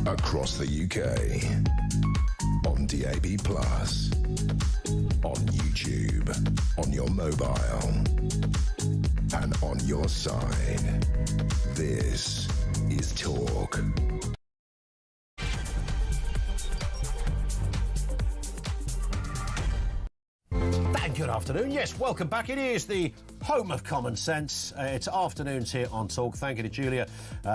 across the UK, on DAB+, on YouTube, on your mobile, and on your side. This is Talk. Good afternoon. Yes, welcome back. It is the home of common sense. It's afternoons here on Talk. Thank you to Julia.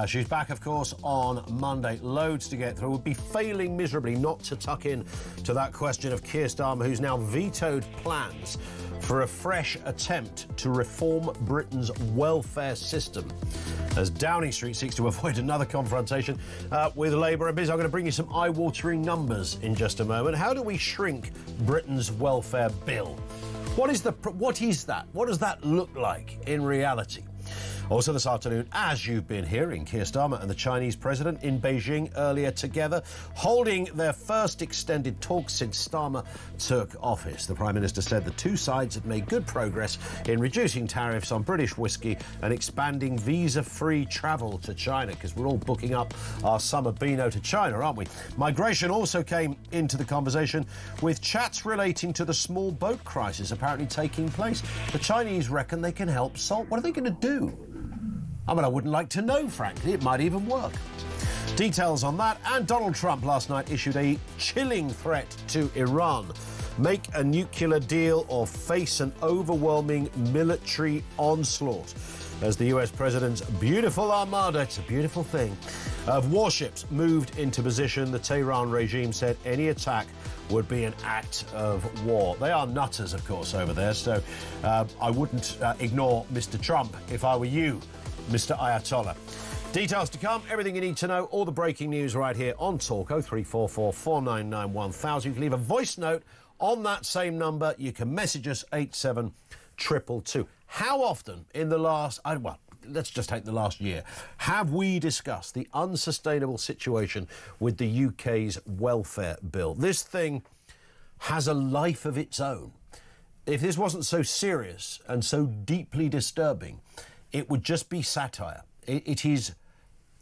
She's back, of course, on Monday. Loads to get through. We'd be failing miserably not to tuck in to that question of Keir Starmer, who's now vetoed plans for a fresh attempt to reform Britain's welfare system, as Downing Street seeks to avoid another confrontation with Labour and Biz. I'm going to bring you some eye-watering numbers in just a moment. How do we shrink Britain's welfare bill? What is that? What does that look like in reality? Also this afternoon, as you've been hearing, Keir Starmer and the Chinese president in Beijing earlier together, holding their first extended talks since Starmer took office. The Prime Minister said the two sides had made good progress in reducing tariffs on British whiskey and expanding visa-free travel to China, because we're all booking up our summer Beano to China, aren't we? Migration also came into the conversation, with chats relating to the small boat crisis apparently taking place. The Chinese reckon they can help solve. What are they going to do? I mean, I wouldn't like to know, frankly. It might even work. Details on that. And Donald Trump last night issued a chilling threat to Iran. Make a nuclear deal or face an overwhelming military onslaught, as the US president's beautiful armada, it's a beautiful thing, of warships moved into position. The Tehran regime said any attack would be an act of war. They are nutters, of course, over there, so I wouldn't ignore Mr. Trump if I were you, Mr. Ayatollah. Details to come, everything you need to know, all the breaking news right here on Talk. 0344 499 1000. You can leave a voice note on that same number. You can message us 87222. How often in the last, well, let's just take the last year, have we discussed the unsustainable situation with the UK's welfare bill? This thing has a life of its own. If this wasn't so serious and so deeply disturbing, it would just be satire. It is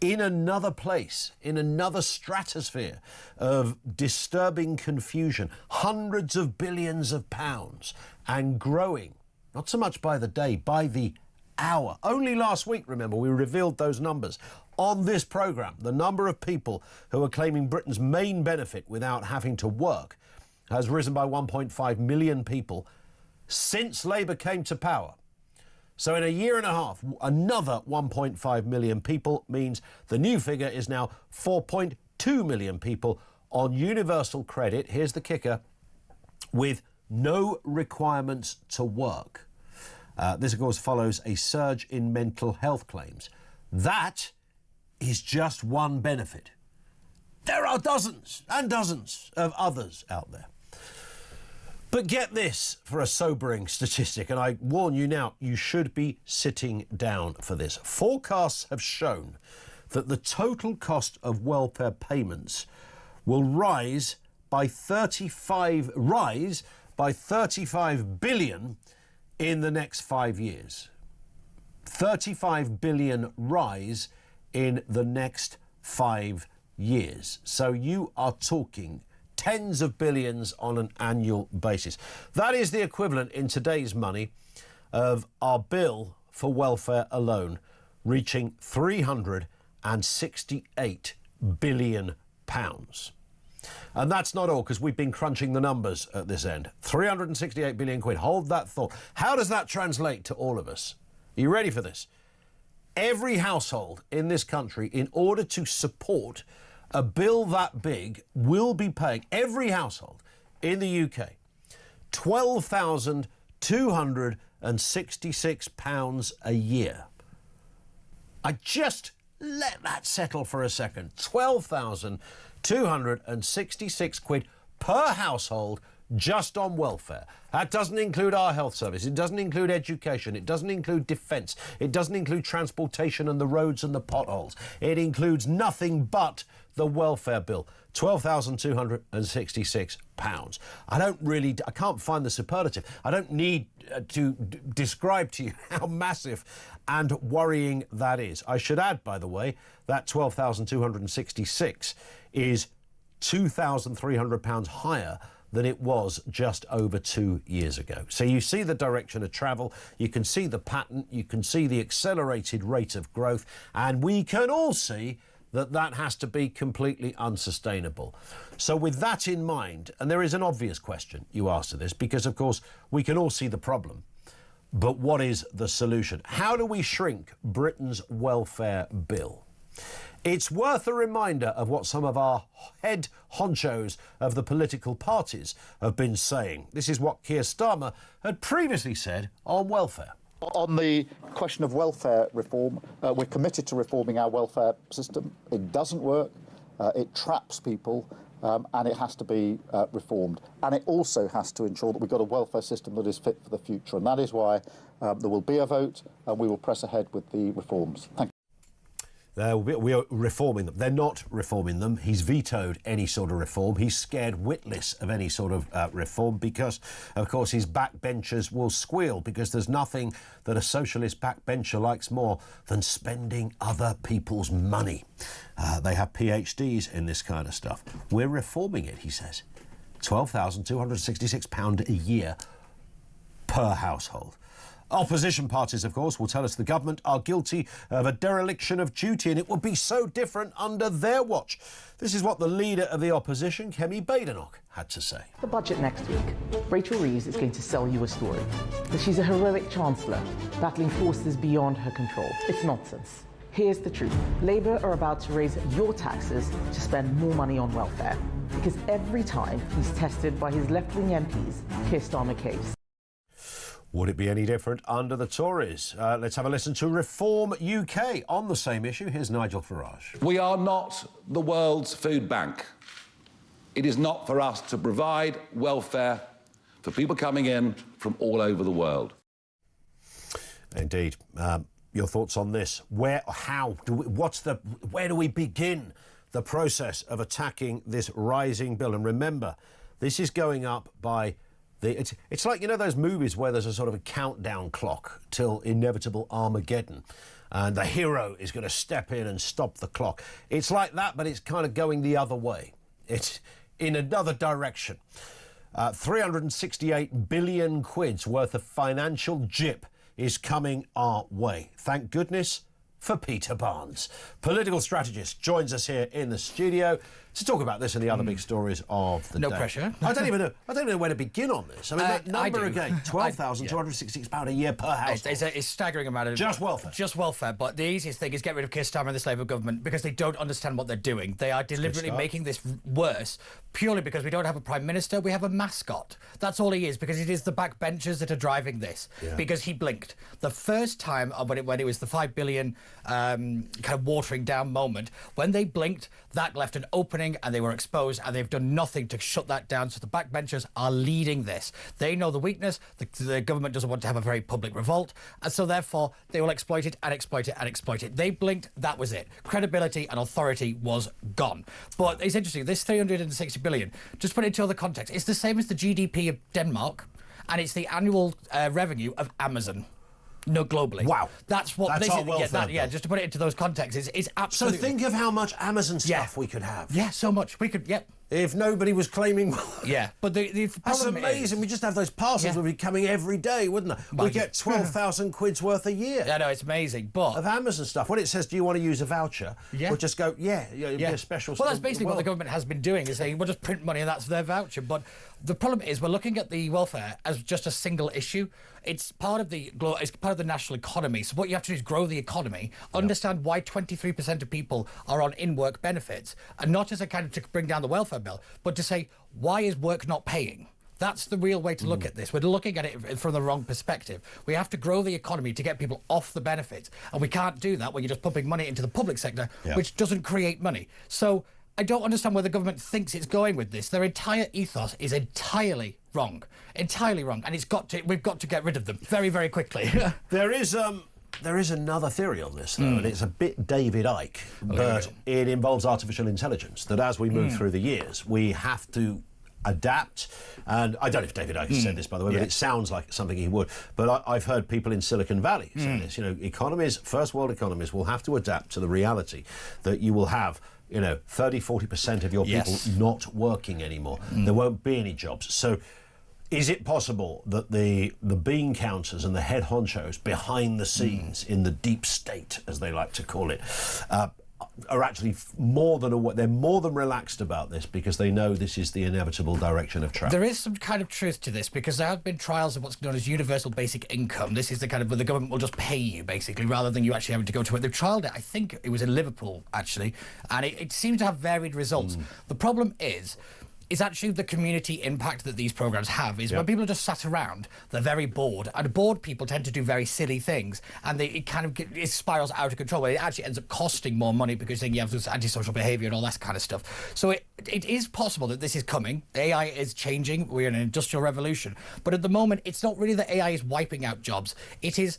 in another place, in another stratosphere of disturbing confusion, hundreds of billions of pounds, and growing, not so much by the day, by the hour. Only last week, remember, we revealed those numbers on this programme. The number of people who are claiming Britain's main benefit without having to work has risen by 1.5 million people since Labour came to power. So in a year and a half, another 1.5 million people means the new figure is now 4.2 million people on universal credit. Here's the kicker: with no requirements to work. This, of course, follows a surge in mental health claims. That is just one benefit. There are dozens and dozens of others out there. But get this for a sobering statistic, and I warn you now, you should be sitting down for this. Forecasts have shown that the total cost of welfare payments will rise by 35 billion in the next 5 years. 35 billion rise in the next 5 years. So you are talking tens of billions on an annual basis. That is the equivalent in today's money of our bill for welfare alone reaching £368 billion. And that's not all, because we've been crunching the numbers at this end. 368 billion quid. Hold that thought. How does that translate to all of us? Are you ready for this? Every household in this country, in order to support a bill that big, will be paying, every household in the UK, £12,266 a year. I just let that settle for a second. 12,266 quid per household just on welfare. That doesn't include our health service. It doesn't include education. It doesn't include defence. It doesn't include transportation and the roads and the potholes. It includes nothing but the welfare bill. £12,266. I can't find the superlative. I don't need to describe to you how massive and worrying that is. I should add, by the way, that 12,266 is £2,300 higher than it was just over 2 years ago. So you see the direction of travel, you can see the pattern, you can see the accelerated rate of growth, and we can all see that has to be completely unsustainable. So with that in mind, and there is an obvious question you ask to this, because of course we can all see the problem, but what is the solution? How do we shrink Britain's welfare bill? It's worth a reminder of what some of our head honchos of the political parties have been saying. This is what Keir Starmer had previously said on welfare. On the question of welfare reform, we're committed to reforming our welfare system. It doesn't work, it traps people, and it has to be reformed. And it also has to ensure that we've got a welfare system that is fit for the future. And that is why there will be a vote, and we will press ahead with the reforms. Thank you. We are reforming them. They're not reforming them. He's vetoed any sort of reform. He's scared witless of any sort of reform because, of course, his backbenchers will squeal, because there's nothing that a socialist backbencher likes more than spending other people's money. They have PhDs in this kind of stuff. We're reforming it, he says. £12,266 a year per household. Opposition parties, of course, will tell us the government are guilty of a dereliction of duty, and it will be so different under their watch. This is what the leader of the opposition, Kemi Badenoch, had to say. The budget next week. Rachel Reeves is going to sell you a story. That she's a heroic chancellor, battling forces beyond her control. It's nonsense. Here's the truth. Labour are about to raise your taxes to spend more money on welfare. Because every time he's tested by his left-wing MPs, Keir Starmer caves. Would it be any different under the Tories? Let's have a listen to Reform UK on the same issue. Here's Nigel Farage. We are not the world's food bank. It is not for us to provide welfare for people coming in from all over the world. Indeed. Your thoughts on this? Where do we begin the process of attacking this rising bill? And remember, this is going up by... It's like, you know, those movies where there's a sort of a countdown clock till inevitable Armageddon, and the hero is going to step in and stop the clock. It's like that, but it's kind of going the other way. It's in another direction. 368 billion quid's worth of financial jip is coming our way. Thank goodness for Peter Barnes. Political strategist joins us here in the studio to talk about this and the other big stories of the day. No pressure. I don't even know where to begin on this. I mean, that number again, £12,266 a year per house. It's a staggering amount of... Just welfare. Just welfare. But the easiest thing is get rid of Keir Starmer and this Labour government, because they don't understand what they're doing. They are deliberately making this worse purely because we don't have a Prime Minister, we have a mascot. That's all he is, because it is the backbenchers that are driving this. Yeah. Because he blinked. The first time when it was the £5 billion kind of watering down moment, when they blinked, that left an opening and they were exposed, and they've done nothing to shut that down. So the backbenchers are leading this. They know the weakness. The government doesn't want to have a very public revolt, and so therefore they will exploit it and exploit it and exploit it. They blinked, that was it. Credibility and authority was gone. But it's interesting, this 360 billion, just put it into other context, it's the same as the GDP of Denmark, and it's the annual revenue of Amazon. No, globally. Wow. That's what that's this our welfare is. Just to put it into those contexts, it's absolutely... So think of how much Amazon stuff we could have. Yeah, so much. We could, if nobody was claiming... Yeah, but the That's amazing. We just have those parcels would be coming every day, wouldn't they? We get 12,000 quid's worth a year. I know, it's amazing, but... Of Amazon stuff. When it says, do you want to use a voucher? We'll just go, be a special... Well, that's basically what the government has been doing, is saying, we'll just print money and that's their voucher. But the problem is we're looking at the welfare as just a single issue. It's part of the national economy. So what you have to do is grow the economy, understand why 23% of people are on in-work benefits, and not as a kind of to bring down the welfare bill, but to say, why is work not paying? That's the real way to look at this. We're looking at it from the wrong perspective. We have to grow the economy to get people off the benefits, and we can't do that when you're just pumping money into the public sector, which doesn't create money. So I don't understand where the government thinks it's going with this. Their entire ethos is entirely wrong, entirely wrong, and we've got to get rid of them very, very quickly. There is another theory on this, though, and it's a bit David Icke, but it involves artificial intelligence, that as we move through the years, we have to adapt. And I don't know if David Icke said this, by the way, but it sounds like something he would. But I've heard people in Silicon Valley say this. You know, economies, first world economies, will have to adapt to the reality that you will have, you know, 30–40% of your people not working anymore. There won't be any jobs. So is it possible that the bean counters and the head honchos behind the scenes in the deep state, as they like to call it, are actually more than relaxed about this because they know this is the inevitable direction of travel? There is some kind of truth to this, because there have been trials of what's known as universal basic income. This is the kind of where the government will just pay you, basically, rather than you actually having to go to it. They've trialled it, I think it was in Liverpool, actually, and it seemed to have varied results. The problem is actually the community impact that these programs have is when people are just sat around, they're very bored, and bored people tend to do very silly things, and it spirals out of control, where it actually ends up costing more money because then you have this antisocial behaviour and all that kind of stuff. So it is possible that this is coming. AI is changing. We're in an industrial revolution, but at the moment, it's not really that AI is wiping out jobs. It is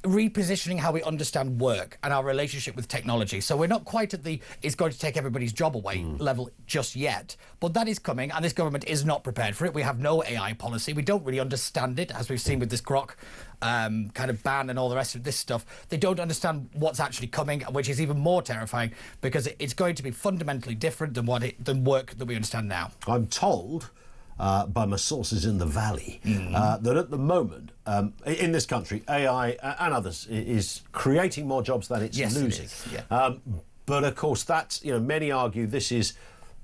repositioning how we understand work and our relationship with technology. So we're not quite at the it's going to take everybody's job away level just yet, but that is coming, and this government is not prepared for it. We have no AI policy. We don't really understand it, as we've seen with this Grok kind of ban and all the rest of this stuff. They don't understand what's actually coming, which is even more terrifying, because it's going to be fundamentally different than work that we understand now. I'm told by my sources in the Valley that at the moment, in this country, AI and others is creating more jobs than it's losing. It is, but of course, that's, you know, many argue this is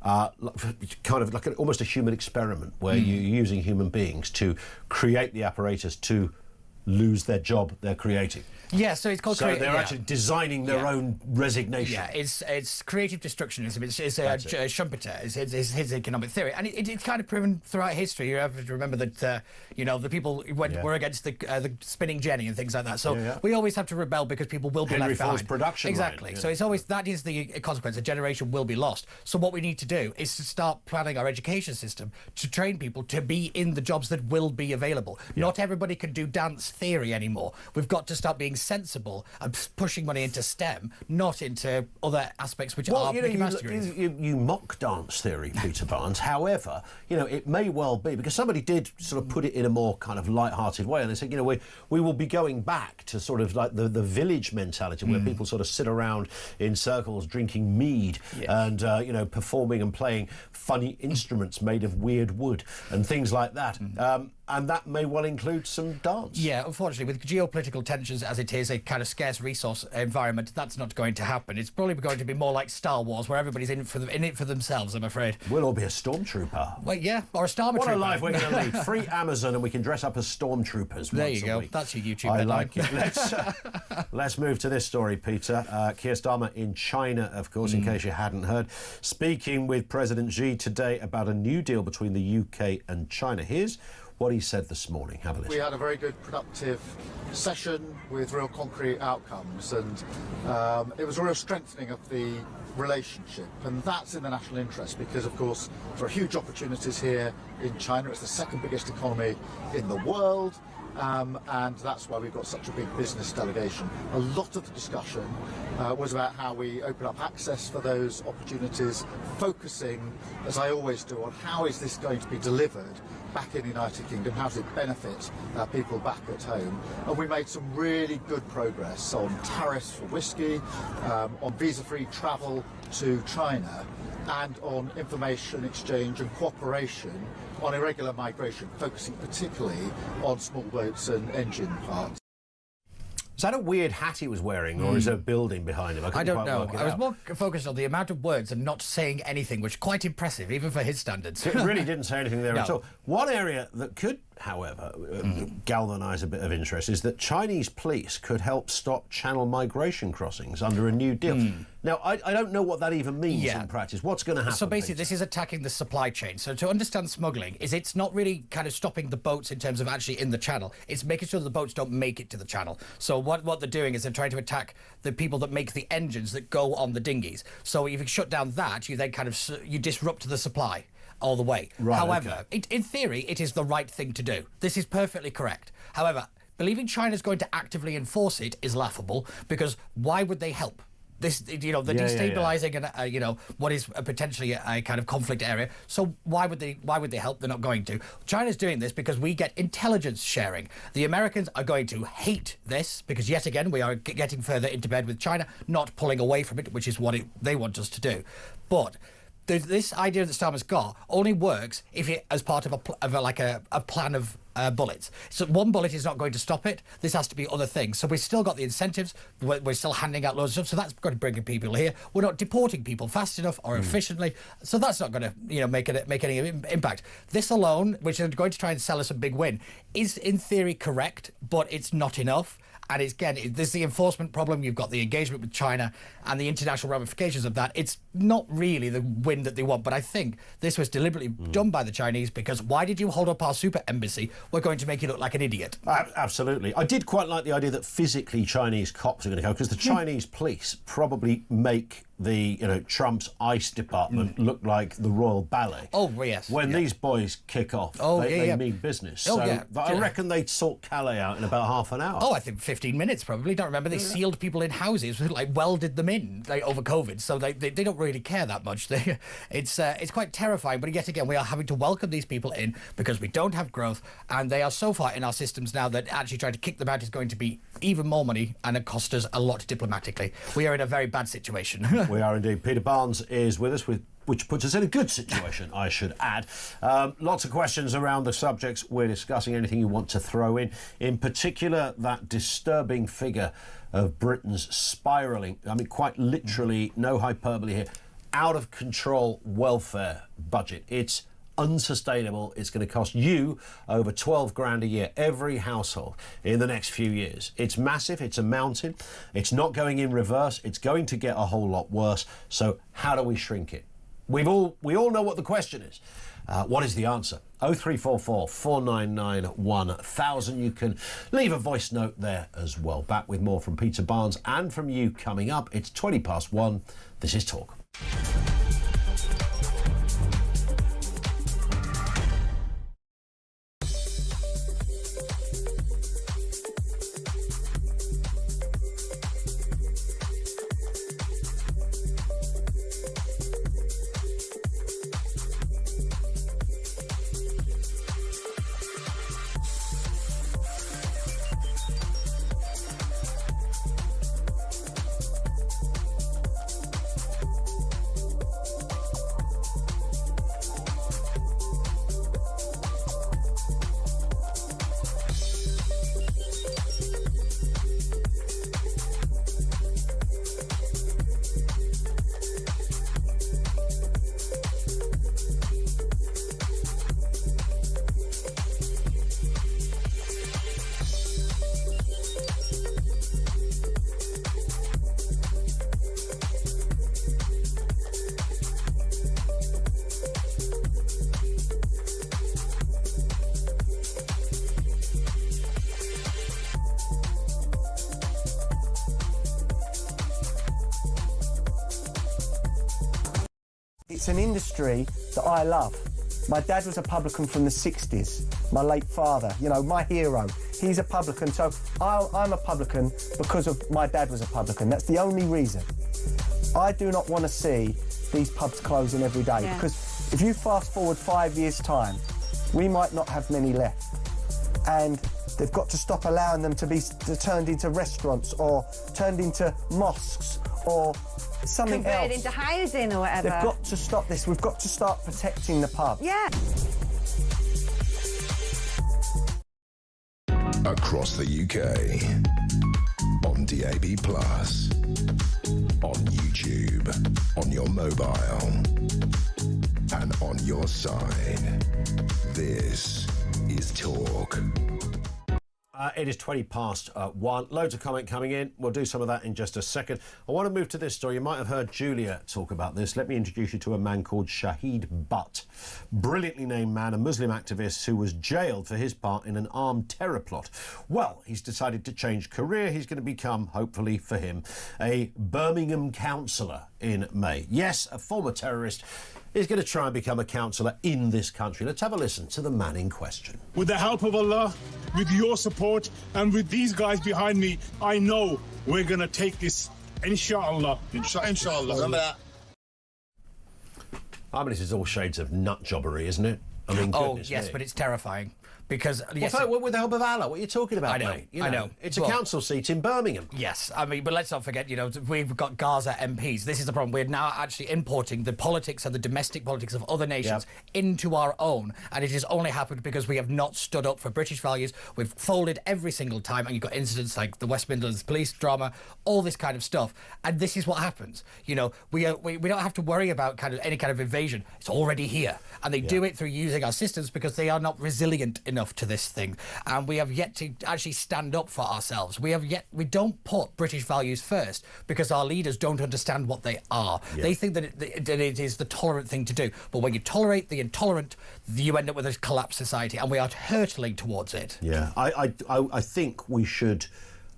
kind of like almost a human experiment where you're using human beings to create the apparatus to lose their job they're creating. Yeah, so it's called... So they're actually designing their own resignation. Yeah, it's creative destructionism. It's Schumpeter, his economic theory. And it's kind of proven throughout history. You have to remember that, you know, the people were against the spinning jenny and things like that. So we always have to rebel because people will be left behind. Production exactly. line, So it's always, that is the consequence. A generation will be lost. So what we need to do is to start planning our education system to train people to be in the jobs that will be available. Not everybody can do dance theory anymore. We've got to start being sensible and pushing money into STEM, not into other aspects which are master degrees. You mock dance theory, Peter Barnes. However, you know, it may well be, because somebody did sort of put it in a more kind of light-hearted way, and they said, you know, we will be going back to sort of like the village mentality where people sort of sit around in circles drinking mead and, you know, performing and playing funny instruments made of weird wood and things like that. And that may well include some dance. Yeah, unfortunately, with geopolitical tensions as it is, a kind of scarce resource environment, that's not going to happen. It's probably going to be more like Star Wars, where everybody's in it for themselves, I'm afraid. We'll all be a stormtrooper. Well, yeah, or a stormtrooper. What a life we're going to lead. Free Amazon, and we can dress up as stormtroopers. There you go. That's your YouTube headline. I like it. Let's move to this story, Peter. Keir Starmer in China, of course, in case you hadn't heard, speaking with President Xi today about a new deal between the UK and China. Here's what he said this morning. Have a listen. We had a very good, productive session with real concrete outcomes, and it was a real strengthening of the relationship, and that's in the national interest because, of course, there are huge opportunities here in China. It's the second biggest economy in the world. And that's why we've got such a big business delegation. A lot of the discussion was about how we open up access for those opportunities, focusing, as I always do, on how is this going to be delivered back in the United Kingdom, how does it benefit people back at home. And we made some really good progress on tariffs for whisky, on visa-free travel to China, and on information exchange and cooperation on irregular migration, focusing particularly on small boats and engine parts. Is that a weird hat he was wearing, or is there a building behind him? I don't know. I was more focused on the amount of words and not saying anything, which is quite impressive, even for his standards. It really didn't say anything there at all. One area that could, however, galvanise a bit of interest is that Chinese police could help stop channel migration crossings under a new deal. Now, I don't know what that even means in practice. What's going to happen? So basically, this is attacking the supply chain. So to understand smuggling, it's not really kind of stopping the boats in terms of actually in the channel. It's making sure the boats don't make it to the channel. So what they're doing is they're trying to attack the people that make the engines that go on the dinghies. So if you shut down that, you then kind of you disrupt the supply all the way. Right, However, in theory, it is the right thing to do. This is perfectly correct. However, believing China's going to actively enforce it is laughable, because why would they help? This, the destabilizing and what is potentially a kind of conflict area. So why would they help? They're not going to. China's doing this because we get intelligence sharing. The Americans are going to hate this because, yet again, we are getting further into bed with China, not pulling away from it, which is what they want us to do. But this idea that Starmer's got only works if it as part of a plan of bullets. So one bullet is not going to stop it. This has to be other things. So we've still got the incentives. We're still handing out loads of stuff. So that's going to bring people here. We're not deporting people fast enough or efficiently. So that's not going to make any impact. This alone, which is going to try and sell us a big win, is in theory correct, but it's not enough. And again, there's the enforcement problem. You've got the engagement with China and the international ramifications of that. It's not really the win that they want. But I think this was deliberately done by the Chinese, because why did you hold up our super embassy? We're going to make you look like an idiot. Absolutely. I did quite like the idea that physically Chinese cops are going to go, because the Chinese police probably make the Trump's ICE department look like the Royal Ballet. Oh yes. When these boys kick off, they mean business. I reckon they'd sort Calais out in about half an hour. Oh, I think 15 minutes probably. Don't remember, they sealed people in houses, welded them in over COVID, so they don't really care that much. It's quite terrifying. But yet again, we are having to welcome these people in because we don't have growth, and they are so far in our systems now that actually trying to kick them out is going to be even more money, and it cost us a lot diplomatically. We are in a very bad situation. We are indeed. Peter Barnes is with us, which puts us in a good situation, I should add. Lots of questions around the subjects we're discussing. Anything you want to throw in particular, that disturbing figure of Britain's spiralling, I mean, quite literally, no hyperbole here, out of control welfare budget. It's unsustainable. It's going to cost you over 12 grand a year, every household, in the next few years. It's massive. It's a mountain. It's not going in reverse. It's going to get a whole lot worse. So how do we shrink it? We all know what the question is. What is the answer? 0344 499 1000. You can leave a voice note there as well. Back with more from Peter Barnes and from you coming up. It's 1:20. This is Talk. It's an industry that I love. My dad was a publican from the 60s, my late father, my hero. He's a publican, so I'm a publican because of my dad was a publican. That's the only reason. I do not want to see these pubs closing every day, because if you fast forward 5 years' time, we might not have many left. And they've got to stop allowing them to be turned into restaurants or turned into mosques or something else. Converted into housing or whatever. They've got to stop this. We've got to start protecting the pub. Yeah. Across the UK, on DAB+, on YouTube, on your mobile, and on your side. This is Talk. It is 1:20. Loads of comment coming in. We'll do some of that in just a second. I want to move to this story. You might have heard Julia talk about this. Let me introduce you to a man called Shahid Butt. Brilliantly named man, a Muslim activist who was jailed for his part in an armed terror plot. Well, he's decided to change career. He's going to become, hopefully for him, a Birmingham councillor in May. Yes, a former terrorist is going to try and become a councillor in this country. Let's have a listen to the man in question. With the help of Allah, with your support, and with these guys behind me, I know we're going to take this, inshallah. Inshallah. Remember that. I mean, this is all shades of nut jobbery, isn't it? I mean, Oh, goodness yes, me. but it's terrifying. Because, yes, Well, with the help of Allah, what are you talking about, I know, mate? I know. It's a Well- council seat in Birmingham. Yes, I mean, but let's not forget, you know, we've got Gaza MPs. This is the problem. We're now actually importing the politics and the domestic politics of other nations into our own, and it has only happened because we have not stood up for British values. We've folded every single time, and you've got incidents like the West Midlands police drama, all this kind of stuff, and this is what happens. You know, we don't have to worry about kind of any kind of invasion. It's already here, and they do it through using our systems because they are not resilient enough to this thing. And we have yet to actually stand up for ourselves. We don't put British values first because our leaders don't understand what they are. They think that it is the tolerant thing to do. But when you tolerate the intolerant, you end up with a collapsed society, and we are hurtling towards it. Yeah, I think we should.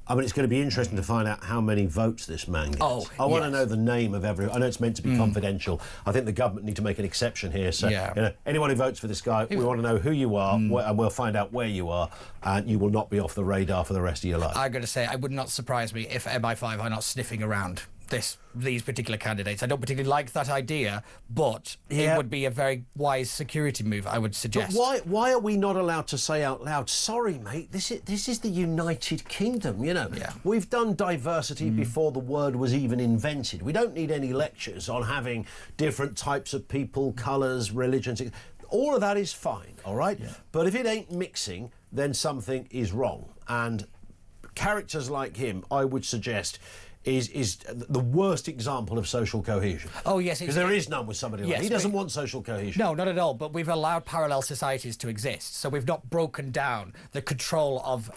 I mean, it's going to be interesting to find out how many votes this man gets. Oh, I want to know the name of every. I know it's meant to be confidential. I think the government need to make an exception here. So, you know, anyone who votes for this guy, we want to know who you are, and we'll find out where you are, and you will not be off the radar for the rest of your life. I'm going to say, it would not surprise me if MI5 are not sniffing around these particular candidates. I don't particularly like that idea, but it would be a very wise security move, I would suggest. But why are we not allowed to say out loud, sorry, mate, this is the United Kingdom, you know? Yeah. We've done diversity before the word was even invented. We don't need any lectures on having different types of people, colours, religions. All of that is fine, all right? Yeah. But if it ain't mixing, then something is wrong. And characters like him, I would suggest, is the worst example of social cohesion. Oh, yes. Because there is none with somebody like that. He doesn't want social cohesion. No, not at all. But we've allowed parallel societies to exist. So we've not broken down the control of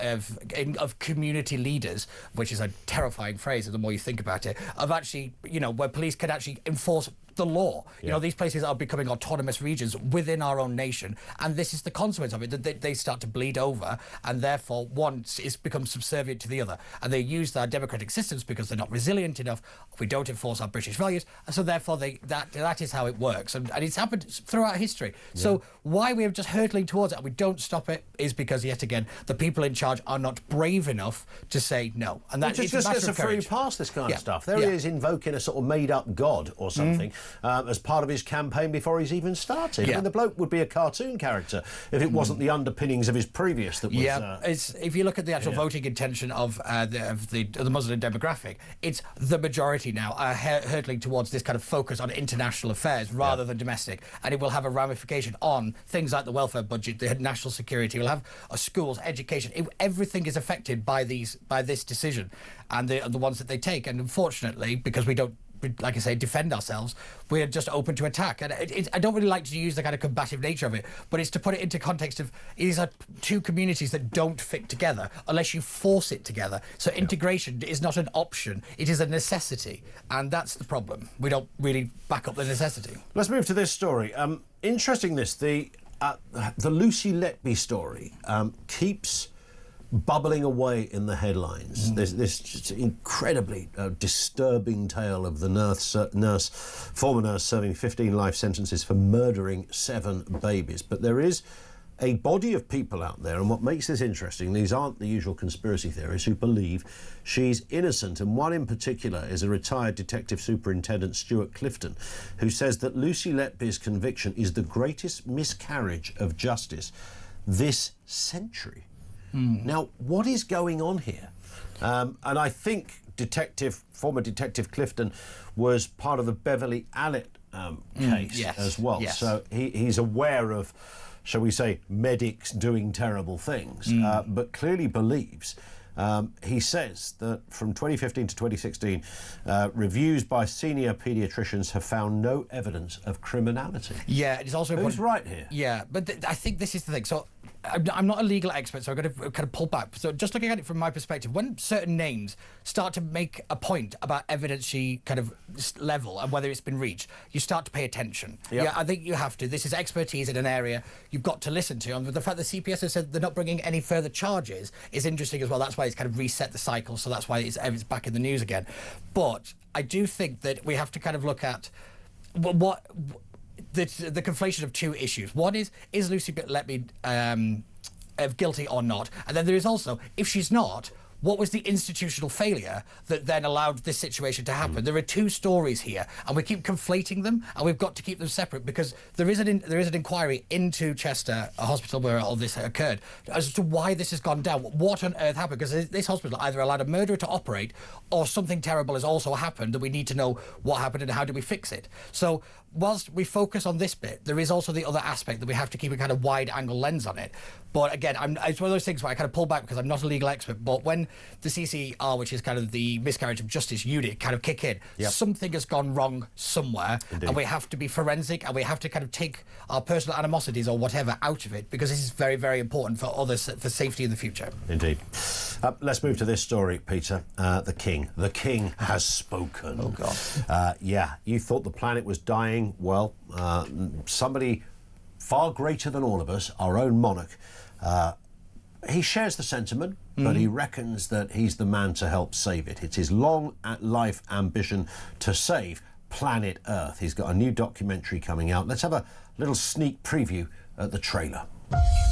community leaders, which is a terrifying phrase the more you think about it, of actually, you know, where police can actually enforce the law. You know, these places are becoming autonomous regions within our own nation, and this is the consequence of it, that they start to bleed over, and therefore one is becomes subservient to the other, and they use their democratic systems because they're not resilient enough. We don't enforce our British values, and so therefore that is how it works, and it's happened throughout history. So why we are just hurtling towards it and we don't stop it is because, yet again, the people in charge are not brave enough to say no, and that is just a matter gets a of free courage. pass, this kind of stuff. There he is invoking a sort of made-up god or something as part of his campaign before he's even started. I mean, the bloke would be a cartoon character if it wasn't the underpinnings of his previous that was... if you look at the actual voting intention of the Muslim demographic, it's the majority now are hurtling towards this kind of focus on international affairs rather than domestic, and it will have a ramification on things like the welfare budget, the national security. It will have schools, education. Everything is affected by this decision, and the ones that they take. And unfortunately, because we don't, like I say, defend ourselves, we're just open to attack. And I don't really like to use the kind of combative nature of it, but it's to put it into context of these are two communities that don't fit together unless you force it together. So integration is not an option, it is a necessity, and that's the problem. We don't really back up the necessity. Let's move to this story. Interesting the Lucy Letby story keeps bubbling away in the headlines. There's this just incredibly disturbing tale of the former nurse serving 15 life sentences for murdering 7 babies. But there is a body of people out there, and what makes this interesting, these aren't the usual conspiracy theorists who believe she's innocent, and one in particular is a retired Detective Superintendent Stuart Clifton, who says that Lucy Letby's conviction is the greatest miscarriage of justice this century. Now, what is going on here? And I think former Detective Clifton was part of the Beverly Allitt case as well. Yes. So he's aware of, shall we say, medics doing terrible things, but clearly believes. He says that from 2015 to 2016, reviews by senior paediatricians have found no evidence of criminality. Yeah, it's also Who's right here? Yeah, but I think this is the thing. So I'm not a legal expert, so I'm going to kind of pull back. So just looking at it from my perspective, when certain names start to make a point about evidentiary kind of level and whether it's been reached, you start to pay attention. Yep. Yeah, I think you have to. This is expertise in an area you've got to listen to. And the fact that CPS has said they're not bringing any further charges is interesting as well. That's why it's kind of reset the cycle. So that's why it's back in the news again. But I do think that we have to kind of look at what the conflation of two issues. One is Lucy Letby guilty or not? And then there is also, if she's not, what was the institutional failure that then allowed this situation to happen? There are two stories here, and we keep conflating them, and we've got to keep them separate because there is an inquiry into Chester, a hospital where all this occurred, as to why this has gone down. What on earth happened? Because this hospital either allowed a murderer to operate, or something terrible has also happened, and we need to know what happened and how do we fix it. So whilst we focus on this bit, there is also the other aspect that we have to keep a kind of wide-angle lens on it. But again, it's one of those things where I kind of pull back because I'm not a legal expert, but when the CCR, which is kind of the miscarriage of justice unit, kind of kick in, something has gone wrong somewhere, and we have to be forensic, and we have to kind of take our personal animosities or whatever out of it, because this is very, very important for others, for safety in the future. Indeed. Let's move to this story, Peter. The King. The King has spoken. Oh, God. Yeah, you thought the planet was dying. Well, somebody far greater than all of us, our own monarch, he shares the sentiment, but he reckons that he's the man to help save it. It's his long life ambition to save planet Earth. He's got a new documentary coming out. Let's have a little sneak preview at the trailer.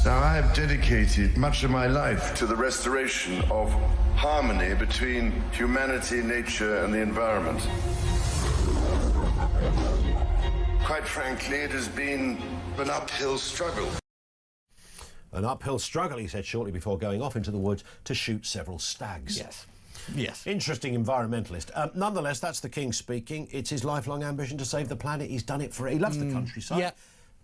Now, I have dedicated much of my life to the restoration of harmony between humanity, nature, and the environment. Quite frankly, it has been an uphill struggle. An uphill struggle, he said shortly before going off into the woods to shoot several stags. Yes. Interesting environmentalist. Nonetheless, that's the King speaking. It's his lifelong ambition to save the planet. He's done it for... He loves the countryside. Yeah.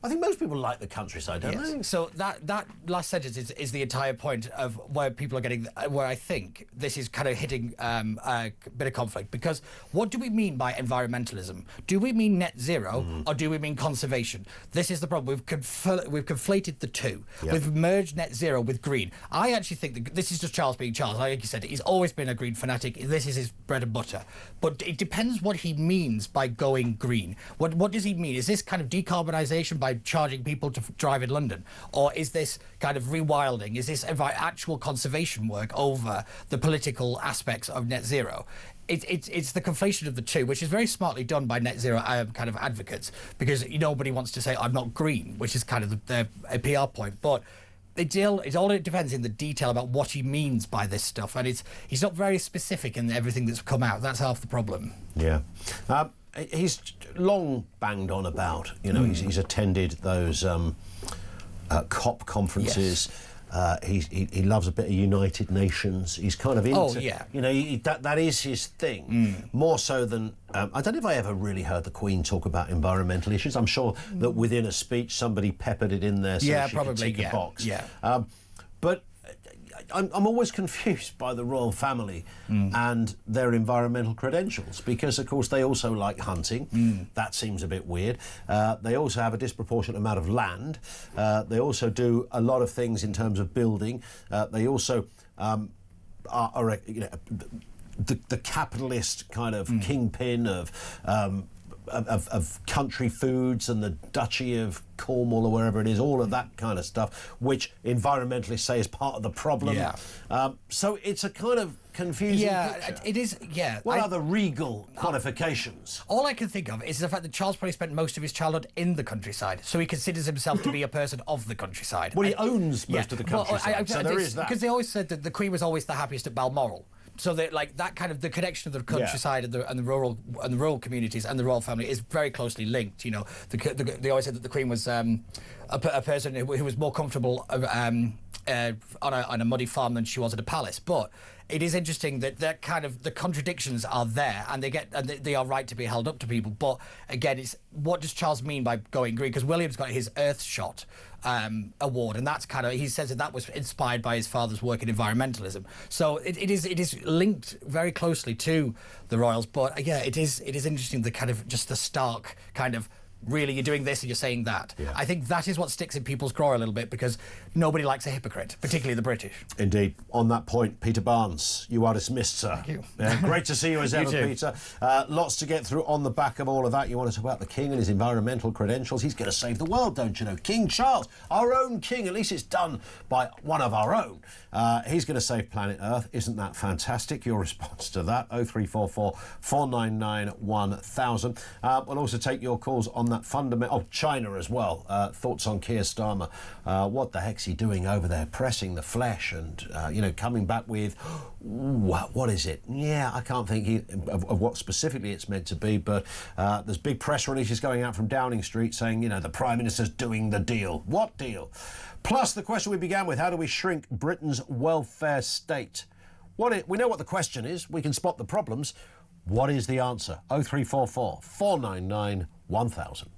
I think most people like the countryside, don't they? So that last sentence is the entire point of where people are getting, where I think this is kind of hitting a bit of conflict. Because what do we mean by environmentalism? Do we mean net zero or do we mean conservation? This is the problem. We've conflated the two. Yep. We've merged net zero with green. I actually think that this is just Charles being Charles. Like you said, he's always been a green fanatic. This is his bread and butter. But it depends what he means by going green. What does he mean? Is this kind of decarbonisation by charging people to drive in London, or is this kind of rewilding? Is this actual conservation work over the political aspects of net zero? It's the conflation of the two, which is very smartly done by net zero kind of advocates, because nobody wants to say I'm not green, which is kind of a PR point. But it all depends in the detail about what he means by this stuff, and he's not very specific in everything that's come out. That's half the problem. Yeah. He's long banged on about, he's attended those COP conferences. Yes. He loves a bit of United Nations. He's kind of into, that is his thing, more so than, I don't know if I ever really heard the Queen talk about environmental issues. I'm sure that within a speech somebody peppered it in there so she could tick a box. Yeah. But I'm always confused by the royal family and their environmental credentials, because, of course, they also like hunting. That seems a bit weird. They also have a disproportionate amount of land. They also do a lot of things in terms of building. They also are the capitalist kind of kingpin of country foods and the Duchy of Cornwall or wherever it is, all of that kind of stuff, which environmentalists say is part of the problem. So it's a kind of confusing picture. It is, What are the regal qualifications? All I can think of is the fact that Charles probably spent most of his childhood in the countryside, so he considers himself to be a person of the countryside. Well, he owns most of the countryside, so there is that. Because they always said that the Queen was always the happiest at Balmoral. So that kind of the connection of the countryside and the rural communities and the royal family is very closely linked. They always said that the Queen was a person who was more comfortable on a muddy farm than she was at a palace. But it is interesting that kind of the contradictions are there, and they are right to be held up to people. But again, it's what does Charles mean by going green? Because William's got his Earthshot award, and that's kind of, he says that was inspired by his father's work in environmentalism. So it is linked very closely to the royals. But it is interesting, the kind of just the stark kind of, really, you're doing this and you're saying that. I think that is what sticks in people's craw a little bit, because nobody likes a hypocrite, particularly the British. Indeed. On that point, Peter Barnes, you are dismissed, sir. Thank you. Great to see you as ever, Peter. Lots to get through on the back of all of that. You want to talk about the King and his environmental credentials. He's going to save the world, don't you know? King Charles, our own king. At least it's done by one of our own. He's going to save planet Earth. Isn't that fantastic? Your response to that, 0344 499 1000. We'll also take your calls on that fundamental... Oh, China as well. Thoughts on Keir Starmer. What the heck's he doing over there? Pressing the flesh and, you know, coming back with... what is it? Yeah, I can't think of what specifically it's meant to be, but there's big press releases going out from Downing Street saying, you know, the Prime Minister's doing the deal. What deal? Plus, the question we began with, how do we shrink Britain's welfare state? We know what the question is. We can spot the problems. What is the answer? 0344 499 1000.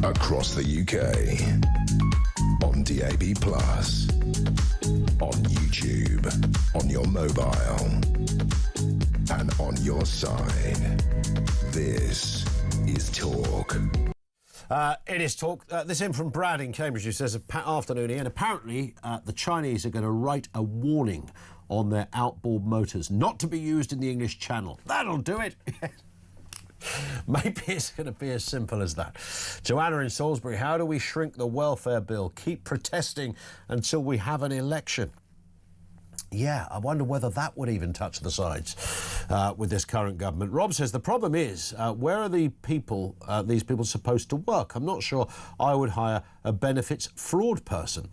Across the UK, on DAB+, on YouTube, on your mobile, and on your side. This is Talk. It is Talk. This in from Brad in Cambridge, who says, afternoon, Ian. Apparently, the Chinese are going to write a warning on their outboard motors, not to be used in the English Channel. That'll do it. Maybe it's going to be as simple as that. Joanna in Salisbury, how do we shrink the welfare bill? Keep protesting until we have an election. Yeah, I wonder whether that would even touch the sides with this current government. Rob says the problem is, where are these people supposed to work? I'm not sure I would hire a benefits fraud person,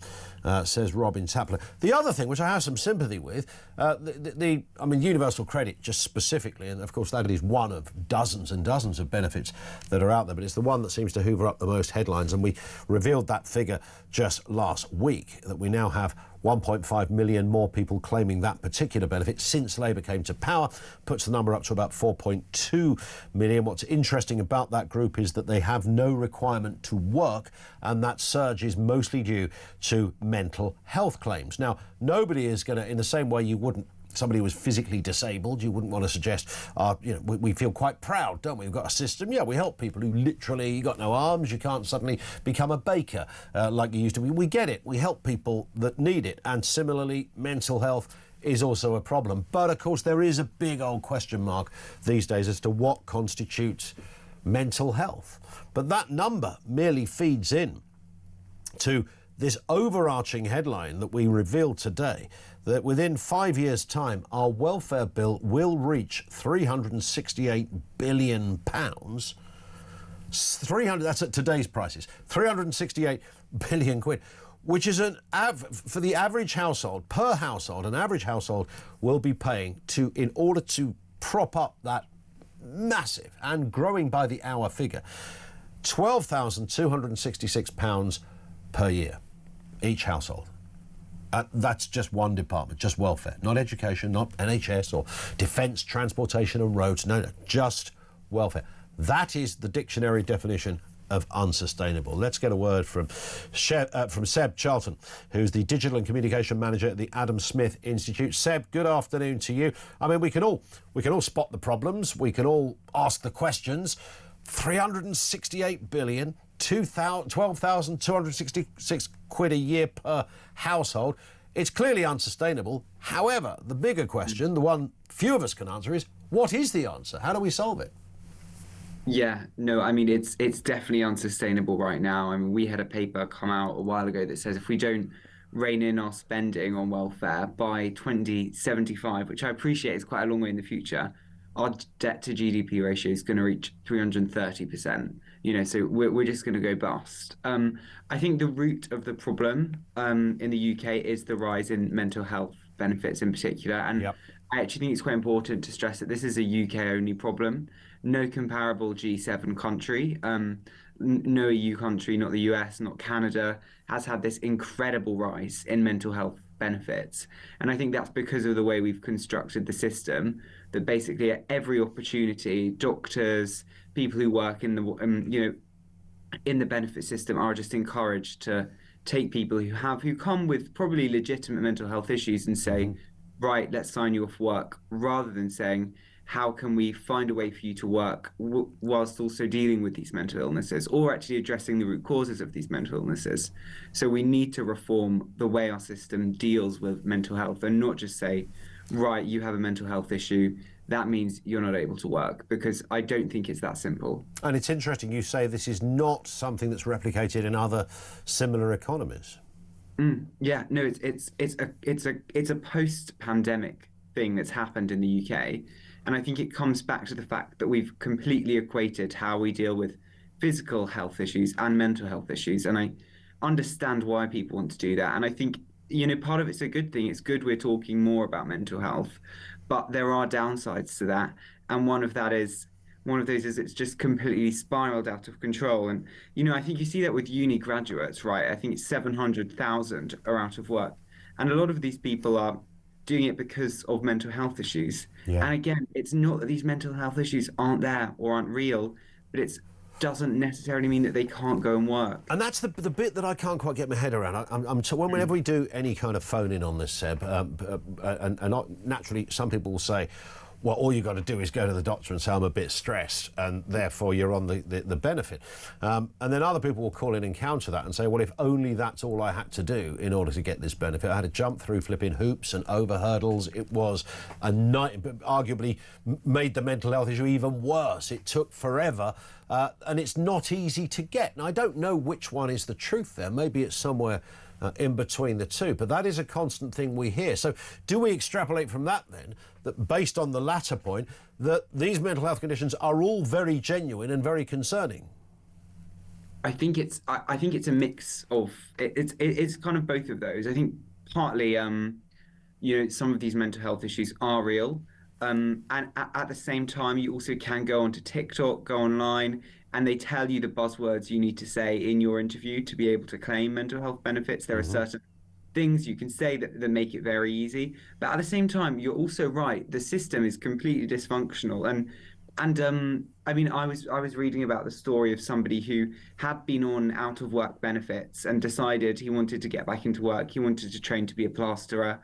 says Rob in Taplow. The other thing, which I have some sympathy with, I mean, universal credit just specifically, and of course that is one of dozens and dozens of benefits that are out there, but it's the one that seems to hoover up the most headlines, and we revealed that figure just last week, that we now have 1.5 million more people claiming that particular benefit since Labour came to power, puts the number up to about 4.2 million. What's interesting about that group is that they have no requirement to work, and that surge is mostly due to mental health claims. Now, nobody is going to, in the same way you wouldn't, somebody who was physically disabled, you wouldn't want to suggest, you know, we feel quite proud, don't we? We've got a system, yeah, we help people who literally, you got no arms, you can't suddenly become a baker like you used to be. We get it, we help people that need it, and similarly, mental health is also a problem. But of course, there is a big old question mark these days as to what constitutes mental health. But that number merely feeds in to this overarching headline that we revealed today, that within 5 years' time, our welfare bill will reach £368 billion. That's at today's prices. 368 billion quid, which is for the average household, per household, an average household will be paying in order to prop up that massive and growing by the hour figure, £12,266 per year, each household. That's just one department, just welfare, not education, not NHS or defence, transportation and roads. No, just welfare. That is the dictionary definition of unsustainable. Let's get a word from Seb Charlton, who's the Digital and Communication Manager at the Adam Smith Institute. Seb, good afternoon to you. I mean, we can all spot the problems. We can all ask the questions. 368 billion, 12,266 quid a year per household. It's clearly unsustainable. However, the bigger question, the one few of us can answer, is what is the answer? How do we solve it? Yeah, no, I mean, it's definitely unsustainable right now. I mean, we had a paper come out a while ago that says if we don't rein in our spending on welfare by 2075, which I appreciate is quite a long way in the future, our debt to GDP ratio is going to reach 330%. So we're just going to go bust. I think the root of the problem in the UK is the rise in mental health benefits in particular. And Yep. I actually think it's quite important to stress that this is a UK only problem. No comparable G7 country, no EU country, not the US, not Canada, has had this incredible rise in mental health benefits. And I think that's because of the way we've constructed the system, that basically at every opportunity, doctors, people who work in in the benefit system are just encouraged to take people who come with probably legitimate mental health issues and say, right, let's sign you off work, rather than saying, how can we find a way for you to work whilst also dealing with these mental illnesses, or actually addressing the root causes of these mental illnesses. So we need to reform the way our system deals with mental health, and not just say, right, you have a mental health issue, that means you're not able to work, because I don't think it's that simple. And it's interesting you say this is not something that's replicated in other similar economies. Yeah, no, it's a post-pandemic thing that's happened in the UK, and I think it comes back to the fact that we've completely equated how we deal with physical health issues and mental health issues, and I understand why people want to do that. And I think, part of it's a good thing. It's good we're talking more about mental health, but there are downsides to that, and one of those is it's just completely spiraled out of control. And, I think you see that with uni graduates, right? I think it's 700,000 are out of work. And a lot of these people are doing it because of mental health issues. Yeah. And again, it's not that these mental health issues aren't there or aren't real, but it doesn't necessarily mean that they can't go and work. And that's the bit that I can't quite get my head around. Whenever we do any kind of phone-in on this, Seb, naturally some people will say, well, all you've got to do is go to the doctor and say, I'm a bit stressed, and therefore you're on the benefit. And then other people will call in and counter that and say, well, if only that's all I had to do in order to get this benefit. I had to jump through flipping hoops and over hurdles. It was a night, but arguably made the mental health issue even worse. It took forever, and it's not easy to get. Now, I don't know which one is the truth there. Maybe it's somewhere in between the two, but that is a constant thing we hear. So do we extrapolate from that then, that based on the latter point, that these mental health conditions are all very genuine and very concerning? I think it's a mix of it's kind of both of those. I think partly some of these mental health issues are real, and at the same time you also can go onto TikTok, go online, and they tell you the buzzwords you need to say in your interview to be able to claim mental health benefits. There are certain things you can say that make it very easy. But at the same time, you're also right. The system is completely dysfunctional. And I mean, I was reading about the story of somebody who had been on out of work benefits and decided he wanted to get back into work. He wanted to train to be a plasterer.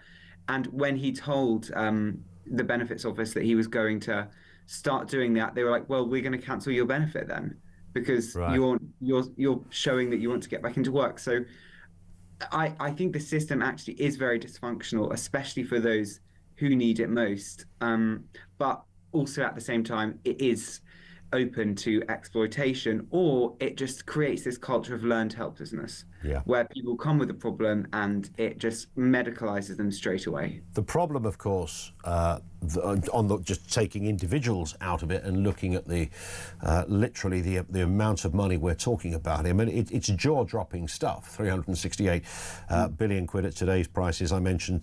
And when he told the benefits office that he was going to start doing that, they were like, well, we're going to cancel your benefit then, because you're showing that you want to get back into work. So I think the system actually is very dysfunctional, especially for those who need it most. But also at the same time, it is open to exploitation, or it just creates this culture of learned helplessness, where people come with a problem and it just medicalizes them straight away. The problem, of course, just taking individuals out of it and looking at the literally the amount of money we're talking about. I mean, it's jaw-dropping stuff. 368 billion quid at today's prices. I mentioned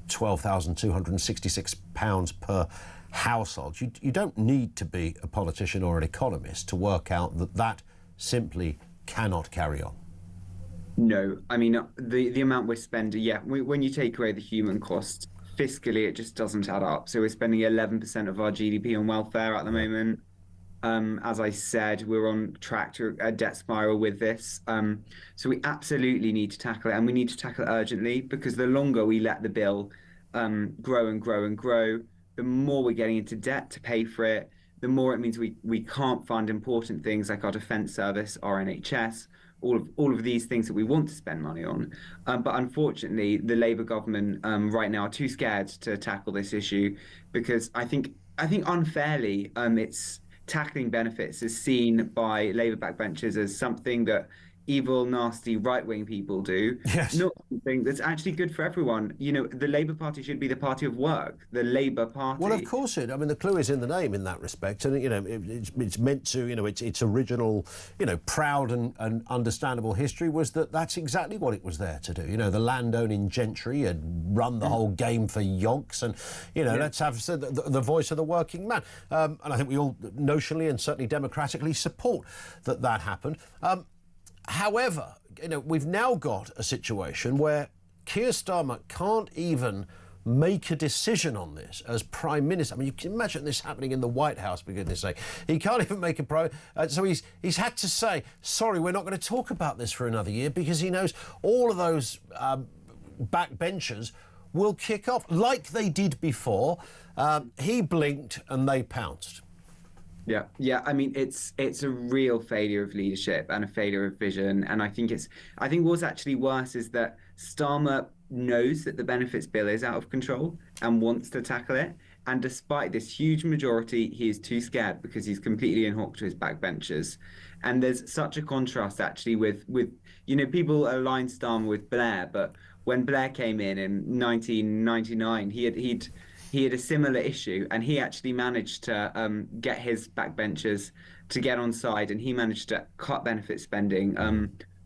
£12,266 per household. You don't need to be a politician or an economist to work out that simply cannot carry on. No, I mean, the amount we're spending, when you take away the human cost, fiscally, it just doesn't add up. So we're spending 11% of our GDP on welfare at the moment. As I said, we're on track to a debt spiral with this. So we absolutely need to tackle it, and we need to tackle it urgently, because the longer we let the bill grow and grow and grow, the more we're getting into debt to pay for it, the more it means we can't fund important things like our defence service, our NHS, all of these things that we want to spend money on. But unfortunately, the Labour government right now are too scared to tackle this issue, because I think unfairly, it's tackling benefits is seen by Labour backbenchers as something that evil, nasty, right-wing people do, Yes. not something that's actually good for everyone. You know, the Labour Party should be the party of work, the Labour Party. Well, of course I mean, the clue is in the name in that respect, and, you know, it's meant to, you know, its original, you know, proud and understandable history was that that's exactly what it was there to do. You know, the landowning gentry had run the whole game for yonks, and, you know, let's have the voice of the working man. And I think we all notionally and certainly democratically support that happened. However, you know, we've now got a situation where Keir Starmer can't even make a decision on this as Prime Minister. I mean, you can imagine this happening in the White House, for goodness sake. He can't even make so he's had to say, sorry, we're not going to talk about this for another year, because he knows all of those backbenchers will kick off, like they did before. He blinked and they pounced. Yeah. I mean, it's a real failure of leadership and a failure of vision. And I think what's actually worse is that Starmer knows that the benefits bill is out of control and wants to tackle it. And despite this huge majority, he is too scared because he's completely in hock to his backbenchers. And there's such a contrast actually with you know, people align Starmer with Blair, but when Blair came in 1999, he had a similar issue, and he actually managed to get his backbenchers to get on side, and he managed to cut benefit spending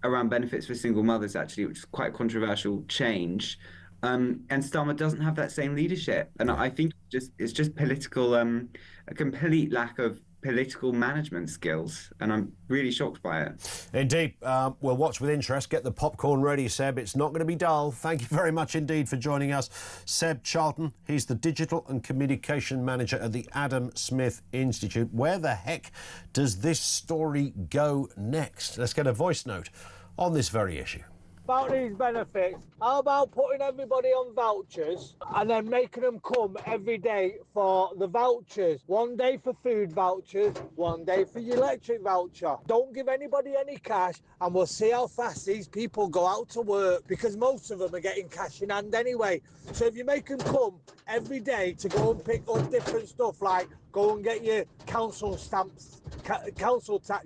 around benefits for single mothers, actually, which is quite a controversial change. And Starmer doesn't have that same leadership, and I think it's just political, a complete lack of political management skills, and I'm really shocked by it. Indeed. We'll watch with interest. Get the popcorn ready, Seb. It's not going to be dull. Thank you very much indeed for joining us. Seb Charlton, he's the Digital and Communication Manager at the Adam Smith Institute. Where the heck does this story go next? Let's get a voice note on this very issue. About these benefits, how about putting everybody on vouchers and then making them come every day for the vouchers? One day for food vouchers, one day for your electric voucher. Don't give anybody any cash, and we'll see how fast these people go out to work, because most of them are getting cash in hand anyway. So if you make them come every day to go and pick up different stuff, like go and get your council tax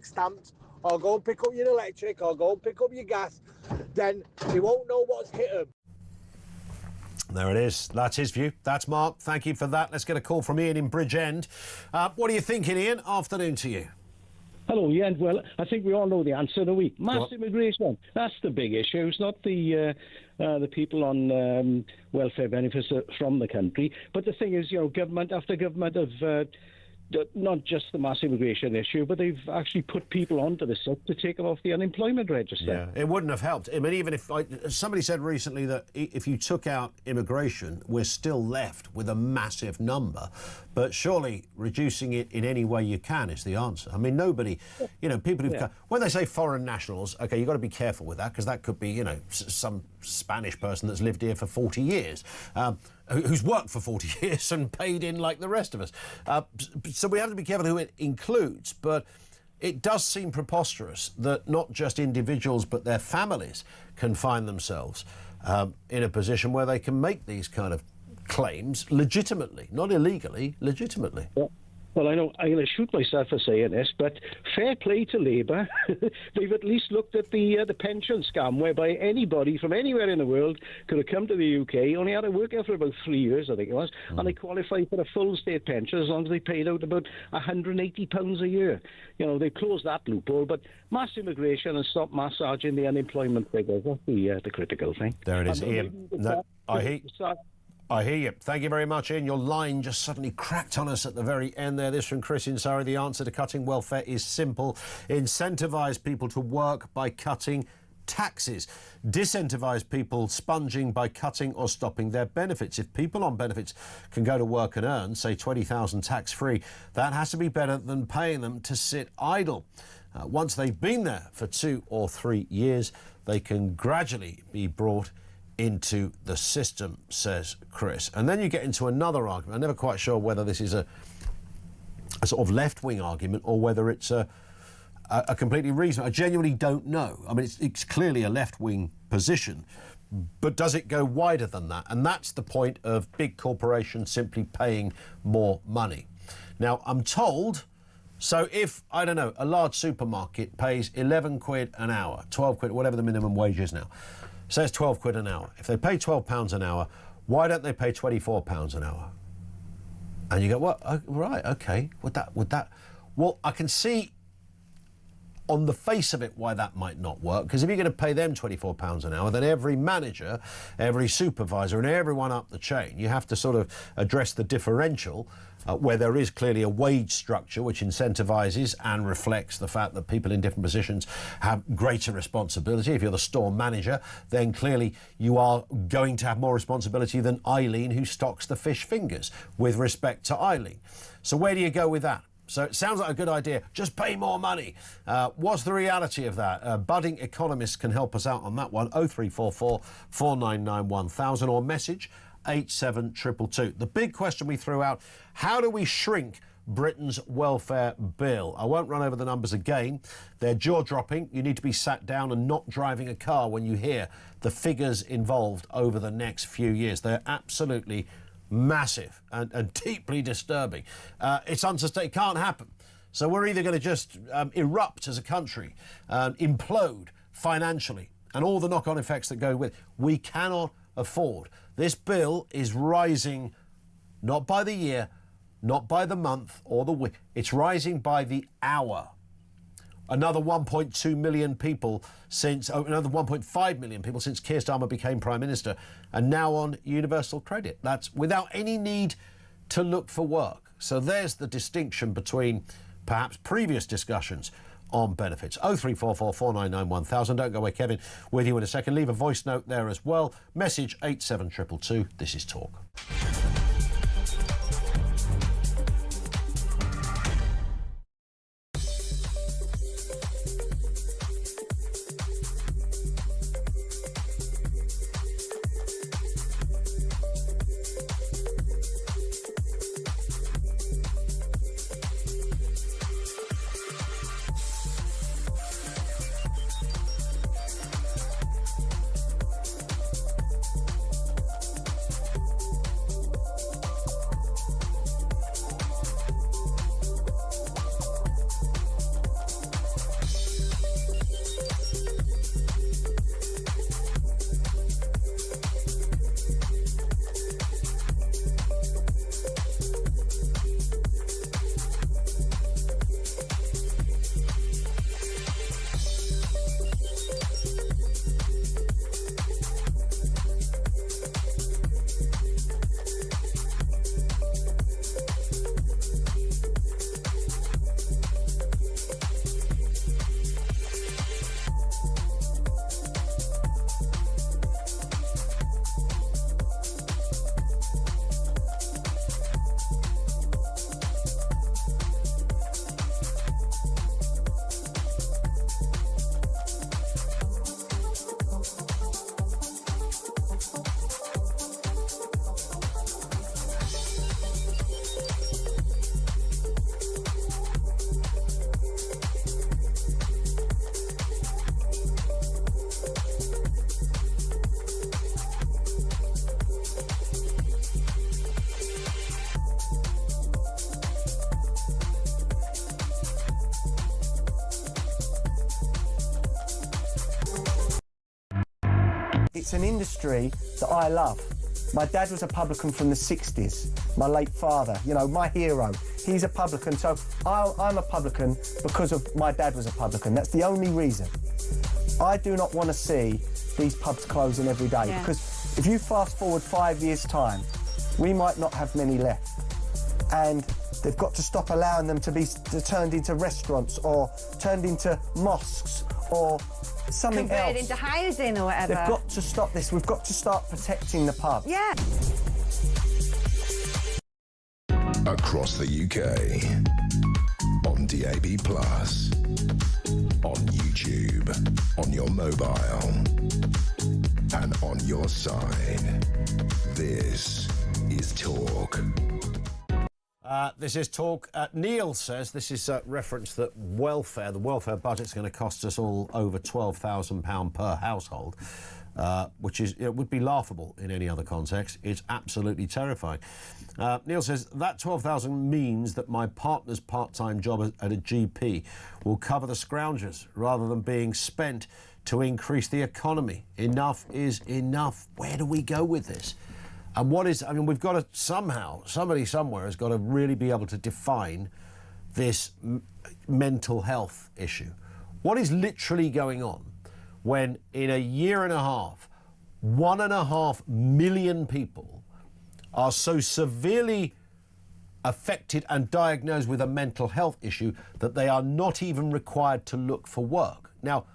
stamped, or go and pick up your electric, or go and pick up your gas, then they won't know what's hit them. There it is. That's his view. That's Mark. Thank you for that. Let's get a call from Ian in Bridgend. What are you thinking, Ian? Afternoon to you. Hello, Ian. Well, I think we all know the answer, do we? Mass immigration. That's the big issue. It's not the people on welfare benefits from the country. But the thing is, you know, government after government have not just the mass immigration issue, but they've actually put people onto the SIP to take them off the unemployment register. Yeah, it wouldn't have helped. I mean, even if somebody said recently that if you took out immigration, we're still left with a massive number. But surely reducing it in any way you can is the answer. I mean, nobody, you know, people who've when they say foreign nationals, OK, you've got to be careful with that, because that could be, you know, some Spanish person that's lived here for 40 years. Who's worked for 40 years and paid in like the rest of us. So we have to be careful who it includes, but it does seem preposterous that not just individuals but their families can find themselves in a position where they can make these kind of claims legitimately, not illegally, legitimately. Yeah. Well, I know I'm going to shoot myself for saying this, but fair play to Labour. They've at least looked at the pension scam, whereby anybody from anywhere in the world could have come to the UK, only had to work there for about 3 years, I think it was, and they qualified for a full state pension as long as they paid out about £180 a year. You know, they closed that loophole, but mass immigration and stop massaging the unemployment figures, that's the critical thing. There it is, Ian. I hear you. Thank you very much, Ian. Your line just suddenly cracked on us at the very end there. This from Chris in Surrey. The answer to cutting welfare is simple. Incentivise people to work by cutting taxes. Disincentivise people sponging by cutting or stopping their benefits. If people on benefits can go to work and earn, say, $20,000 tax-free, that has to be better than paying them to sit idle. Once they've been there for 2 or 3 years, they can gradually be brought into the system, says Chris. And then you get into another argument. I'm never quite sure whether this is a sort of left-wing argument or whether it's a completely reasonable. I genuinely don't know. I mean, it's clearly a left-wing position, but does it go wider than that? And that's the point of big corporations simply paying more money. Now, I'm told So if, I don't know, a large supermarket pays 11 quid an hour, 12 quid, whatever the minimum wage is now, so it's 12 quid an hour. If they pay £12 an hour, why don't they pay £24 an hour? And you go, well, oh, right, OK, would that... Well, I can see on the face of it why that might not work, because if you're going to pay them £24 an hour, then every manager, every supervisor and everyone up the chain, you have to sort of address the differential where there is clearly a wage structure which incentivises and reflects the fact that people in different positions have greater responsibility. If you're the store manager, then clearly you are going to have more responsibility than Eileen, who stocks the fish fingers, with respect to Eileen. So where do you go with that? So it sounds like a good idea. Just pay more money. What's the reality of that? Budding economists can help us out on that one. 0344 499 1000 or message 87222. The big question we threw out, how do we shrink Britain's welfare bill? I won't run over the numbers again. They're jaw-dropping. You need to be sat down and not driving a car when you hear the figures involved over the next few years. They're absolutely massive and deeply disturbing. It's unsustainable. It can't happen. So we're either going to just erupt as a country, implode financially, and all the knock-on effects that go with it. We cannot afford. This bill is rising not by the year, not by the month or the week. It's rising by the hour. Another 1.2 million people since, another 1.5 million people since Keir Starmer became Prime Minister, and now on universal credit. That's without any need to look for work. So there's the distinction between perhaps previous discussions on benefits. 0344 499 1000. Don't go away, Kevin. With you in a second. Leave a voice note there as well. Message 87222. This is Talk. It's an industry that I love. My dad was a publican from the 60s. My late father, you know, my hero. He's a publican, so I'm a publican because of my dad was a publican. That's the only reason. I do not want to see these pubs closing every day, because if you fast forward 5 years' time, we might not have many left. And they've got to stop allowing them to be turned into restaurants or turned into mosques or something converted else. into housing or whatever. They've got to stop this. We've got to start protecting the pub. Yeah. Across the UK, on DAB+, on YouTube, on your mobile, and on your side. This is Talk. This is Talk. Neil says this is a reference that the welfare budget's going to cost us all over £12,000 per household. which is it would be laughable in any other context. It's absolutely terrifying. Neil says, that 12,000 means that my partner's part-time job at a GP will cover the scroungers rather than being spent to increase the economy. Enough is enough. Where do we go with this? And what is, I mean, we've got to somehow, somebody somewhere has got to really be able to define this mental health issue. What is literally going on when in a year and a half, 1.5 million people are so severely affected and diagnosed with a mental health issue that they are not even required to look for work? Now,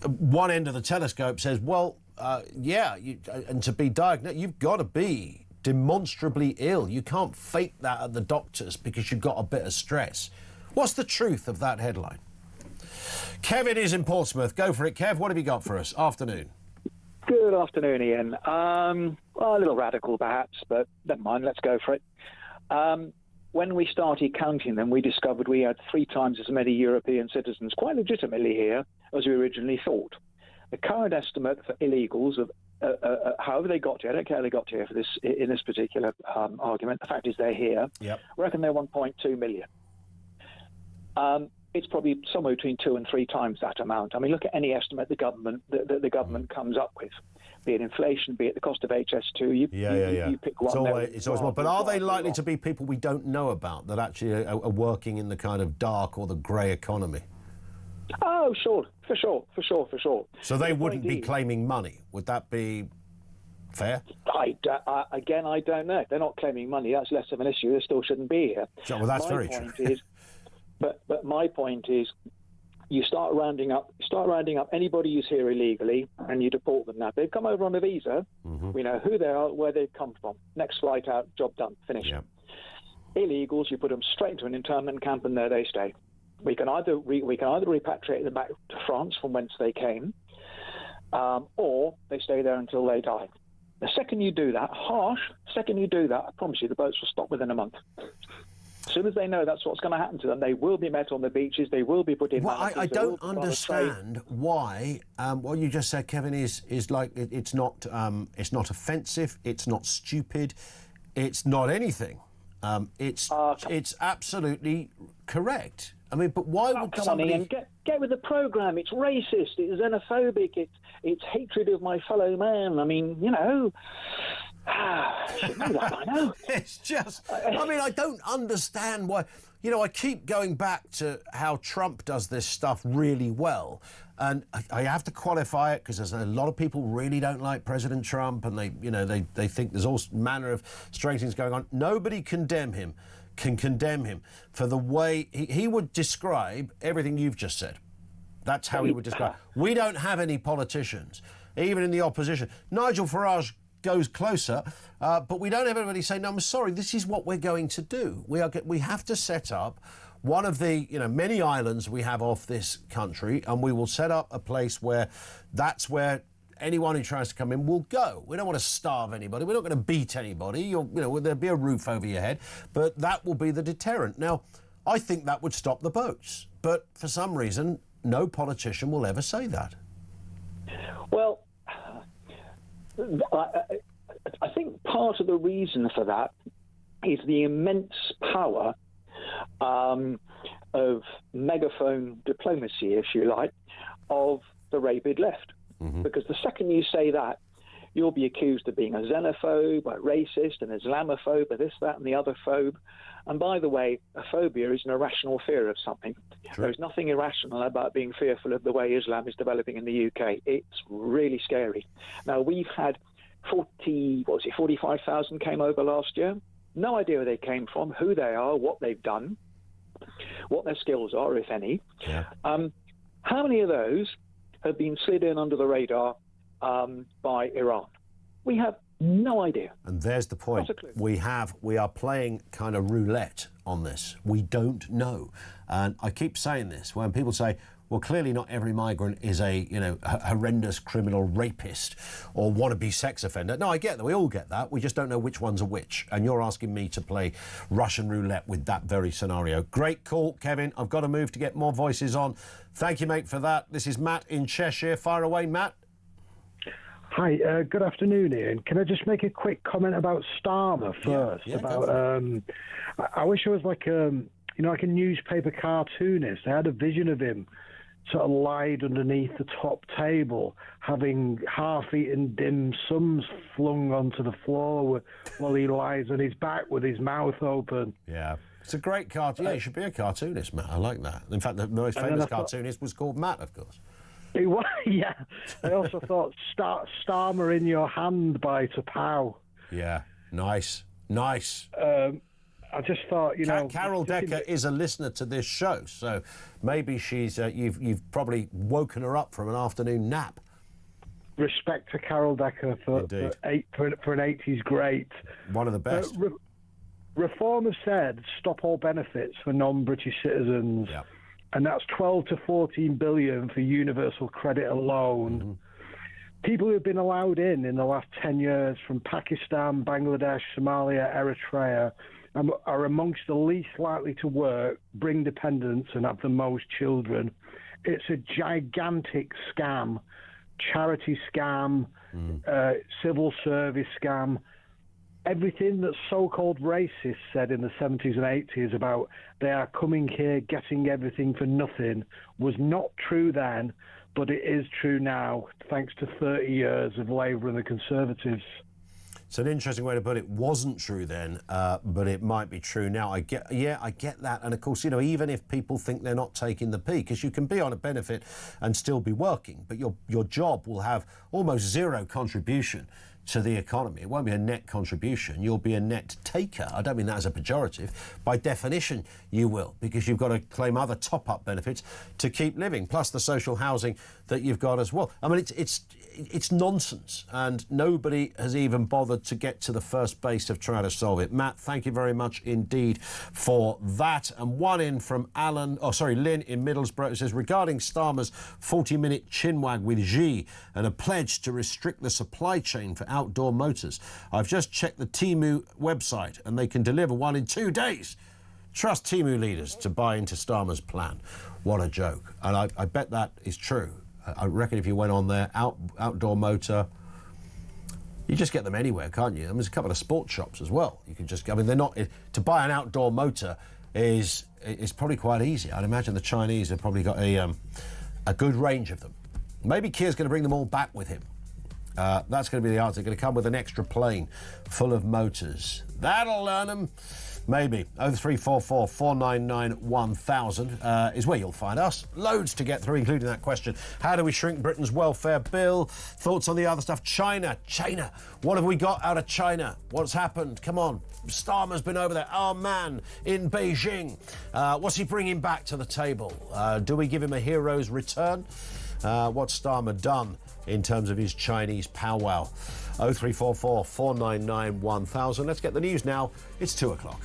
one end of the telescope says, well, and to be diagnosed, you've got to be demonstrably ill. You can't fake that at the doctors because you've got a bit of stress. What's the truth of that headline? Kevin is in Portsmouth. Go for it, Kev. What have you got for us? Afternoon. Good afternoon, Ian. Well, a little radical, perhaps, but never mind. Let's go for it. When we started counting them, we discovered we had 3 times as many European citizens, quite legitimately here, as we originally thought. The current estimate for illegals of however they got here, I don't care how they got here for this in this particular argument. The fact is they're here. Yep. I reckon they're 1.2 million. It's probably somewhere between 2 and 3 times that amount. I mean, look at any estimate the government comes up with, be it inflation, be it the cost of HS2. You pick one. It's always more. But are they likely to be people we don't know about that actually are working in the kind of dark or the grey economy? Oh, sure, for sure. So they wouldn't be claiming money. Would that be fair? I don't know. They're not claiming money. That's less of an issue. They still shouldn't be here. Well, that's very true. But my point is, you start rounding up anybody who's here illegally, and you deport them. Now, if they've come over on a visa, we know who they are, where they've come from. Next flight out, job done, finished. Yeah. Illegals, you put them straight into an internment camp, and there they stay. We can either repatriate them back to France from whence they came, or they stay there until they die. The second you do that, I promise you, the boats will stop within a month. As soon as they know that's what's going to happen to them, they will be met on the beaches. They will be put in. Well, I don't understand why what you just said, Kevin, is like it's not offensive. It's not stupid. It's not anything. It's absolutely correct. I mean, but why would somebody... Come on, Ian, get with the programme. It's racist. It's xenophobic. It's hatred of my fellow man. I mean, you know... I should know that by now. It's just... I mean, I don't understand why... You know, I keep going back to how Trump does this stuff really well. And I have to qualify it because there's a lot of people really don't like President Trump and they think there's all manner of strange things going on. Nobody can condemn him for the way he would describe everything you've just said. That's how he would describe it. We don't have any politicians, even in the opposition. Nigel Farage goes closer, but we don't have anybody say, no, I'm sorry, this is what we're going to do. We have to set up one of the many islands we have off this country, and we will set up a place where that's where anyone who tries to come in will go. We don't want to starve anybody. We're not going to beat anybody. There'll be a roof over your head, but that will be the deterrent. Now, I think that would stop the boats, but for some reason, no politician will ever say that. Well, I think part of the reason for that is the immense power of megaphone diplomacy, if you like, of the rabid left. Mm-hmm. Because the second you say that, you'll be accused of being a xenophobe, a racist, an Islamophobe, a this, that, and the other phobe. And by the way, a phobia is an irrational fear of something. True. There's nothing irrational about being fearful of the way Islam is developing in the UK. It's really scary. Now, we've had 45,000 came over last year. No idea where they came from, who they are, what they've done, what their skills are, if any. Yeah. How many of those have been slid in under the radar by Iran? We have no idea. And there's the point. We are playing kind of roulette on this. We don't know. And I keep saying this when people say, well, clearly not every migrant is a horrendous criminal rapist or wannabe sex offender. No, I get that. We all get that. We just don't know which ones are which. And you're asking me to play Russian roulette with that very scenario. Great call, Kevin. I've got to move to get more voices on. Thank you, mate, for that. This is Matt in Cheshire. Fire away, Matt. Hi, good afternoon, Ian. Can I just make a quick comment about Starmer first? I wish I was like like a newspaper cartoonist. I had a vision of him sort of lied underneath the top table, having half-eaten dim sums flung onto the floor while he lies on his back with his mouth open. Yeah. It's a great cartoon. Yeah, you should be a cartoonist, Matt. I like that. In fact, the most famous cartoonist was called Matt, of course. He was, yeah. I also thought Starmer in Your Hand by Tapau. Yeah, nice. I just thought, Carol Decker is a listener to this show, so maybe she's you've probably woken her up from an afternoon nap. Respect to Carol Decker for an 80s great. One of the best. Reform has said stop all benefits for non-British citizens, and that's 12 to 14 billion for universal credit alone. Mm-hmm. People who have been allowed in the last 10 years from Pakistan, Bangladesh, Somalia, Eritrea are amongst the least likely to work, bring dependents and have the most children. It's a gigantic scam, charity scam, civil service scam. Everything that so-called racists said in the 70s and 80s about they are coming here getting everything for nothing was not true then, but it is true now, thanks to 30 years of Labour and the Conservatives. It's an interesting way to put it. Wasn't true then, but it might be true now. I get that. And of course, even if people think they're not taking the P, because you can be on a benefit and still be working, but your job will have almost zero contribution to the economy. It won't be a net contribution. You'll be a net taker. I don't mean that as a pejorative. By definition, you will, because you've got to claim other top-up benefits to keep living, plus the social housing that you've got as well. I mean, it's nonsense, and nobody has even bothered to get to the first base of trying to solve it. Matt, thank you very much indeed for that. And one in from Lynn in Middlesbrough. It says, regarding Starmer's 40-minute chinwag with Xi and a pledge to restrict the supply chain for outdoor motors, I've just checked the Temu website and they can deliver one in 2 days. Trust Temu leaders to buy into Starmer's plan. What a joke. And I bet that is true. I reckon if you went on there, outdoor motor, you just get them anywhere, can't you? I mean, there's a couple of sports shops as well. You can just, I mean, they're not, to buy an outdoor motor is probably quite easy. I'd imagine the Chinese have probably got a good range of them. Maybe Kia's going to bring them all back with him. That's going to be the answer. They're going to come with an extra plane full of motors. That'll learn them. Maybe. 0344 499 1000 is where you'll find us. Loads to get through, including that question. How do we shrink Britain's welfare bill? Thoughts on the other stuff? China. What have we got out of China? What's happened? Come on. Starmer's been over there. Our man in Beijing. What's he bringing back to the table? Do we give him a hero's return? What's Starmer done in terms of his Chinese powwow? 0344 499 1000. Let's get the news now. It's 2 o'clock.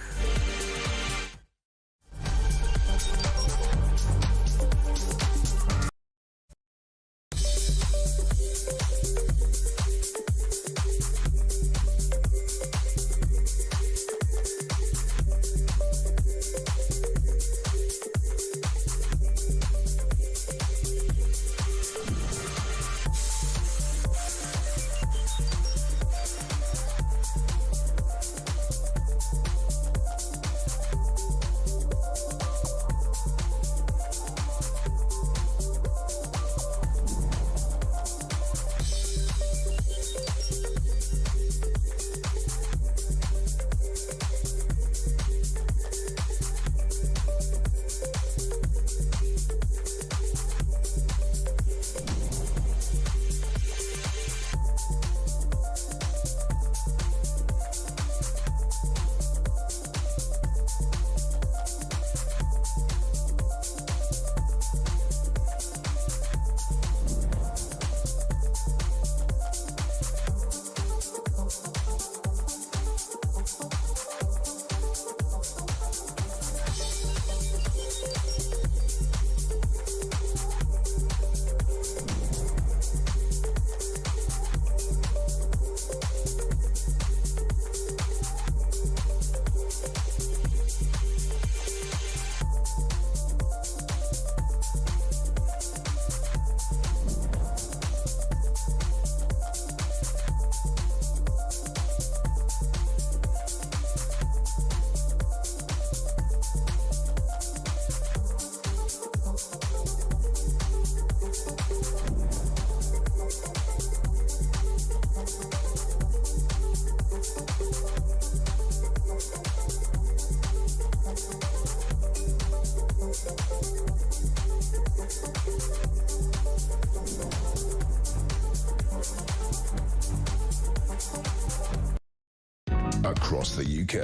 Across the UK,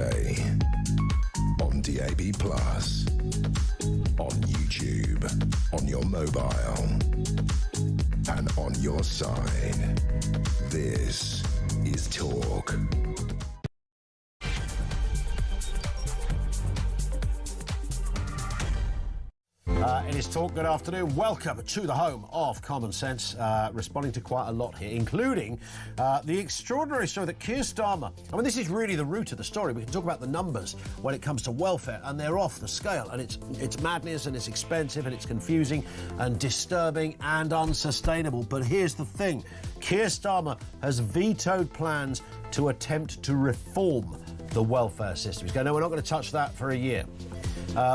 on DAB+, on YouTube, on your mobile, and on your side. This is Talk. It is Talk. Good afternoon. Welcome to the home of common sense, responding to quite a lot here, including the extraordinary story that Keir Starmer... I mean, this is really the root of the story. We can talk about the numbers when it comes to welfare, and they're off the scale, and it's madness, and it's expensive, and it's confusing, and disturbing, and unsustainable. But here's the thing. Keir Starmer has vetoed plans to attempt to reform the welfare system. He's going, no, we're not going to touch that for a year.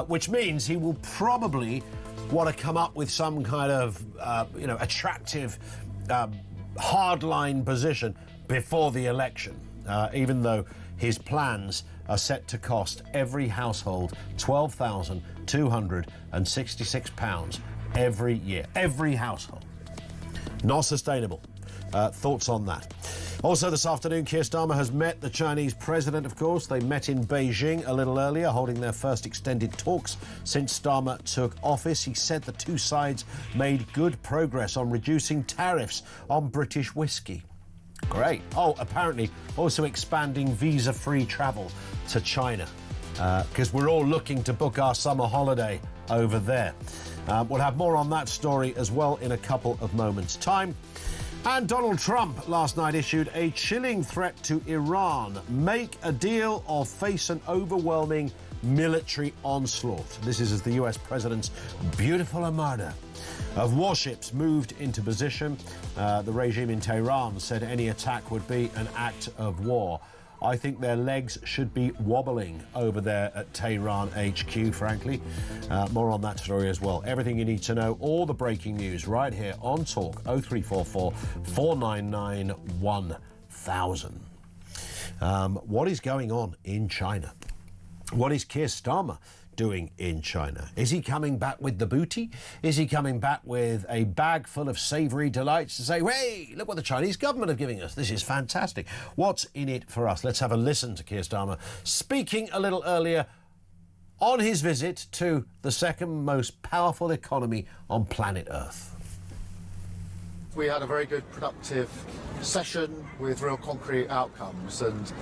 Which means he will probably want to come up with some kind of, attractive, hardline position before the election, even though his plans are set to cost every household £12,266 every year. Every household. Not sustainable. Thoughts on that? Also this afternoon, Keir Starmer has met the Chinese president, of course. They met in Beijing a little earlier, holding their first extended talks since Starmer took office. He said the two sides made good progress on reducing tariffs on British whiskey. Great. Oh, apparently also expanding visa-free travel to China, because we're all looking to book our summer holiday over there. We'll have more on that story as well in a couple of moments' time. And Donald Trump last night issued a chilling threat to Iran. Make a deal or face an overwhelming military onslaught. This is as the US president's beautiful armada of warships moved into position. The regime in Tehran said any attack would be an act of war. I think their legs should be wobbling over there at Tehran HQ, frankly. More on that story as well. Everything you need to know, all the breaking news right here on Talk 0344 499 1000. What is going on in China? What is Keir Starmer doing in China? Is he coming back with the booty? Is he coming back with a bag full of savoury delights to say, hey, look what the Chinese government are giving us. This is fantastic. What's in it for us? Let's have a listen to Keir Starmer speaking a little earlier on his visit to the second most powerful economy on planet Earth. We had a very good, productive session with real concrete outcomes, and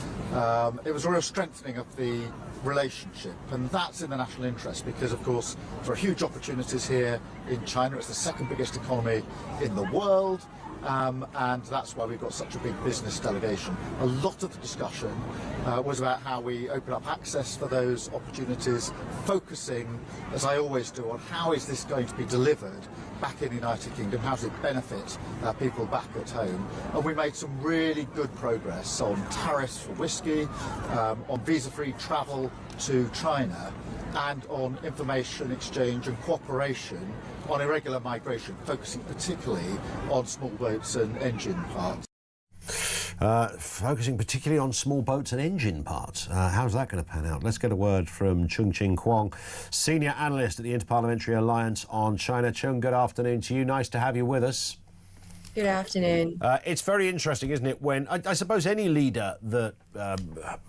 it was a real strengthening of the relationship, and that's in the national interest because, of course, there are huge opportunities here in China. It's the second biggest economy in the world, and that's why we've got such a big business delegation. A lot of the discussion was about how we open up access for those opportunities, focusing, as I always do, on how is this going to be delivered back in the United Kingdom, how does it benefit people back at home. And we made some really good progress on tariffs for whiskey, on visa-free travel to China, and on information exchange and cooperation on irregular migration, focusing particularly on small boats and engine parts. Focusing particularly on small boats and engine parts. How's that going to pan out? Let's get a word from Chung-Ching Kwong, Senior Analyst at the Interparliamentary Alliance on China. Chung, good afternoon to you. Nice to have you with us. Good afternoon. It's very interesting, isn't it, when I suppose any leader that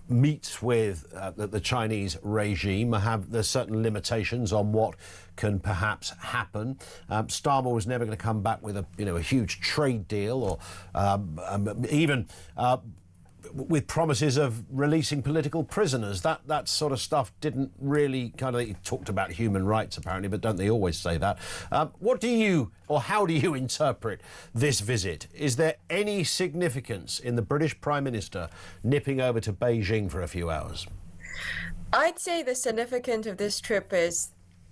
meets with the Chinese regime there's certain limitations on what can perhaps happen. Starmer was never going to come back with a huge trade deal or even with promises of releasing political prisoners. That sort of stuff didn't really he talked about human rights apparently, but don't they always say that? What do you, or how do you interpret this visit? Is there any significance in the British Prime Minister nipping over to Beijing for a few hours? I'd say the significance of this trip is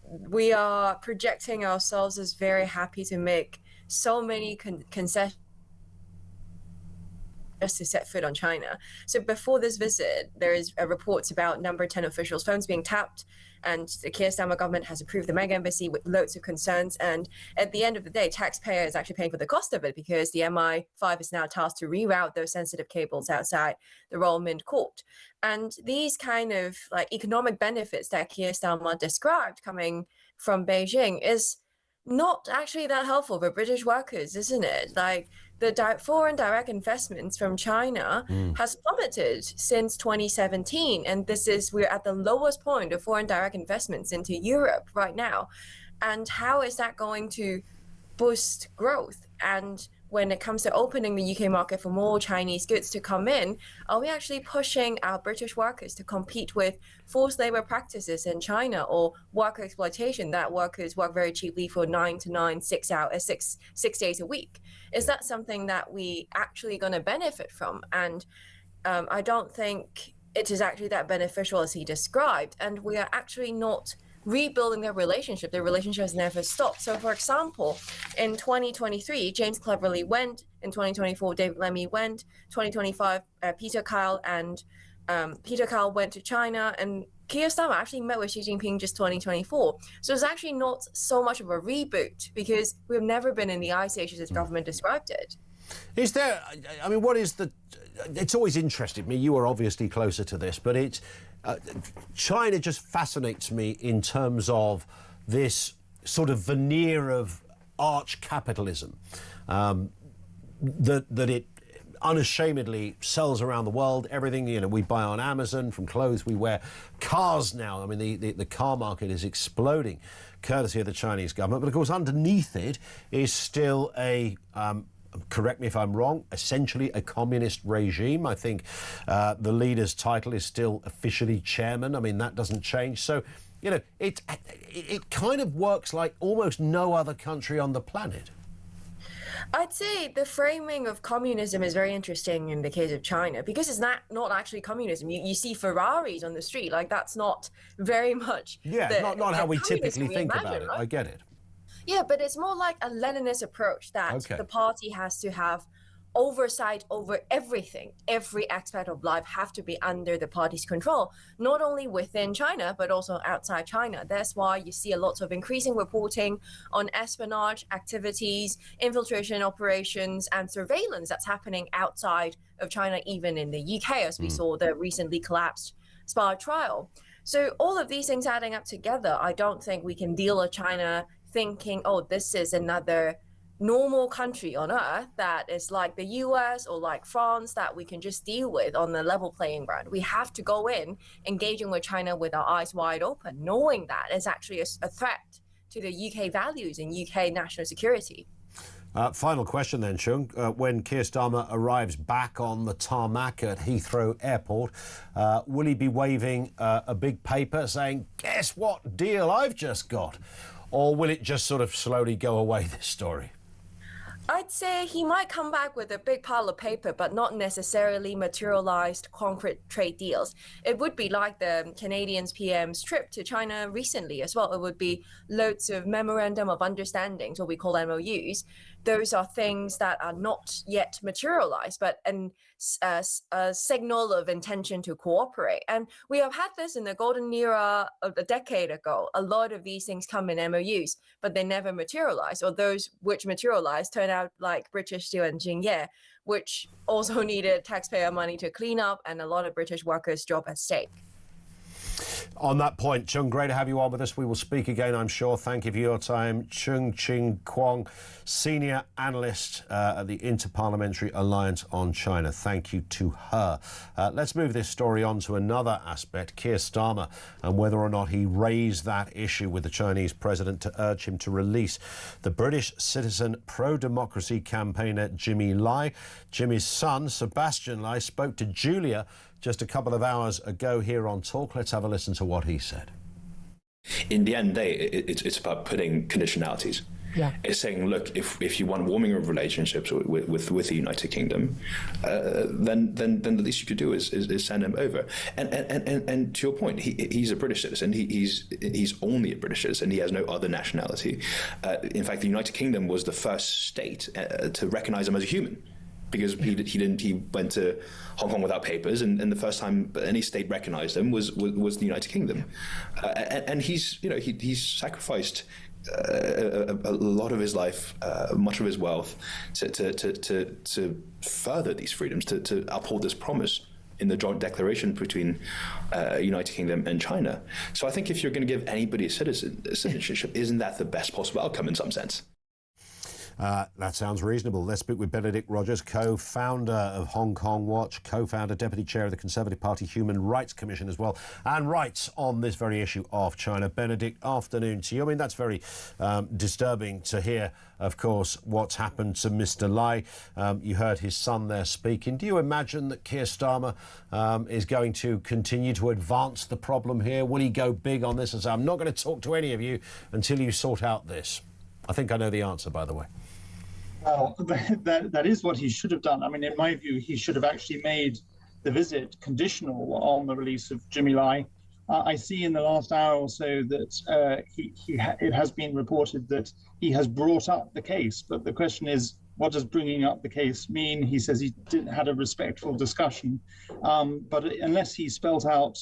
we are projecting ourselves as very happy to make so many concessions just to set foot on China. So before this visit, there is reports about number 10 officials' phones being tapped, and the Keir Starmer government has approved the mega embassy with loads of concerns. And at the end of the day, taxpayer is actually paying for the cost of it because the MI5 is now tasked to reroute those sensitive cables outside the Royal Mint Court. And these kind of economic benefits that Keir Starmer described coming from Beijing is not actually that helpful for British workers, isn't it? Like the foreign direct investments from China has plummeted since 2017, and we're at the lowest point of foreign direct investments into Europe right now. And how is that going to boost growth? And when it comes to opening the UK market for more Chinese goods to come in, are we actually pushing our British workers to compete with forced labor practices in China or worker exploitation, that workers work very cheaply for 9 to 9, 6 hours, six days a week? Is that something that we actually going to benefit from? And I don't think it is actually that beneficial as he described. And we are actually not rebuilding their relationship. Their relationship has never stopped. So, for example, in 2023, James Cleverly went. In 2024, David Lemmy went. 2025, Peter Kyle went to China. And Keir Starmer actually met with Xi Jinping just 2024. So it's actually not so much of a reboot because we've never been in the ice age as his government described it. Is there, I mean, what is the, it's always interested me, you are obviously closer to this, but it's, China just fascinates me in terms of this sort of veneer of arch capitalism that it unashamedly sells around the world. Everything, you know, we buy on Amazon, from clothes we wear, cars now. I mean, the car market is exploding courtesy of the Chinese government. But of course, underneath it is still a correct me if I'm wrong, essentially a communist regime. I think the leader's title is still officially chairman. I mean, that doesn't change. So, you know, it kind of works like almost no other country on the planet. I'd say the framing of communism is very interesting in the case of China because it's not actually communism. You see Ferraris on the street, like that's not very much not how we typically think about it. Right? I get it. Yeah, but it's more like a Leninist approach that the party has to have oversight over everything. Every aspect of life have to be under the party's control, not only within China, but also outside China. That's why you see a lot of increasing reporting on espionage activities, infiltration operations, and surveillance that's happening outside of China, even in the UK, as we saw the recently collapsed spy trial. So all of these things adding up together, I don't think we can deal with China thinking, oh, this is another normal country on earth that is like the US or like France that we can just deal with on the level playing ground. We have to go in engaging with China with our eyes wide open, knowing that it's actually a threat to the UK values and UK national security. Final question then, Chung. When Keir Starmer arrives back on the tarmac at Heathrow Airport, will he be waving a big paper saying, guess what deal I've just got? Or will it just sort of slowly go away, this story? I'd say he might come back with a big pile of paper, but not necessarily materialized concrete trade deals. It would be like the Canadians PM's trip to China recently as well. It would be loads of memorandum of understandings, what we call MOUs. Those are things that are not yet materialized, but a signal of intention to cooperate. And we have had this in the golden era of a decade ago. A lot of these things come in MOUs, but they never materialize, or those which materialize turn out like British Steel and Jingye, which also needed taxpayer money to clean up and a lot of British workers' job at stake. On that point, Chung, great to have you on with us. We will speak again, I'm sure. Thank you for your time. Chung Ching Kwong, Senior Analyst at the Interparliamentary Alliance on China. Thank you to her. Let's move this story on to another aspect, Keir Starmer, and whether or not he raised that issue with the Chinese president to urge him to release the British citizen pro-democracy campaigner Jimmy Lai. Jimmy's son, Sebastian Lai, spoke to Julia just a couple of hours ago here on Talk. Let's have a listen to what he said. In the end of the day, it's about putting conditionalities. Yeah. It's saying, look, if you want warming of relationships with the United Kingdom, then the least you could do is send him over. And to your point, he's a British citizen. He's only a British citizen. He has no other nationality. In fact, the United Kingdom was the first state to recognise him as a human, because he went to Hong Kong without papers, and the first time any state recognised him was the United Kingdom, and he's sacrificed a lot of his life, much of his wealth, to further these freedoms, to uphold this promise in the joint declaration between United Kingdom and China. So I think if you're going to give anybody a citizenship, isn't that the best possible outcome in some sense? That sounds reasonable. Let's speak with Benedict Rogers, co-founder of Hong Kong Watch, co-founder, deputy chair of the Conservative Party Human Rights Commission as well, and writes on this very issue of China. Benedict, afternoon to you. I mean, that's very disturbing to hear, of course, what's happened to Mr. Lai. You heard his son there speaking. Do you imagine that Keir Starmer is going to continue to advance the problem here? Will he go big on this and say, I'm not going to talk to any of you until you sort out this? I think I know the answer, by the way. Well, that is what he should have done. I mean, in my view, he should have actually made the visit conditional on the release of Jimmy Lai. I see in the last hour or so that it has been reported that he has brought up the case. But the question is, what does bringing up the case mean? He says he had a respectful discussion. But unless he spelt out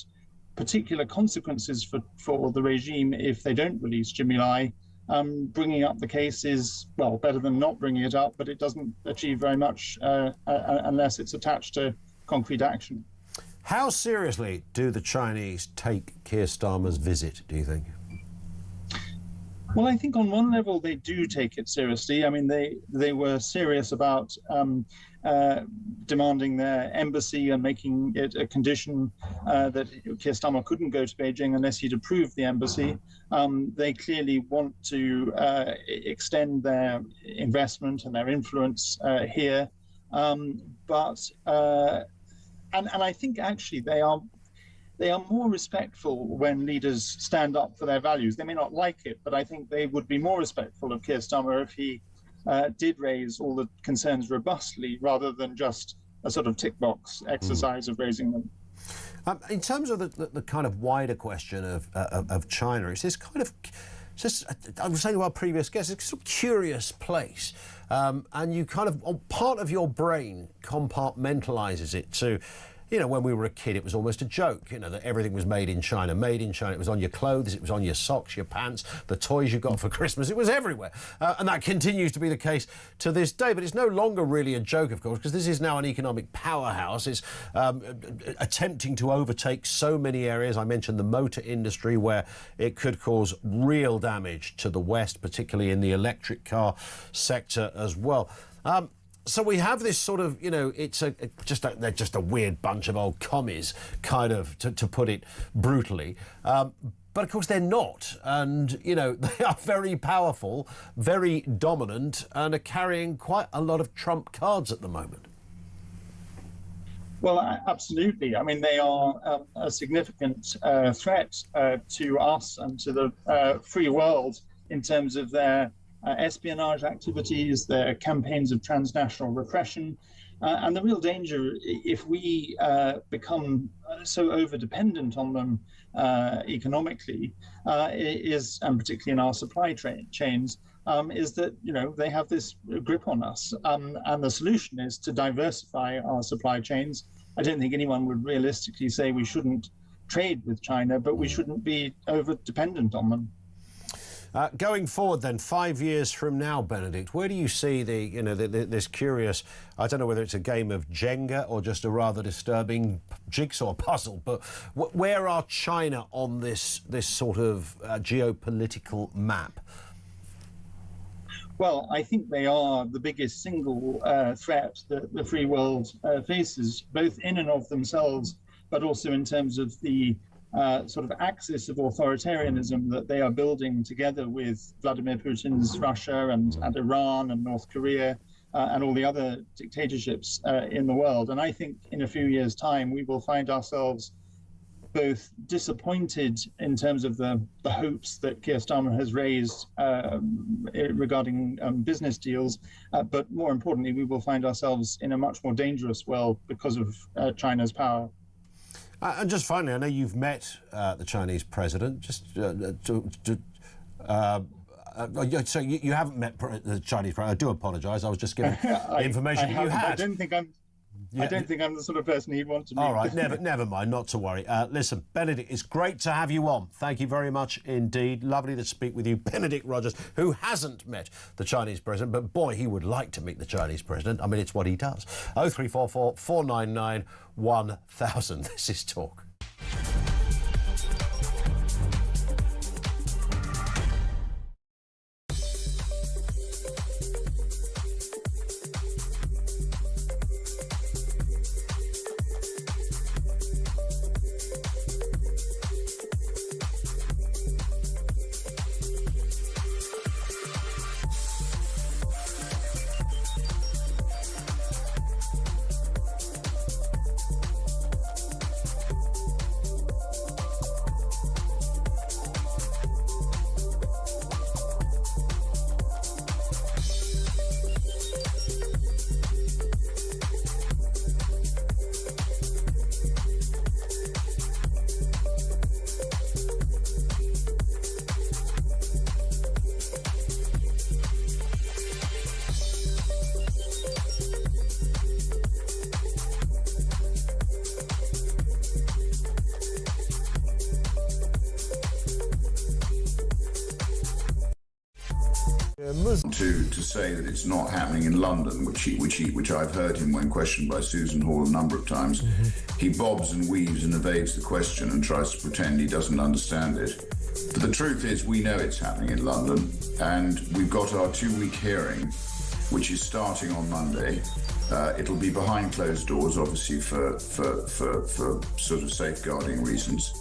particular consequences for the regime if they don't release Jimmy Lai, bringing up the case is, well, better than not bringing it up, but it doesn't achieve very much unless it's attached to concrete action. How seriously do the Chinese take Keir Starmer's visit, do you think? Well, I think on one level they do take it seriously. I mean, they were serious about demanding their embassy and making it a condition that Keir Starmer couldn't go to Beijing unless he'd approved the embassy. They clearly want to extend their investment and their influence here. And I think actually they are more respectful when leaders stand up for their values. They may not like it, but I think they would be more respectful of Keir Starmer if he did raise all the concerns robustly rather than just a sort of tick box exercise of raising them. In terms of the kind of wider question of China, it's this kind of, I was saying to our previous guests, it's a sort of curious place. And you kind of, part of your brain compartmentalizes it to, you know, when we were a kid, it was almost a joke, you know, that everything was made in China. Made in China. It was on your clothes, it was on your socks, your pants, the toys you got for Christmas. It was everywhere. And that continues to be the case to this day. But it's no longer really a joke, of course, because this is now an economic powerhouse. It's attempting to overtake so many areas. I mentioned the motor industry, where it could cause real damage to the West, particularly in the electric car sector as well. So we have this sort of, you know, it's they're just a weird bunch of old commies, kind of, to put it brutally. But of course they're not. And, you know, they are very powerful, very dominant, and are carrying quite a lot of trump cards at the moment. Well, absolutely. I mean, they are a significant threat to us and to the free world in terms of their espionage activities, their campaigns of transnational repression, and the real danger, if we become so over-dependent on them economically, is, and particularly in our supply chains, is that, you know, they have this grip on us. And the solution is to diversify our supply chains. I don't think anyone would realistically say we shouldn't trade with China, but we shouldn't be over-dependent on them. Going forward, then, 5 years from now, Benedict, where do you see this curious, I don't know whether it's a game of Jenga or just a rather disturbing jigsaw puzzle, but where are China on this sort of geopolitical map? Well, I think they are the biggest single threat that the free world faces, both in and of themselves, but also in terms of the sort of axis of authoritarianism that they are building together with Vladimir Putin's Russia and Iran and North Korea and all the other dictatorships in the world. And I think in a few years' time, we will find ourselves both disappointed in terms of the hopes that Keir Starmer has raised regarding business deals, but more importantly, we will find ourselves in a much more dangerous world because of China's power. And just finally, I know you've met the Chinese president. So you haven't met the Chinese president. I do apologise. I was just giving information you had. I don't think I'm. I don't think I'm the sort of person he'd want to meet. All right, never mind, not to worry. Listen, Benedict, it's great to have you on. Thank you very much indeed. Lovely to speak with you. Benedict Rogers, who hasn't met the Chinese president, but boy, he would like to meet the Chinese president. I mean, it's what he does. 0344 499 1000. This is Talk. To say that it's not happening in London, which I've heard him when questioned by Susan Hall a number of times. He bobs and weaves and evades the question and tries to pretend he doesn't understand it. But the truth is, we know it's happening in London, and we've got our 2-week hearing, which is starting on Monday. It'll be behind closed doors, obviously for sort of safeguarding reasons.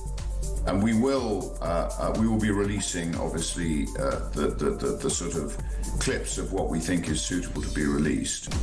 And we will be releasing, obviously, the sort of clips of what we think is suitable to be released.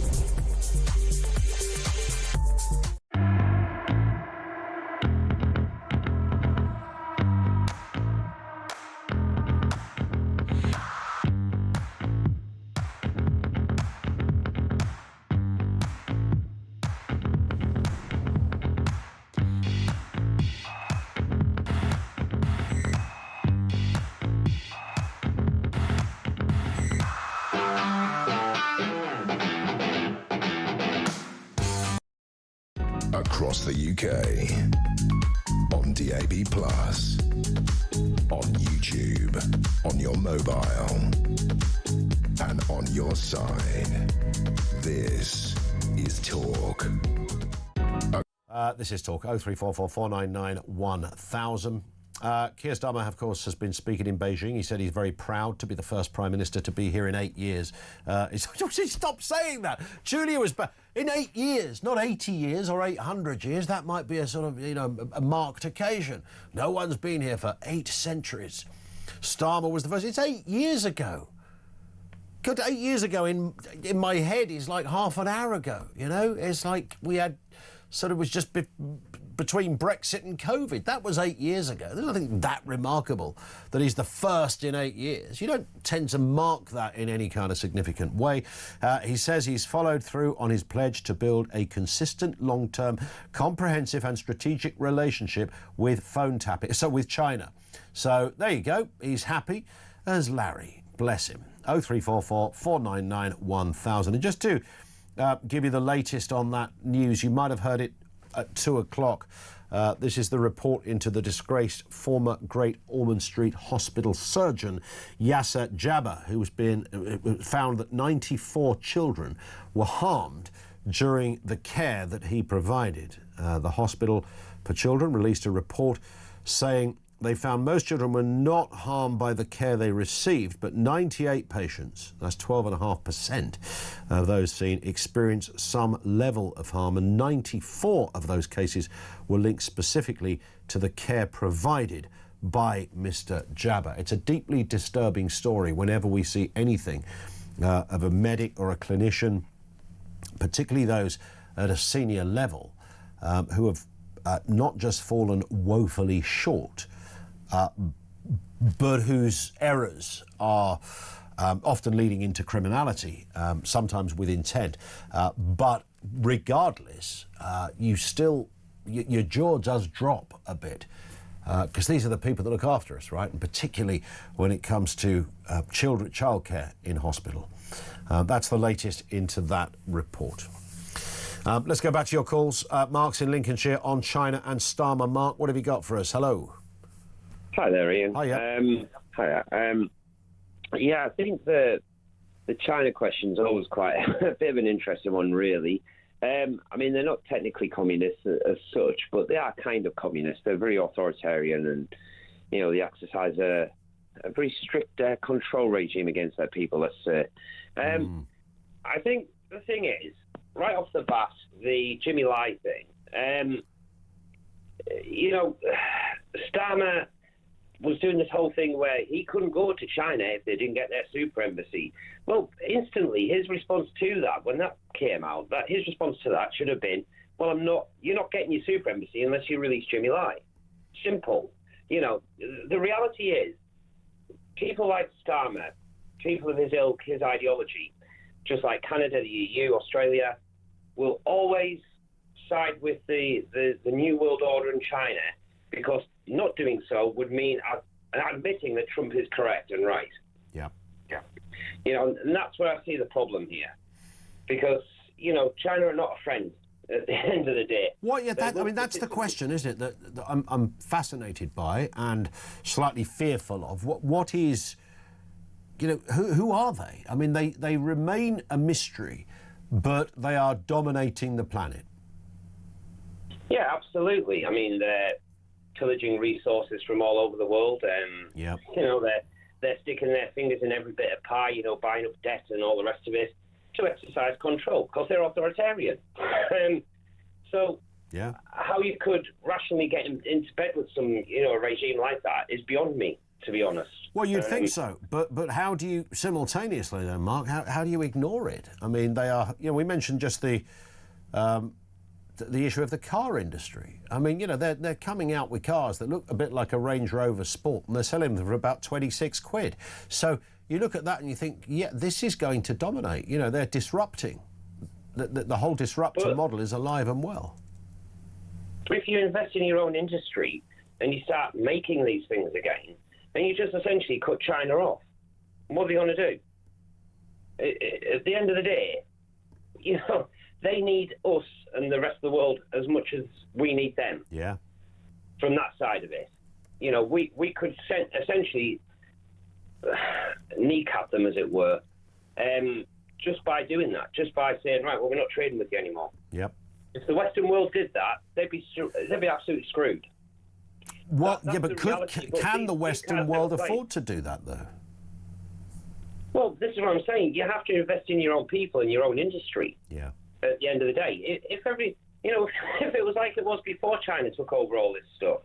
Across the UK, on DAB+, on YouTube, on your mobile, and on your side. This is Talk. This is Talk. 0344 499 1000. Keir Starmer, of course, has been speaking in Beijing. He said he's very proud to be the first Prime Minister to be here in 8 years. Stop saying that. Julia was in 8 years, not 80 years or 800 years. That might be a sort of, a marked occasion. No one's been here for 8 centuries. Starmer was the first. It's 8 years ago. God, 8 years ago in my head is like half an hour ago, It's like we had it was just between Brexit and COVID. That was 8 years ago. There's nothing that remarkable that he's the first in 8 years. You don't tend to mark that in any kind of significant way. He says he's followed through on his pledge to build a consistent, long-term, comprehensive and strategic relationship with phone tapping, with China. So there you go. He's happy as Larry. Bless him. 0344 499 1000. And just to give you the latest on that news, you might have heard it at 2 o'clock. This is the report into the disgraced former Great Ormond Street Hospital surgeon, Yasser Jabber, who found that 94 children were harmed during the care that he provided. The Hospital for Children released a report saying they found most children were not harmed by the care they received, but 98 patients, that's 12.5% of those seen, experienced some level of harm, and 94 of those cases were linked specifically to the care provided by Mr. Jabber. It's a deeply disturbing story whenever we see anything of a medic or a clinician, particularly those at a senior level, who have not just fallen woefully short, but whose errors are often leading into criminality, sometimes with intent. But regardless, your jaw does drop a bit, because these are the people that look after us, right? And particularly when it comes to childcare in hospital. That's the latest into that report. Let's go back to your calls. Mark's in Lincolnshire on China and Starmer. Mark, what have you got for us? Hello. Hi there, Ian. Hiya. Hiya. Yeah, I think the China question is always quite a bit of an interesting one, really. I mean, they're not technically communist as such, but they are kind of communist. They're very authoritarian, and they exercise a very strict control regime against their people. Let's say. I think the thing is, right off the bat, the Jimmy Lai thing. Starmer was doing this whole thing where he couldn't go to China if they didn't get their super embassy. Well, instantly, his response to that, when that came out, his response to that should have been, well, you're not getting your super embassy unless you release Jimmy Lai. Simple. The reality is, people like Starmer, people of his ilk, his ideology, just like Canada, the EU, Australia, will always side with the New World Order in China, because not doing so would mean admitting that Trump is correct and right. Yeah. And that's where I see the problem here. Because, China are not a friend at the end of the day. That's the question, isn't it, that I'm fascinated by and slightly fearful of. What is, who are they? I mean, they remain a mystery, but they are dominating the planet. Yeah, absolutely. I mean, they're pillaging resources from all over the world. They're sticking their fingers in every bit of pie, buying up debt and all the rest of it to exercise control, because they're authoritarian. How you could rationally get into bed with some, a regime like that is beyond me, to be honest. Well, you'd think so, but how do you simultaneously, though, Mark? How do you ignore it? I mean, they are. We mentioned just the issue of the car industry. I mean, they're coming out with cars that look a bit like a Range Rover Sport, and they're selling them for about 26 quid. So you look at that and you think, yeah, this is going to dominate. They're disrupting. The whole disruptor model is alive and well. If you invest in your own industry and you start making these things again, then you just essentially cut China off. What are they going to do? At the end of the day, they need us and the rest of the world as much as we need them. Yeah. From that side of it. We could essentially kneecap them, as it were, just by doing that, just by saying, right, well, we're not trading with you anymore. Yep. If the Western world did that, they'd be absolutely screwed. Can the Western world afford to do that, though? Well, this is what I'm saying. You have to invest in your own people and your own industry. Yeah. At the end of the day, if it was like it was before China took over all this stuff,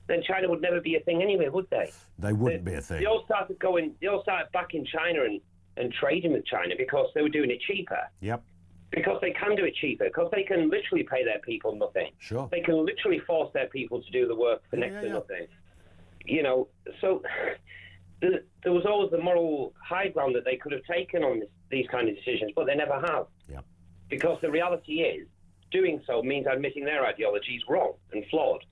then China would never be a thing anyway, would they? They wouldn't be a thing. They all started back in China and trading with China because they were doing it cheaper. Yep. Because they can do it cheaper, because they can literally pay their people nothing. Sure. They can literally force their people to do the work for next to nothing. So there was always the moral high ground that they could have taken on these kind of decisions, but they never have. Yep. Because the reality is, doing so means admitting their ideology is wrong and flawed.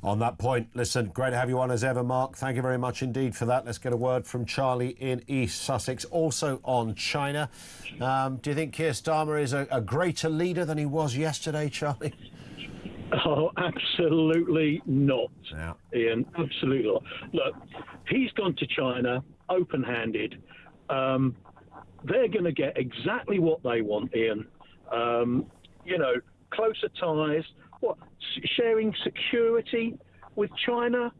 On that point, listen, great to have you on as ever, Mark. Thank you very much indeed for that. Let's get a word from Charlie in East Sussex, also on China. Do you think Keir Starmer is a greater leader than he was yesterday, Charlie? Oh, absolutely not, Ian. Absolutely not. Look, he's gone to China open-handed. They're going to get exactly what they want, Ian. Closer ties, sharing security with China,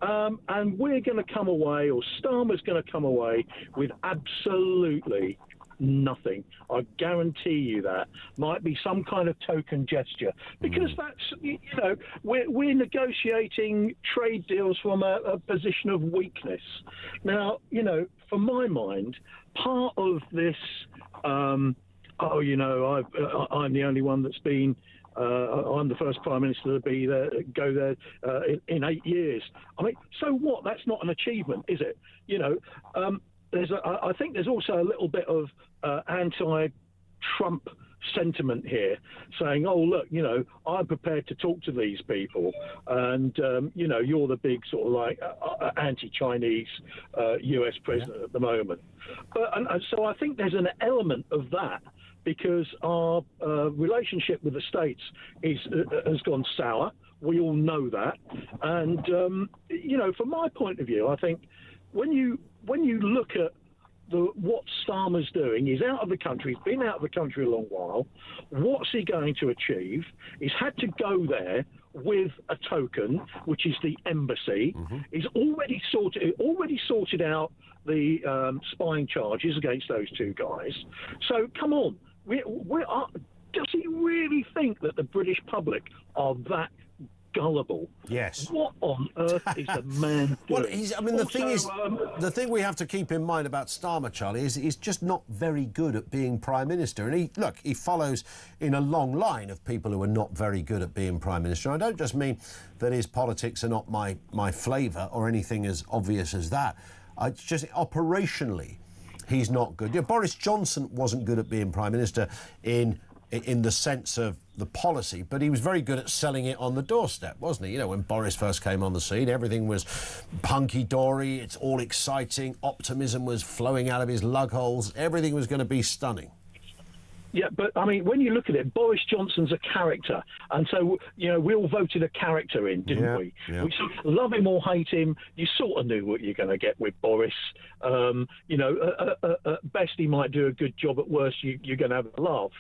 and we're going to come away, or Starmer's going to come away with absolutely nothing. I guarantee you that. Might be some kind of token gesture, because that's, we're negotiating trade deals from a position of weakness. Now, for my mind, part of this, I'm the only one that's been, I'm the first Prime Minister to go there in 8 years. I mean, so what? That's not an achievement, is it? I think there's also a little bit of anti-Trump sentiment here, saying, oh, look, I'm prepared to talk to these people, and, you're the big sort of like anti-Chinese US president at the moment. So I think there's an element of that because our relationship with the States has gone sour. We all know that. And, you know, from my point of view, I think when you look at what Starmer's doing, he's out of the country, he's been out of the country a long while. What's he going to achieve? He's had to go there with a token, which is the embassy. He's already sorted out the spying charges against those two guys. So come on, does he really think that the British public are that gullible? Yes. What on earth is the man doing? Well, the thing we have to keep in mind about Starmer, Charlie, is he's just not very good at being Prime Minister. And he follows in a long line of people who are not very good at being Prime Minister. I don't just mean that his politics are not my flavour or anything as obvious as that. It's just operationally, he's not good. You know, Boris Johnson wasn't good at being Prime Minister in the sense of the policy, but he was very good at selling it on the doorstep, wasn't he? You know, when Boris first came on the scene, everything was punky-dory, it's all exciting, optimism was flowing out of his lug holes, everything was going to be stunning. Yeah, but, I mean, when you look at it, Boris Johnson's a character. And so, you know, we all voted a character in, didn't we? Yeah. We sort of love him or hate him. You sort of knew what you're going to get with Boris. You know, at best he might do a good job. At worst, you're going to have a laugh.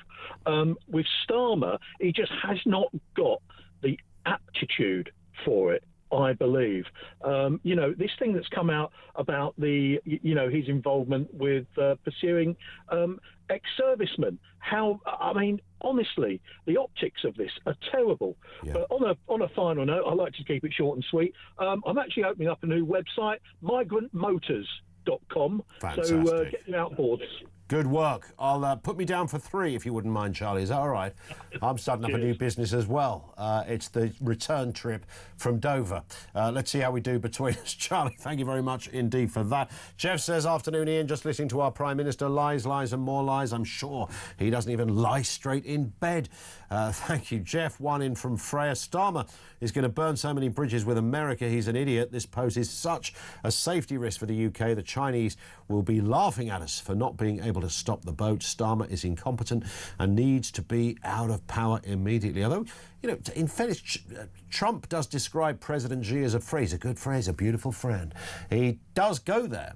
With Starmer, he just has not got the aptitude for it, I believe. You know, this thing that's come out about his involvement with pursuing ex-servicemen. I mean, honestly, the optics of this are terrible. Yeah. But on a final note, I like to keep it short and sweet. I'm actually opening up a new website, migrantmotors.com. Fantastic. So get your outboards. Good work. I'll put me down for 3 if you wouldn't mind, Charlie. Is that all right? I'm starting up a new business as well. It's the return trip from Dover. Let's see how we do between us. Charlie, thank you very much indeed for that. Jeff says, afternoon, Ian, just listening to our Prime Minister. Lies, lies and more lies. I'm sure he doesn't even lie straight in bed. Thank you, Jeff. One in from Freya. Starmer is going to burn so many bridges with America. He's an idiot. This poses such a safety risk for the UK. The Chinese will be laughing at us for not being able to stop the boat. Starmer is incompetent and needs to be out of power immediately. Although, you know, in fairness, Trump does describe President Xi as a good phrase, a beautiful friend. He does go there.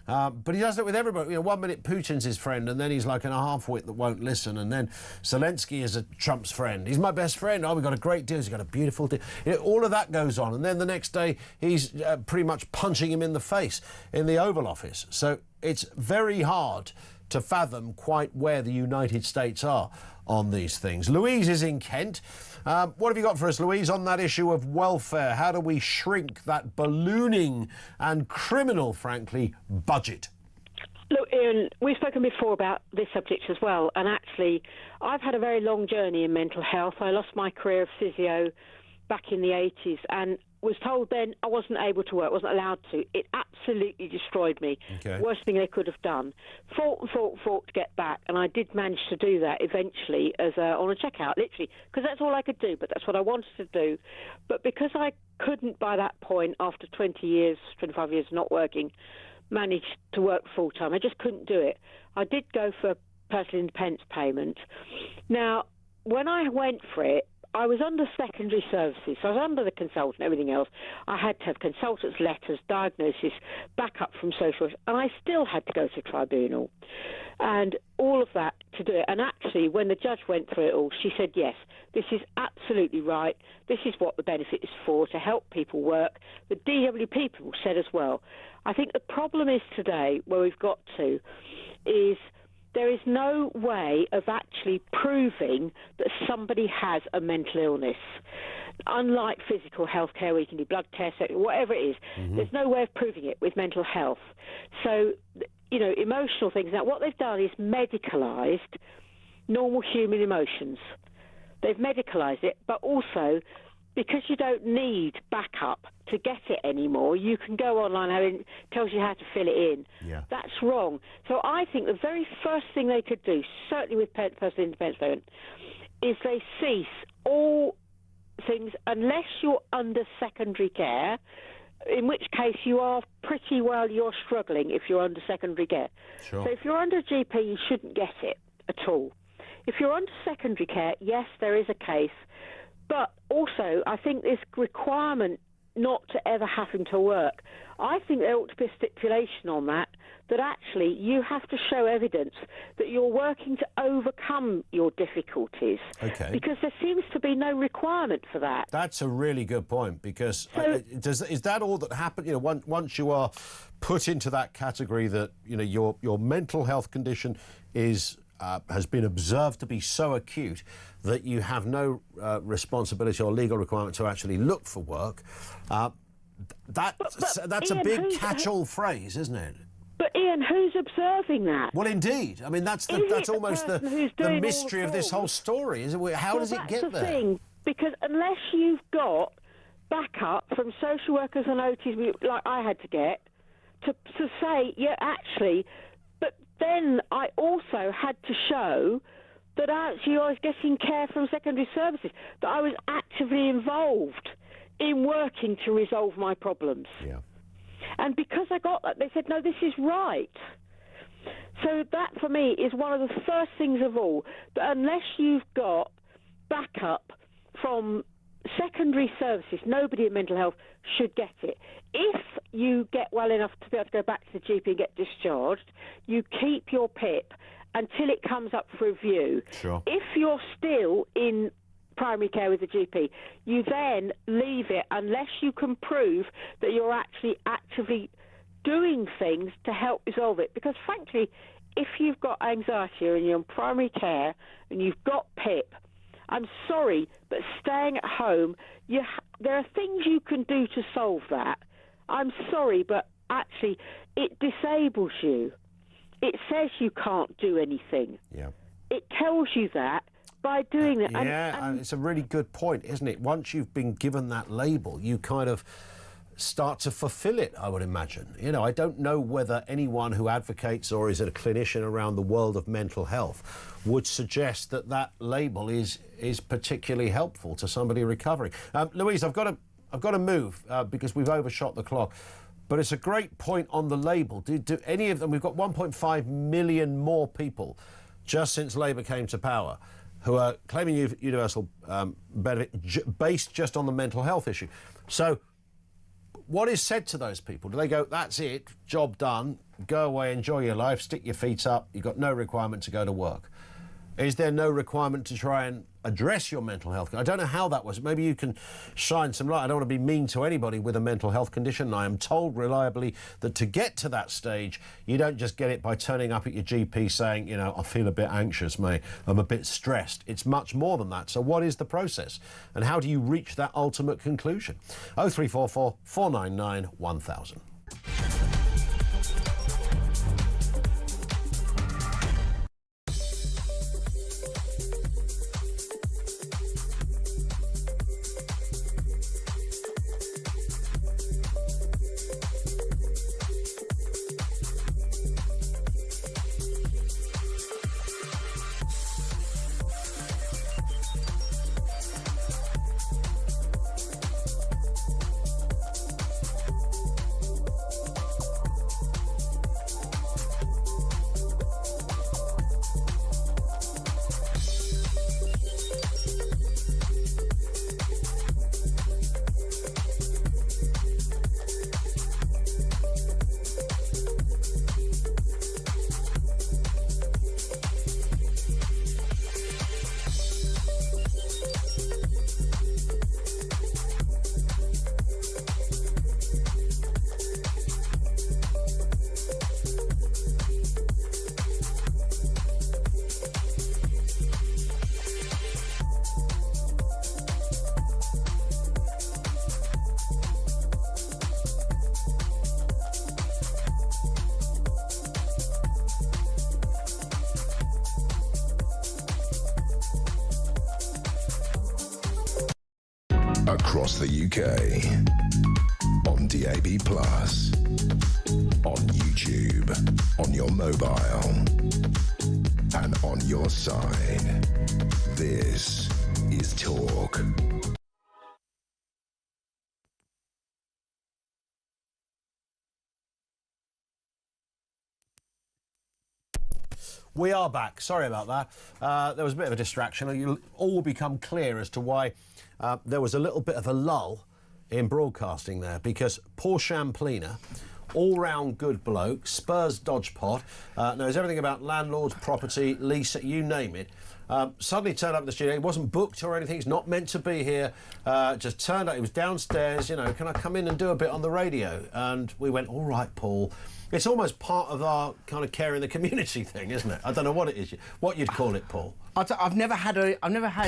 But he does it with everybody. You know, 1 minute Putin's his friend, and then he's like a half-wit that won't listen, and then Zelensky is Trump's friend. He's my best friend. Oh, we've got a great deal. He's got a beautiful deal. You know, all of that goes on, and then the next day he's pretty much punching him in the face in the Oval Office. So it's very hard to fathom quite where the United States are on these things. Louise is in Kent. What have you got for us, Louise, on that issue of welfare? How do we shrink that ballooning and criminal, frankly, budget? Look, Ian, we've spoken before about this subject as well, and actually I've had a very long journey in mental health. I lost my career of physio back in the 80s and was told then I wasn't able to work, wasn't allowed to. It absolutely destroyed me. Okay. Worst thing they could have done. Fought to get back, and I did manage to do that eventually on a checkout, literally, because that's all I could do, but that's what I wanted to do. But because I couldn't, by that point, after 25 years not working, manage to work full-time, I just couldn't do it. I did go for personal independence payment. Now, when I went for it, I was under secondary services, so I was under the consultant, everything else. I had to have consultants' letters, diagnosis, backup from social, and I still had to go to tribunal. And all of that to do it. And actually, when the judge went through it all, she said, yes, this is absolutely right. This is what the benefit is for, to help people work. The DWP people said as well. I think the problem is today, where we've got to, is there is no way of actually proving that somebody has a mental illness. Unlike physical health care, where you can do blood tests, whatever it is, there's no way of proving it with mental health. So, you know, emotional things. Now, what they've done is medicalised normal human emotions. They've medicalised it, but also, because you don't need backup to get it anymore, you can go online and it tells you how to fill it in. Yeah. That's wrong. So I think the very first thing they could do, certainly with personal independence payment, is they cease all things unless you're under secondary care, in which case you are pretty well, you're struggling if you're under secondary care. Sure. So if you're under a GP, you shouldn't get it at all. if you're under secondary care, yes, there is a case. But also, I think this requirement not to ever having to work, I think there ought to be a stipulation on that actually you have to show evidence that you're working to overcome your difficulties. Okay. Because there seems to be no requirement for that. That's a really good point, because is that all that happens? You know, once you are put into that category that, you know, your mental health condition is has been observed to be so acute that you have no responsibility or legal requirement to actually look for work, that's Ian, a big catch-all phrase, isn't it? But Ian, who's observing that? Well, indeed. I mean, that's almost the mystery of this whole story, isn't it? How does it get there? That's the thing, because unless you've got backup from social workers and OTs, like I had to get, to say, yeah, actually, but then I also had to show that actually I was getting care from secondary services, that I was actively involved in working to resolve my problems. Yeah. And because I got that, they said, no, this is right. So that, for me, is one of the first things of all, that unless you've got backup from secondary services, nobody in mental health should get it. If you get well enough to be able to go back to the GP and get discharged, you keep your PIP until it comes up for review. Sure. If you're still in primary care with the GP, you then leave it unless you can prove that you're actually actively doing things to help resolve it. Because frankly, if you've got anxiety and you're in primary care and you've got PIP, I'm sorry, but staying at home, there are things you can do to solve that. I'm sorry, but actually it disables you. It says you can't do anything. Yeah. It tells you that by doing that. And it's a really good point, isn't it? Once you've been given that label, you kind of start to fulfill it, I would imagine. You know, I don't know whether anyone who advocates or is a clinician around the world of mental health would suggest that that label is particularly helpful to somebody recovering. Louise, I've got to move because we've overshot the clock. But it's a great point on the label. Do any of them? We've got 1.5 million more people just since Labour came to power who are claiming universal benefit based just on the mental health issue. So what is said to those people? Do they go, that's it, job done, go away, enjoy your life, stick your feet up, you've got no requirement to go to work? Is there no requirement to try and address your mental health? I don't know how that was. Maybe you can shine some light. I don't want to be mean to anybody with a mental health condition. I am told reliably that to get to that stage, you don't just get it by turning up at your GP saying, you know, I feel a bit anxious, mate, I'm a bit stressed. It's much more than that. So what is the process? And how do you reach that ultimate conclusion? 0344 499 1000. Across the UK, on DAB+, on YouTube, on your mobile, and on your side. This is Talk. We are back. Sorry about that. There was a bit of a distraction. You'll all become clear as to why there was a little bit of a lull in broadcasting there, because Paul Champlina, all-round good bloke, Spurs dodgepot, knows everything about landlords, property, lease, you name it. Suddenly turned up at the studio. He wasn't booked or anything. He's not meant to be here. Just turned up. He was downstairs. You know, can I come in and do a bit on the radio? And we went, all right, Paul. It's almost part of our kind of care in the community thing, isn't it? I don't know what it is. What you'd call it, Paul? I've never had.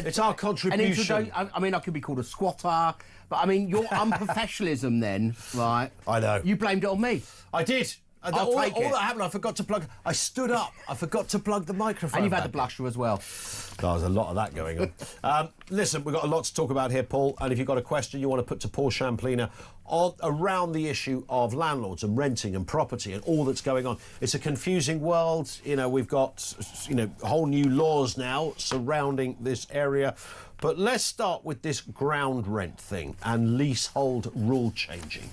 It's our contribution. I mean, I could be called a squatter, but I mean, your unprofessionalism then, right? I know. You blamed it on me. I did. All that happened, I forgot to plug... I stood up. I forgot to plug the microphone. And you've had the blusher as well. There's a lot of that going on. Listen, we've got a lot to talk about here, Paul, and if you've got a question you want to put to Paul Champlina around the issue of landlords and renting and property and all that's going on. It's a confusing world. You know, we've got, whole new laws now surrounding this area. But let's start with this ground rent thing and leasehold rule changing,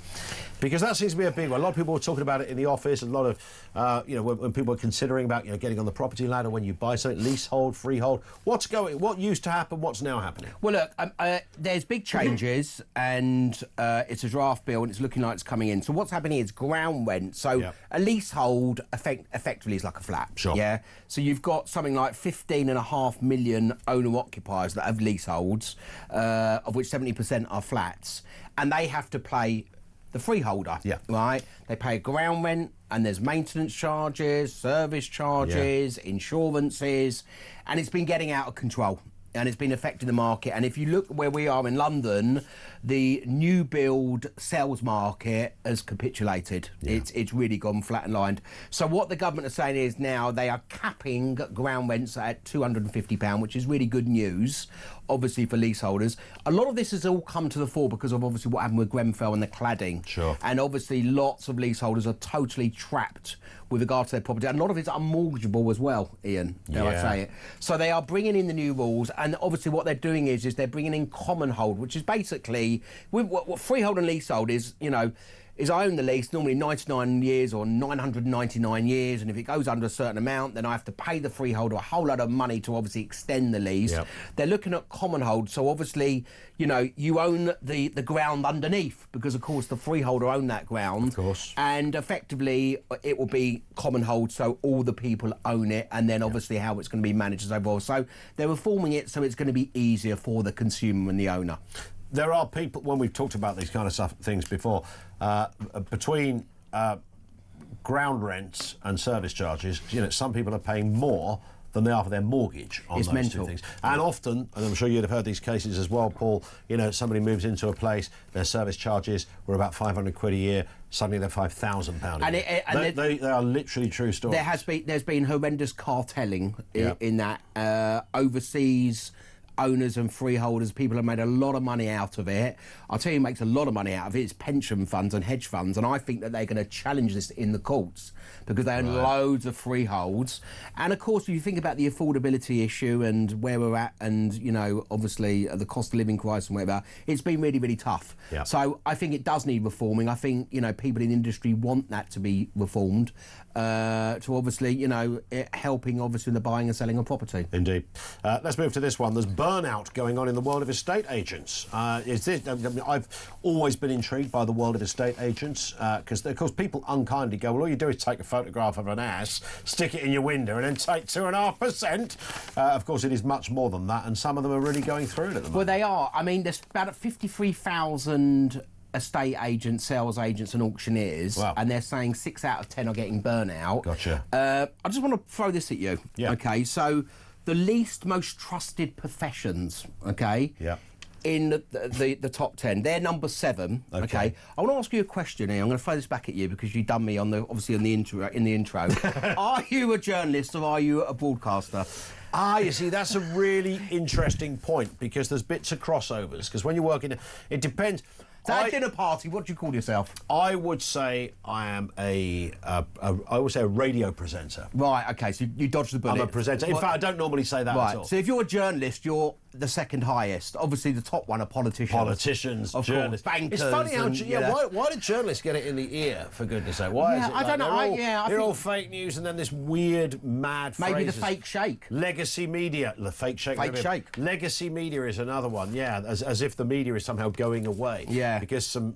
because that seems to be a big one. A lot of people were talking about it in the office. A lot of, when people were considering about, getting on the property ladder when you buy something, leasehold, freehold. What used to happen? What's now happening? Well, look, there's big changes, and it's a draft bill, and it's looking like it's coming in. So what's happening is ground rent. So a leasehold effectively is like a flat. Sure. Yeah. So you've got something like 15.5 million owner-occupiers that have leaseholds, of which 70% are flats, and they have to pay the freeholder. Yeah. Right? They pay ground rent, and there's maintenance charges, service charges, insurances, and it's been getting out of control. And it's been affecting the market. And if you look where we are in London, the new build sales market has capitulated. Yeah. It's really gone flat and lined. So what the government are saying is now they are capping ground rents at £250, which is really good news, obviously, for leaseholders. A lot of this has all come to the fore because of obviously what happened with Grenfell and the cladding. Sure. And obviously lots of leaseholders are totally trapped with regard to their property, and a lot of it's unmortgageable as well, Ian, dare I say it. So they are bringing in the new rules, and obviously what they're doing is they're bringing in common hold, which is basically what freehold and leasehold is, is I own the lease, normally 99 years or 999 years, and if it goes under a certain amount, then I have to pay the freeholder a whole lot of money to obviously extend the lease. Yep. They're looking at common hold, so obviously, you own the ground underneath, because of course the freeholder own that ground. Of course. And effectively it will be common hold, so all the people own it, and then obviously how it's going to be managed overall. So they're reforming it so it's going to be easier for the consumer and the owner. There are people, when we've talked about these kind of things before, between ground rents and service charges, some people are paying more than they are for their mortgage on it's those mental. two things. And often, and I'm sure you'd have heard these cases as well, Paul, somebody moves into a place, their service charges were about 500 quid a year, suddenly they're £5,000 a year. And they are literally true stories. There's been horrendous cartelling in that. Overseas owners and freeholders, people have made a lot of money out of it. I'll tell you who makes a lot of money out of it, it's pension funds and hedge funds, and I think that they're going to challenge this in the courts because they own loads of freeholds. And of course, you think about the affordability issue and where we're at, and obviously the cost of living crisis and whatever, it's been really, really tough. Yeah. So I think it does need reforming. I think people in the industry want that to be reformed, to obviously helping obviously the buying and selling of property. Indeed. Let's move to this one. There's burnout going on in the world of estate agents. I've always been intrigued by the world of estate agents because, of course, people unkindly go, well, all you do is take a photograph of an ass, stick it in your window, and then take 2.5%. Of course, it is much more than that, and some of them are really going through it at the moment. Well, they are. I mean, there's about 53,000 estate agents, sales agents and auctioneers, and they're saying 6 out of 10 are getting burnout. Gotcha. I just want to throw this at you. Yeah. Okay, so the least most trusted professions, okay? Yeah. In the top 10, they're number 7. Okay. I want to ask you a question here. I'm going to throw this back at you because you've done me obviously on the intro. Are you a journalist or are you a broadcaster? You see, that's a really interesting point because there's bits of crossovers. Because when you work in it depends. So at a dinner party, what do you call yourself? I would say I am a radio presenter. Right, okay, so you dodged the bullet. I'm a presenter. In fact, I don't normally say that at all. So if you're a journalist, you're the second highest. Obviously, the top one are politicians. Politicians, of journalists, course, bankers. It's funny how, and, why do journalists get it in the ear, for goodness sake? Why is it I don't know. I they're think all fake news and then this weird, mad maybe phrases. the fake shake. Legacy media. The fake shake. Fake shake. Legacy media is another one, yeah, as if the media is somehow going away. Yeah. Because some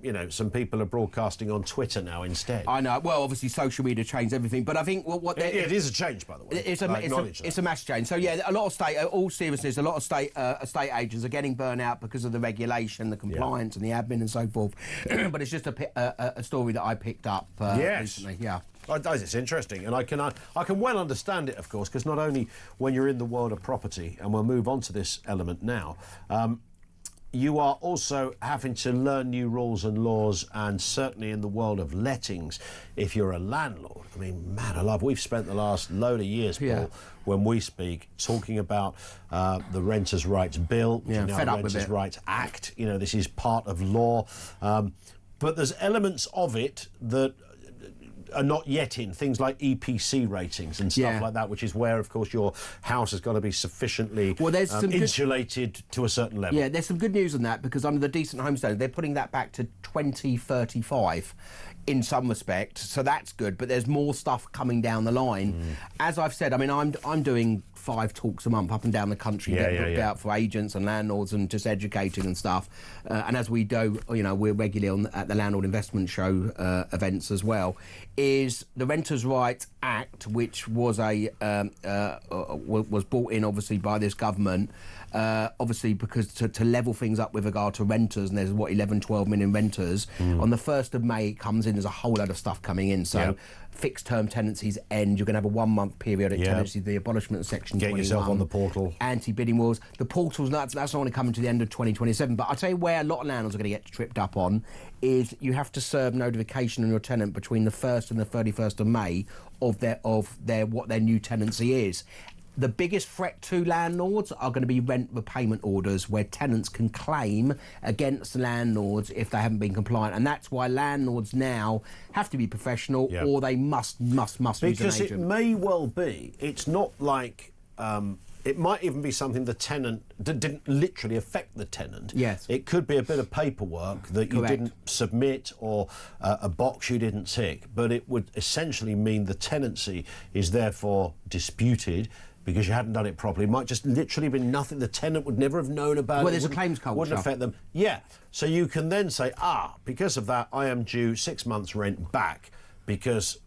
people are broadcasting on Twitter now instead. I know. Well, obviously, social media changed everything, but I think it is a change, by the way. It's a mass change. So yeah, a lot of all seriousness, a lot of estate agents are getting burnt out because of the regulation, the compliance, and the admin and so forth. But it's just a story that I picked up recently. Yeah. It's interesting, and I can well understand it, of course, because not only when you're in the world of property, and we'll move on to this element now, you are also having to learn new rules and laws, and certainly in the world of lettings, if you're a landlord. I mean, man alive, we've spent the last load of years, Paul, when we speak, talking about the Renters' Rights Bill, the Renters' Rights Act. You know, this is part of law, but there's elements of it that are not yet in, things like EPC ratings and stuff like that, which is where, of course, your house has got to be sufficiently insulated to a certain level. Yeah, there's some good news on that, because under the Decent Home Standard, they're putting that back to 2035 in some respect, so that's good, but there's more stuff coming down the line. As I've said, I mean, I'm doing 5 talks a month up and down the country, getting booked out for agents and landlords and just educating and stuff. And as we do, we're regularly at the Landlord Investment Show events as well. Is the Renters' Rights Act, which was was brought in obviously by this government, obviously because to level things up with regard to renters, and there's 11-12 million renters. On the 1st of May it comes in, there's a whole load of stuff coming in, so fixed term tenancies end, you're going to have a 1 month periodic tenancy, the abolishment of section 21. Get yourself on the portal. Anti-bidding wars. The portals, that's not only coming to the end of 2027, but I'll tell you where a lot of landlords are going to get tripped up on is you have to serve notification on your tenant between the 1st and the 31st of May of what their new tenancy is. The biggest threat to landlords are going to be rent repayment orders, where tenants can claim against landlords if they haven't been compliant, and that's why landlords now have to be professional, or they must use an agent. Because it may well be, it's not like it might even be something the tenant didn't literally affect the tenant. Yes. It could be a bit of paperwork that you didn't submit, or a box you didn't tick, but it would essentially mean the tenancy is therefore disputed because you hadn't done it properly. It might just literally be nothing the tenant would never have known about. Well, there's a claims culture. Wouldn't affect them. Yeah. So you can then say, because of that, I am due 6 months' rent back because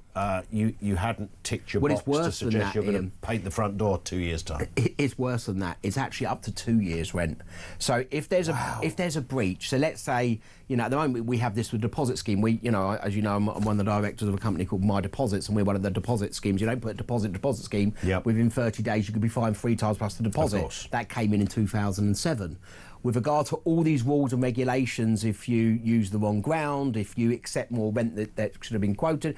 you hadn't ticked your box to suggest you're going to paint the front door 2 years' time. It's worse than that. It's actually up to 2 years' rent. So if there's a breach, so let's say, at the moment we have this with deposit scheme. We, as you know, I'm one of the directors of a company called My Deposits, and we're one of the deposit schemes. You don't put a deposit scheme. Within 30 days you could be fined 3 times plus the deposit. Of course. That came in 2007. With regard to all these rules and regulations, if you use the wrong ground, if you accept more rent that should have been quoted,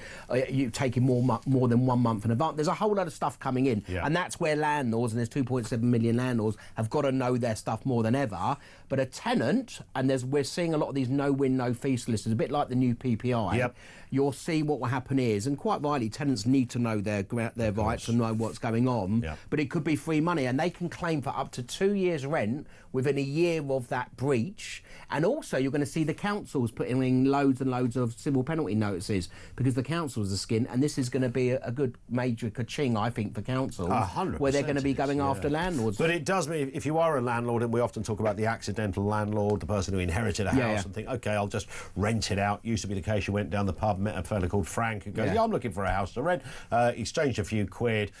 you've taken more than 1 month in advance, there's a whole lot of stuff coming in. And that's where landlords, and there's 2.7 million landlords, have got to know their stuff more than ever. But a tenant, and we're seeing a lot of these no-win, no-fee solicitors, a bit like the new PPI, you'll see what will happen is, and quite rightly, tenants need to know their rights and know what's going on, but it could be free money, and they can claim for up to 2 years' rent within a year of that breach. And also you're going to see the councils putting in loads and loads of civil penalty notices, because the councils are skin, and this is going to be a good major ka-ching, I think, for councils, 100% where they're going to be going after landlords. But it does mean, if you are a landlord, and we often talk about the accidental landlord, the person who inherited a house and think, OK, I'll just rent it out. Used to be the case, you went down the pub, met a fella called Frank, who goes, I'm looking for a house to rent. He exchanged a few quid,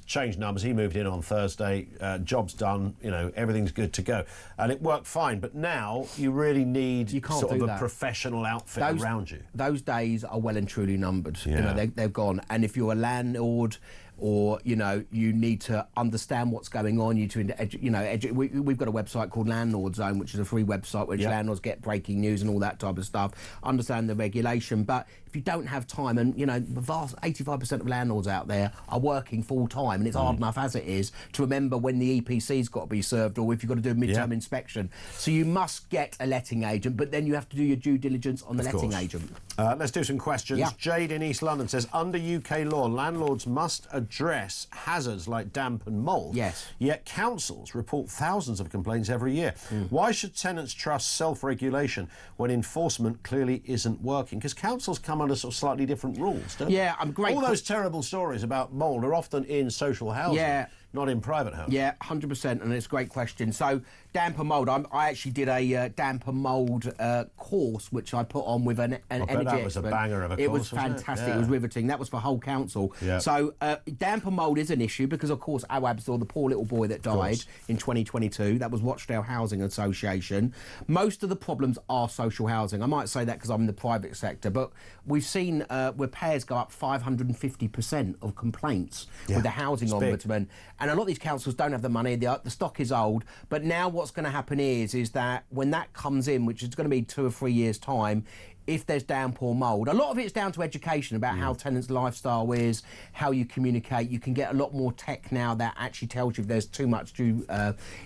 changed numbers, he moved in on Thursday, job's done, everything's good to go. And it worked fine, but now you really need sort of a professional outfit around you. Those days are well and truly numbered. They're gone. And if you're a landlord or you need to understand what's going on. We've got a website called Landlord Zone, which is a free website which landlords get breaking news and all that type of stuff, understand the regulation. But if you don't have time, and the vast 85% of landlords out there are working full time, and it's hard enough as it is to remember when the EPC's got to be served, or if you've got to do a midterm inspection. So you must get a letting agent, but then you have to do your due diligence on the letting agent. Let's do some questions. Yeah. Jade in East London says, under UK law, landlords must address hazards like damp and mould. Yes. Yet councils report thousands of complaints every year. Why should tenants trust self-regulation when enforcement clearly isn't working? Because councils come under sort of slightly different rules, don't they? I'm great. All those terrible stories about mould are often in social housing, not in private housing. Yeah, 100%, and it's a great question. So, damp and mould, I actually did a damp and mould course, which I put on with an energy expert. That was a banger of a course, It was fantastic. It was riveting. That was for whole council. Yeah. So, damp and mould is an issue because, of course, Awab saw the poor little boy that died in 2022. That was Rochdale Housing Association. Most of the problems are social housing. I might say that because I'm in the private sector, but we've seen repairs go up 550% of complaints with the housing ombudsman. And a lot of these councils don't have the money. The stock is old. But now what's going to happen is that when that comes in, which is going to be 2 or 3 years' time, if there's damp or mould, a lot of it's down to education about how tenants' lifestyle is, how you communicate. You can get a lot more tech now that actually tells you if there's too much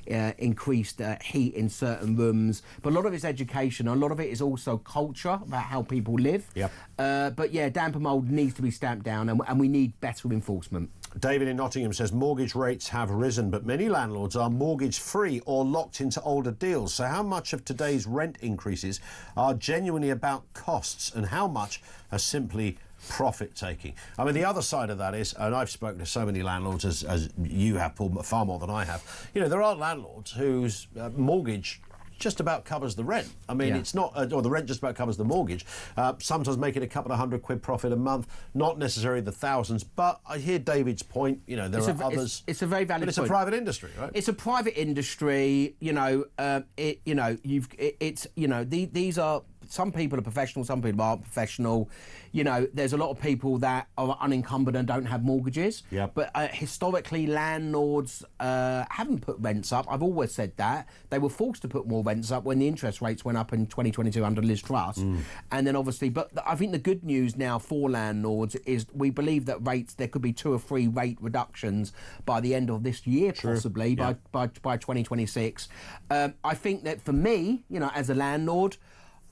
increased heat in certain rooms. But a lot of it's education. A lot of it is also culture about how people live. But yeah, damp and mould needs to be stamped down, and we need better enforcement. David in Nottingham says mortgage rates have risen, but many landlords are mortgage-free or locked into older deals. So how much of today's rent increases are genuinely about costs, and how much are simply profit-taking? I mean, the other side of that is, and I've spoken to so many landlords, as you have, Paul, far more than I have, there are landlords whose mortgage just about covers the rent. I mean, it's not, or the rent just about covers the mortgage. Sometimes making a couple of £100 profit a month, not necessarily the thousands. But I hear David's point. There are others. It's a very valid. But it's point. a private industry, right? It's a private industry. These are. Some people are professional, some people aren't professional. There's a lot of people that are unencumbered and don't have mortgages. But historically, landlords haven't put rents up. I've always said that. They were forced to put more rents up when the interest rates went up in 2022 under Liz Truss. And then obviously, but I think the good news now for landlords is we believe that there could be 2 or 3 rate reductions by the end of this year, possibly, by 2026. I think that for me, as a landlord,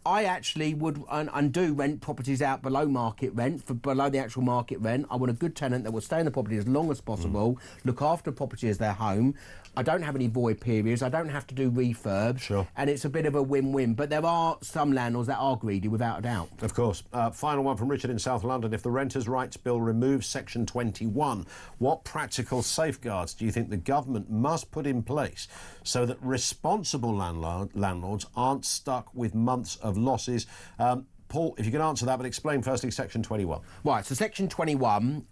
I actually would and do rent properties out below market rent, below the actual market rent. I want a good tenant that will stay in the property as long as possible, look after the property as their home. I don't have any void periods. I don't have to do refurbs. And it's a bit of a win-win. But there are some landlords that are greedy, without a doubt. Of course. Final one from Richard in South London. If the Renters' Rights Bill removes Section 21, what practical safeguards do you think the government must put in place so that responsible landlords aren't stuck with months of losses? Paul, if you can answer that, but explain firstly Section 21. Right, so Section 21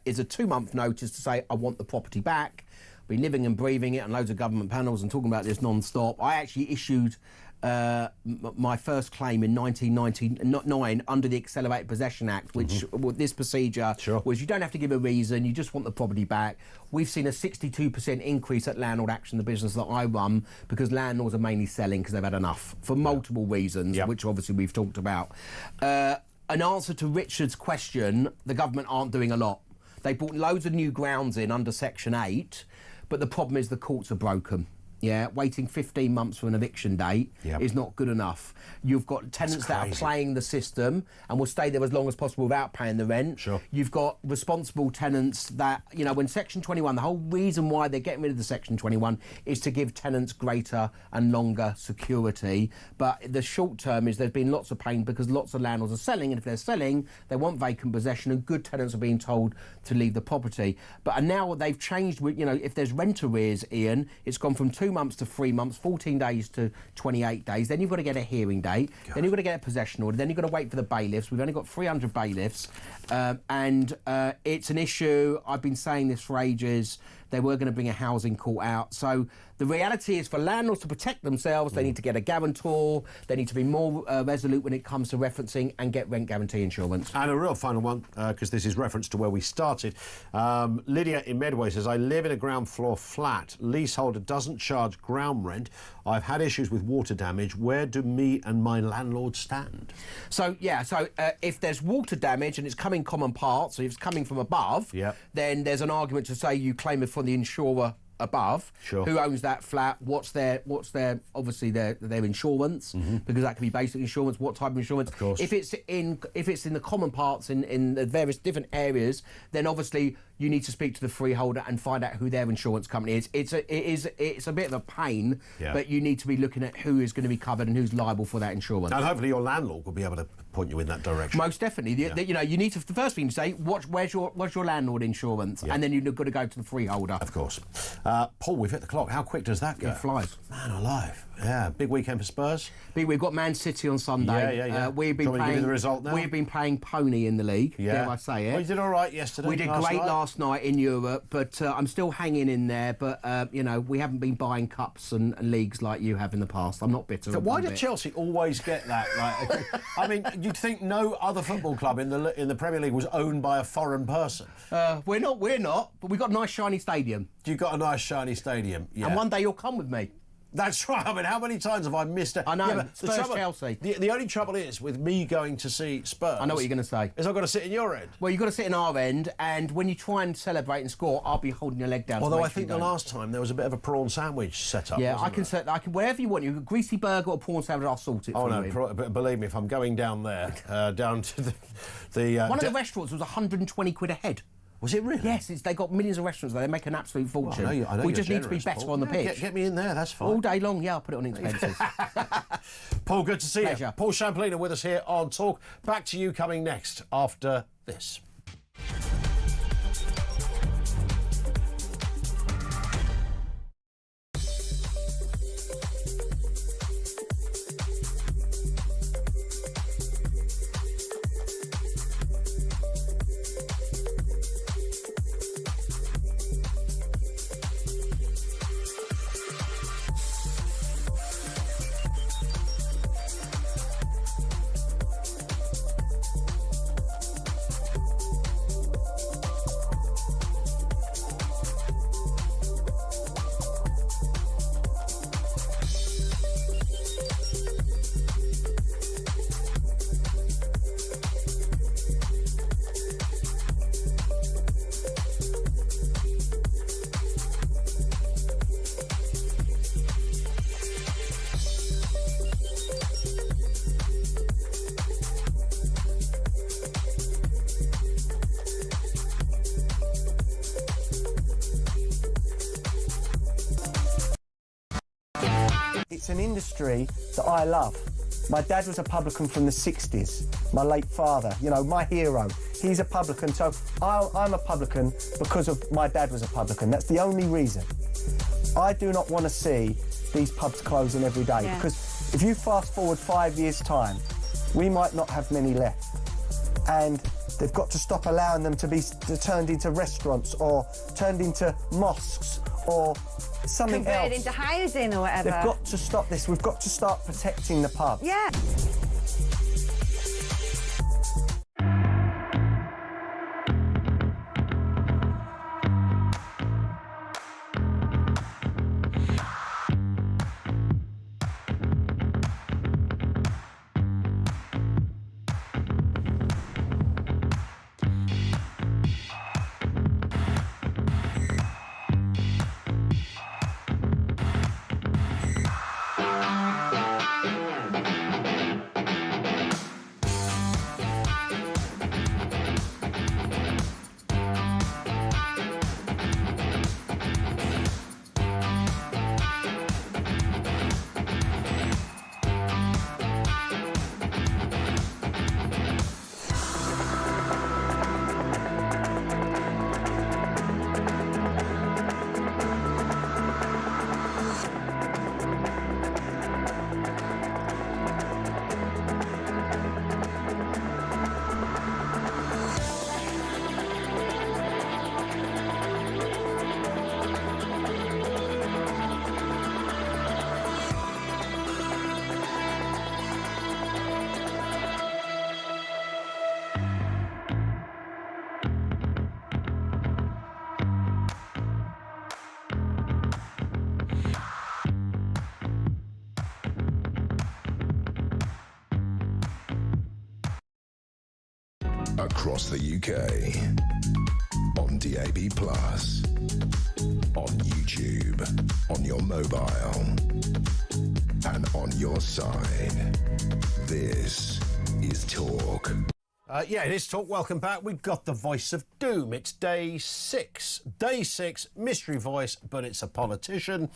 is a 2-month notice to say, I want the property back. Been living and breathing it on loads of government panels and talking about this non-stop. I actually issued my first claim in 1999 under the Accelerated Possession Act, which this procedure was you don't have to give a reason, you just want the property back. We've seen a 62% increase at Landlord Action, the business that I run, because landlords are mainly selling because they've had enough for multiple reasons, which obviously we've talked about. An answer to Richard's question, the government aren't doing a lot. They brought loads of new grounds in under Section 8, but the problem is the courts are broken. Waiting 15 months for an eviction date is not good enough. You've got tenants that are playing the system and will stay there as long as possible without paying the rent. You've got responsible tenants that, when Section 21, the whole reason why they're getting rid of the Section 21 is to give tenants greater and longer security. But the short term is there's been lots of pain because lots of landlords are selling, and if they're selling, they want vacant possession, and good tenants are being told to leave the property. But now they've changed, if there's rent arrears, Ian, it's gone from 2 months to 3 months, 14 days to 28 days. Then you've got to get a hearing date. Then you've got to get a possession order. Then you've got to wait for the bailiffs. We've only got 300 bailiffs. And it's an issue. I've been saying this for ages. They were going to bring a housing court out. So the reality is, for landlords to protect themselves, they need to get a guarantor. They need to be more resolute when it comes to referencing and get rent guarantee insurance. And a real final one, because this is reference to where we started. Lydia in Medway says, I live in a ground floor flat. Leaseholder doesn't charge ground rent. I've had issues with water damage. Where do me and my landlord stand? So, yeah, if there's water damage and it's coming common parts, so if it's coming from above, then there's an argument to say you claim it from the insurer above. Sure. Who owns that flat? What's their obviously their insurance, because that can be basic insurance. What type of insurance? Of course. If it's in the common parts in the various different areas, then obviously you need to speak to the freeholder and find out who their insurance company is. It's a bit of a pain, but you need to be looking at who is going to be covered and who's liable for that insurance. And hopefully your landlord will be able to point you in that direction. Most definitely. You know, you need to, the first thing to say, where's your landlord insurance? And then you've got to go to the freeholder. Of course. Paul, we've hit the clock. How quick does that go? It flies. Man alive. Yeah, big weekend for Spurs. We've got Man City on Sunday. Yeah. We've been Do you want me to give you the result now? We've been playing pony in the league. Dare I say it? Well, you did all right yesterday. We did great last night in Europe, but I'm still hanging in there. But you know, we haven't been buying cups and leagues like you have in the past. I'm not bitter. So why did Chelsea always get that? Like, I mean, you'd think no other football club in the Premier League was owned by a foreign person. We're not. But we've got a nice shiny stadium. You've got a nice shiny stadium. Yeah. And one day you'll come with me. That's right. I mean, how many times have I missed it? I know. Yeah, Spurs, Chelsea. The only trouble is with me going to see Spurs. I know what you're going to say. Is I've got to sit in your end. Well, you've got to sit in our end, and when you try and celebrate and score, I'll be holding your leg down. Although I think the last time there was a bit of a prawn sandwich set up. Yeah, I can wherever you want. You a greasy burger or prawn sandwich, I'll sort it. Oh for no, you. Believe me, if I'm going down there, down to the one of the restaurants was 120 quid a head. Was it really? Yes, they got millions of restaurants there. They make an absolute fortune. Well, I know we just you're need to be generous, better Paul. on the pitch. Get me in there, that's fine. All day long, yeah, I'll put it on expenses. Paul, good to see Pleasure. you. Paul Champlina with us here on Talk. Back to you coming next after this. It's an industry that I love. My dad was a publican from the 60s, my late father, you know, my hero. He's a publican, so I'm a publican because of my dad was a publican. That's the only reason. I do not want to see these pubs closing every day, because if you fast forward 5 years' time, we might not have many left. And they've got to stop allowing them to be turned into restaurants or turned into mosques or something converted else. into housing or whatever. They've got to stop this. We've got to start protecting the pub. Yeah. across the UK. On DAB+, on YouTube, on your mobile, and on your side. This is Talk. Yeah, it is Talk. Welcome back. We've got the voice of doom. It's day 6. Day 6, mystery voice, but it's a politician.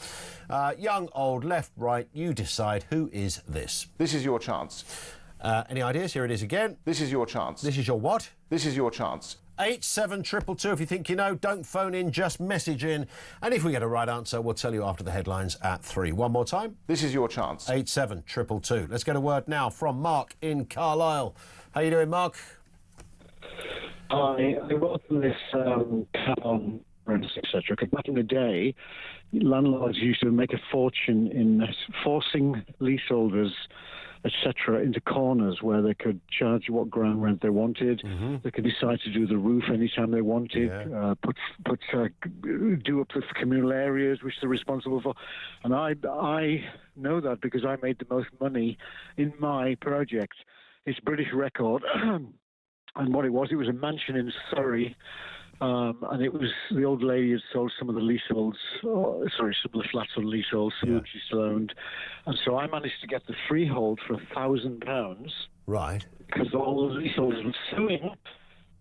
Young, old, left, right, you decide. Who is this? This is your chance. Any ideas? Here it is again. This is your chance. This is your what? This is your chance. 87222. If you think you know, don't phone in, just message in. And if we get a right answer, we'll tell you after the headlines at 3. One more time. This is your chance. 87222. Let's get a word now from Mark in Carlisle. How you doing, Mark? I wrote this cap on rents, etc. Because back in the day, landlords used to make a fortune in forcing leaseholders, etc., into corners where they could charge what ground rent they wanted. They could decide to do the roof anytime they wanted. Do up the communal areas which they're responsible for. And I know that because I made the most money in my project. It's British Record, and what it was a mansion in Surrey. And it was the old lady had sold some of the leaseholds, some of the flats on leaseholds, some which she still owned. And so I managed to get the freehold for £1,000. Right. Because all the leaseholders were suing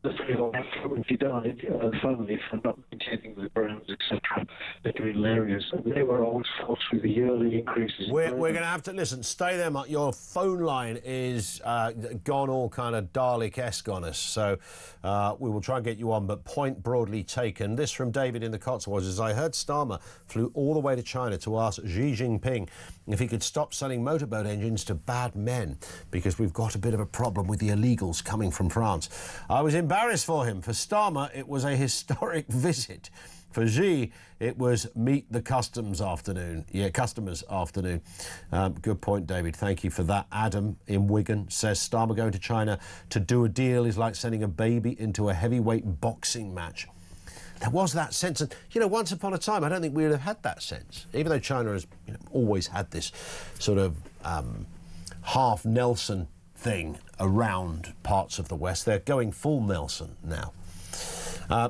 the freehold after when she died, the family, for not maintaining the grounds, etc., the communal areas. And they were always forced with the yearly increases. We're going to have to listen. Stay there, Mark. Your phone line is gone all kind of Dalek-esque on us, so we will try and get you on. But point broadly taken. This from David in the Cotswolds is: I heard Starmer flew all the way to China to ask Xi Jinping if he could stop selling motorboat engines to bad men because we've got a bit of a problem with the illegals coming from France. I was embarrassed for him. For Starmer, it was a historic visit. For Xi, it was meet the customs afternoon. Yeah, customers afternoon. Good point, David. Thank you for that. Adam in Wigan says Starmer going to China to do a deal is like sending a baby into a heavyweight boxing match. There was that sense. And, once upon a time, I don't think we would have had that sense. Even though China has always had this sort of half Nelson thing around parts of the West. They're going full Nelson now.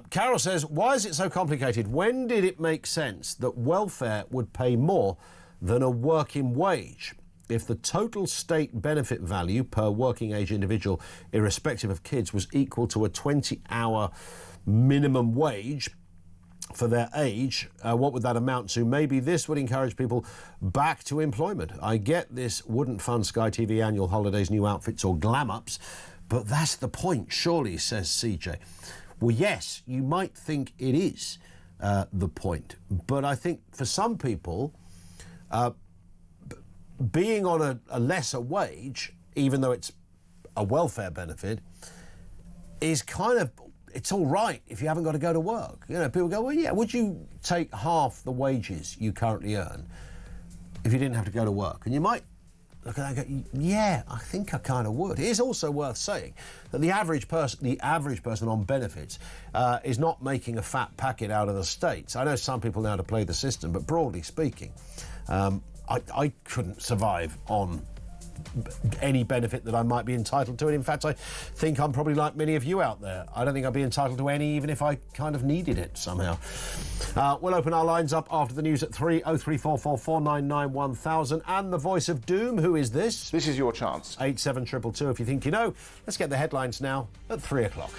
Carol says, why is it so complicated? When did it make sense that welfare would pay more than a working wage? If the total state benefit value per working age individual, irrespective of kids, was equal to a 20-hour minimum wage for their age, what would that amount to? Maybe this would encourage people back to employment. I get this wouldn't fund Sky TV annual holidays, new outfits or glam-ups, but that's the point, surely, says CJ. Well, yes, you might think it is the point, but I think for some people, being on a lesser wage, even though it's a welfare benefit, is kind of, it's all right if you haven't got to go to work. People go, well, yeah, would you take half the wages you currently earn if you didn't have to go to work? And you might look at that and go, yeah, I think I kind of would. It is also worth saying that the average person on benefits is not making a fat packet out of the States. I know some people know how to play the system, but broadly speaking, I couldn't survive on any benefit that I might be entitled to. And in fact, I think I'm probably like many of you out there. I don't think I'd be entitled to any, even if I kind of needed it somehow. We'll open our lines up after the news at 3 0344 499 1000. And the voice of doom, who is this? This is your chance. 87222 if you think you know. Let's get the headlines now at 3 o'clock.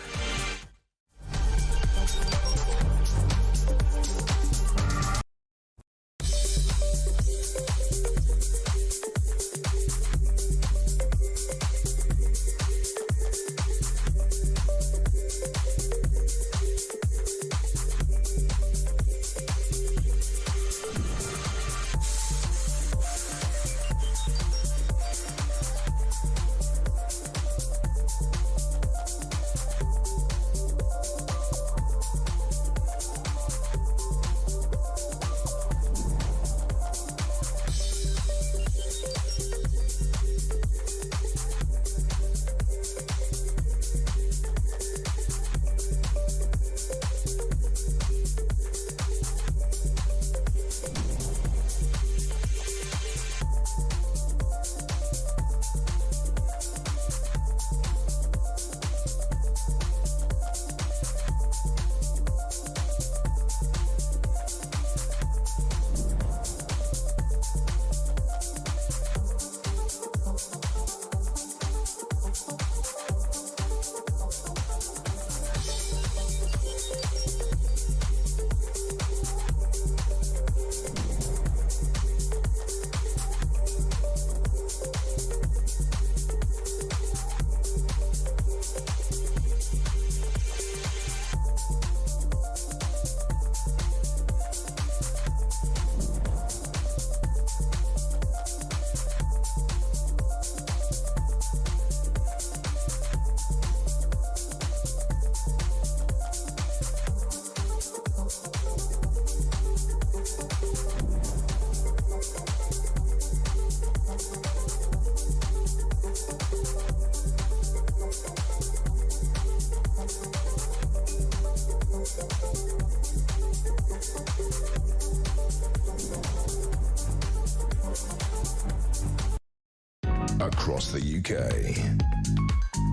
across the UK,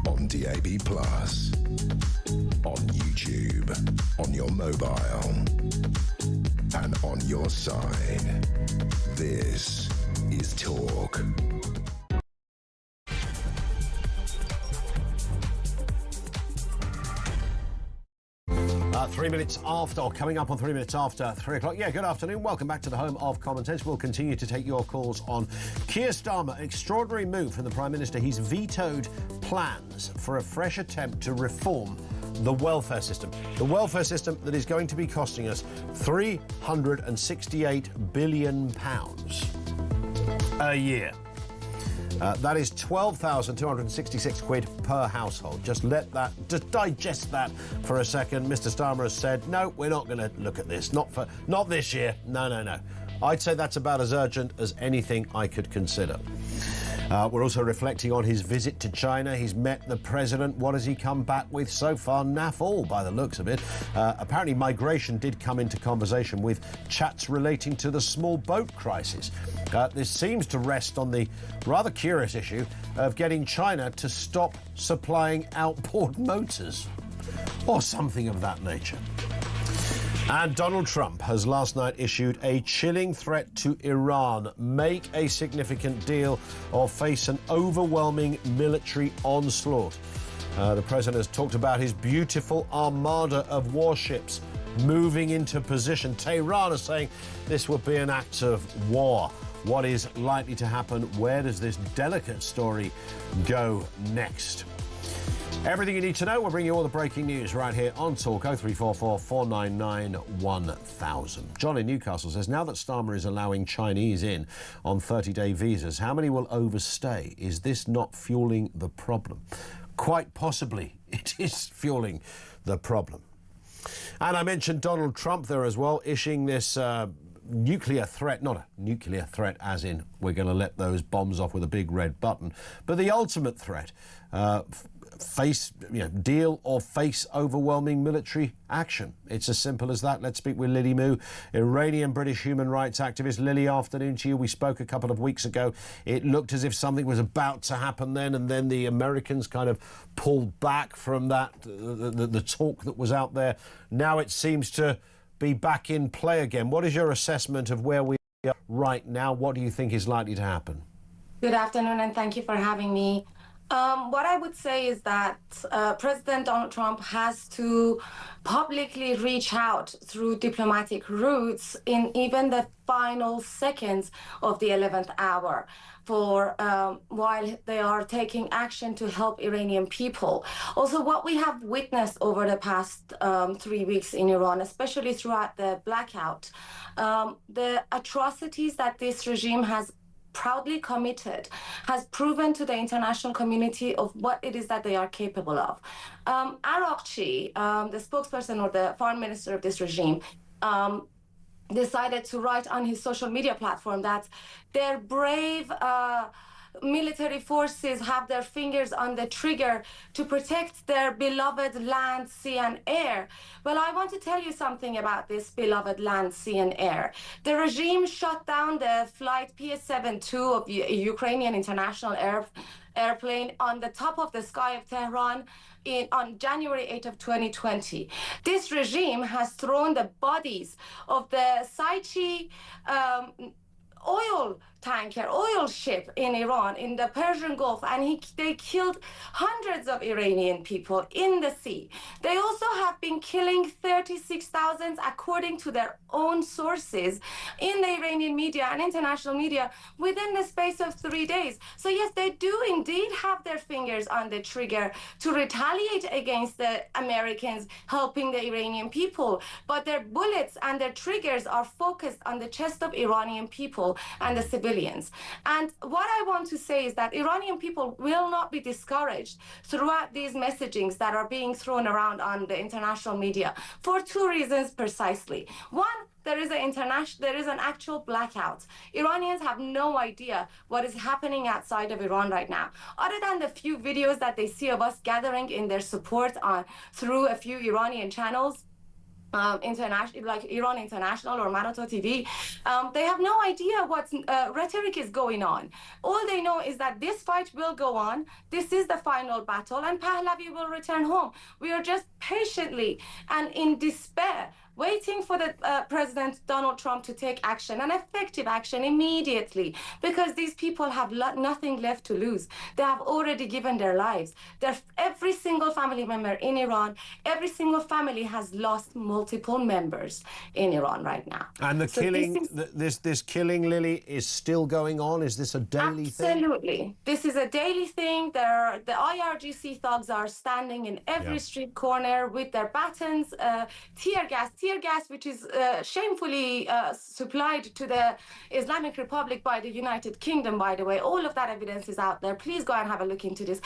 on DAB+, on YouTube, on your mobile, and on your side. This is Talk. 3 minutes after, or coming up on 3 minutes after 3 o'clock. Yeah, good afternoon. Welcome back to the home of Common Sense. We'll continue to take your calls on Keir Starmer. Extraordinary move from the Prime Minister. He's vetoed plans for a fresh attempt to reform the welfare system. The welfare system that is going to be costing us £368 billion a year. That is 12,266 quid per household. Just digest that for a second. Mr. Starmer has said, no, we're not going to look at this. Not this year. No. I'd say that's about as urgent as anything I could consider. We're also reflecting on his visit to China. He's met the president. What has he come back with so far? Naff all, by the looks of it. Apparently migration did come into conversation with chats relating to the small boat crisis. This seems to rest on the rather curious issue of getting China to stop supplying outboard motors or something of that nature. And Donald Trump has last night issued a chilling threat to Iran. Make a significant deal or face an overwhelming military onslaught. The president has talked about his beautiful armada of warships moving into position. Tehran is saying this would be an act of war. What is likely to happen? Where does this delicate story go next? Everything you need to know. We'll bring you all the breaking news right here on Talk. 0344 499 1000. John in Newcastle says, now that Starmer is allowing Chinese in on 30-day visas, how many will overstay? Is this not fueling the problem? Quite possibly it is fueling the problem. And I mentioned Donald Trump there as well, issuing this nuclear threat, not a nuclear threat as in we're going to let those bombs off with a big red button, but the ultimate threat, deal or face overwhelming military action. It's as simple as that. Let's speak with Lily Moo, Iranian British human rights activist. Lily, afternoon to you. We spoke a couple of weeks ago. It looked as if something was about to happen then, and then the Americans kind of pulled back from that, the talk that was out there. Now it seems to be back in play again. What is your assessment of where we are right now? What do you think is likely to happen? Good afternoon, and thank you for having me. What I would say is that President Donald Trump has to publicly reach out through diplomatic routes in even the final seconds of the 11th hour for while they are taking action to help Iranian people. Also, what we have witnessed over the past 3 weeks in Iran, especially throughout the blackout, the atrocities that this regime has proudly committed, has proven to the international community of what it is that they are capable of. Araghchi, the spokesperson or the foreign minister of this regime, decided to write on his social media platform that their brave military forces have their fingers on the trigger to protect their beloved land, sea, and air. Well, I want to tell you something about this beloved land, sea, and air. The regime shut down the flight PS-72 of the Ukrainian international airplane on the top of the sky of Tehran on January 8th of 2020. This regime has thrown the bodies of the Saichi oil ship in Iran, in the Persian Gulf, and they killed hundreds of Iranian people in the sea. They also have been killing 36,000, according to their own sources, in the Iranian media and international media within the space of 3 days. So yes, they do indeed have their fingers on the trigger to retaliate against the Americans helping the Iranian people, but their bullets and their triggers are focused on the chest of Iranian people and the civilians. And what I want to say is that Iranian people will not be discouraged throughout these messagings that are being thrown around on the international media for two reasons precisely. One, there is an actual blackout. Iranians have no idea what is happening outside of Iran right now. Other than the few videos that they see of us gathering in their support through a few Iranian channels, international, like Iran International or Marato TV, they have no idea what rhetoric is going on. All they know is that this fight will go on. This is the final battle, and Pahlavi will return home. We are just patiently and in despair waiting for the President Donald Trump to take action, and effective action immediately, because these people have nothing left to lose. They have already given their lives. Every single family member in Iran, every single family has lost multiple members in Iran right now. And the killing, this killing, Lily, is still going on? Is this a daily thing? Absolutely. This is a daily thing. The IRGC thugs are standing in every street corner with their batons, tear gas, which is shamefully supplied to the Islamic Republic by the United Kingdom, by the way. All of that evidence is out there. Please go and have a look into this.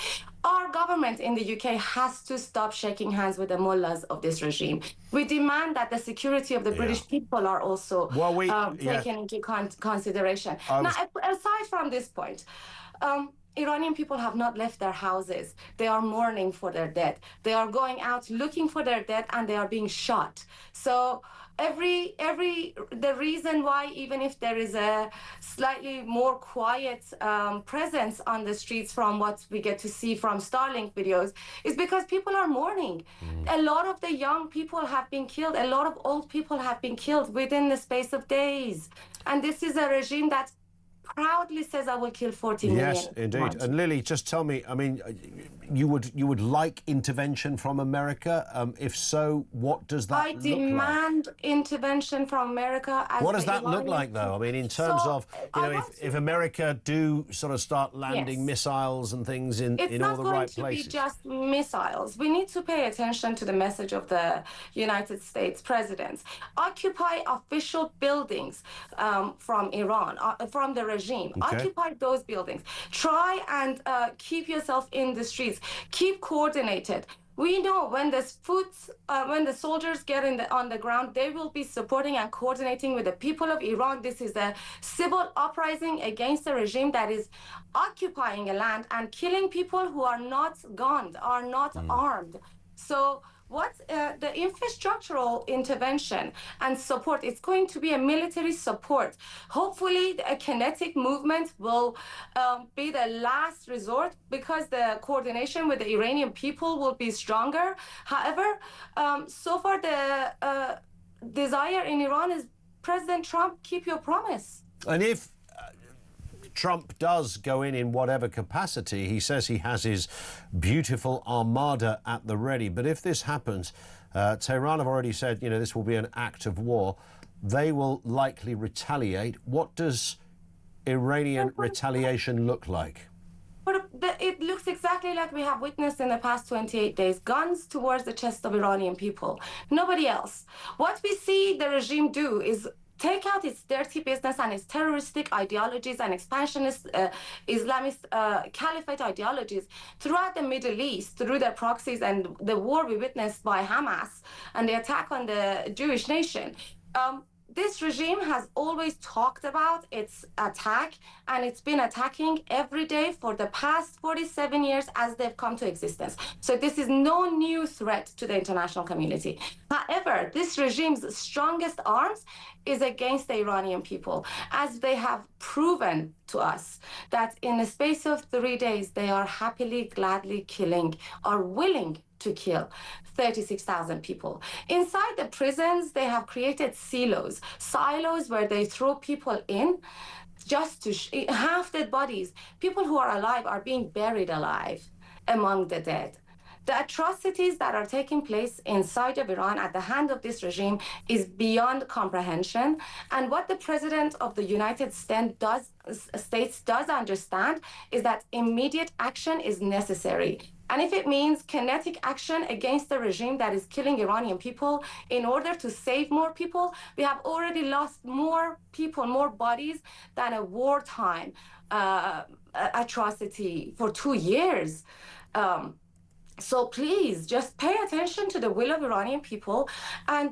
Our government in the UK has to stop shaking hands with the mullahs of this regime. We demand that the security of the British people are also taken into consideration. Now, aside from this point, Iranian people have not left their houses. They are mourning for their dead. They are going out looking for their dead, and they are being shot. So the reason why, even if there is a slightly more quiet presence on the streets from what we get to see from Starlink videos, is because people are mourning. A lot of the young people have been killed. A lot of old people have been killed within the space of days. And this is a regime that proudly says, I will kill 40 million. Yes, indeed. And Lily, just tell me, I mean, you would like intervention from America? If so, what does that look like? I demand intervention from America. What does that look like, though? I mean, in terms of, you know, if America do sort of start landing missiles and things in all the right places. It's not going to be just missiles. We need to pay attention to the message of the United States presidents. Occupy official buildings from Iran, from the regime. Occupy those buildings. Try and keep yourself in the streets. Keep coordinated. We know when the soldiers get on the ground, they will be supporting and coordinating with the people of Iran. This is a civil uprising against a regime that is occupying a land and killing people who are not gunned, are not armed. So what the infrastructural intervention and support, it's going to be a military support. Hopefully a kinetic movement will be the last resort, because the coordination with the Iranian people will be stronger. However, so far the desire in Iran is, President Trump, keep your promise. And if Trump does go in whatever capacity, he says he has his beautiful armada at the ready. But if this happens, Tehran have already said, you know, this will be an act of war. They will likely retaliate. What does Iranian retaliation look like? It looks exactly like we have witnessed in the past 28 days. Guns towards the chest of Iranian people. Nobody else. What we see the regime do is take out its dirty business and its terroristic ideologies and expansionist Islamist caliphate ideologies throughout the Middle East, through their proxies and the war we witnessed by Hamas and the attack on the Jewish nation. This regime has always talked about its attack, and it's been attacking every day for the past 47 years as they've come to existence. So this is no new threat to the international community. However, this regime's strongest arms is against the Iranian people, as they have proven to us that in the space of 3 days, they are happily, gladly killing, are willing to kill 36,000 people. Inside the prisons, they have created silos where they throw people in just to half-dead bodies. People who are alive are being buried alive among the dead. The atrocities that are taking place inside of Iran at the hand of this regime is beyond comprehension. And what the President of the United States does understand is that immediate action is necessary. And if it means kinetic action against the regime that is killing Iranian people in order to save more people, we have already lost more people, more bodies than a wartime atrocity for 2 years. So please just pay attention to the will of Iranian people, and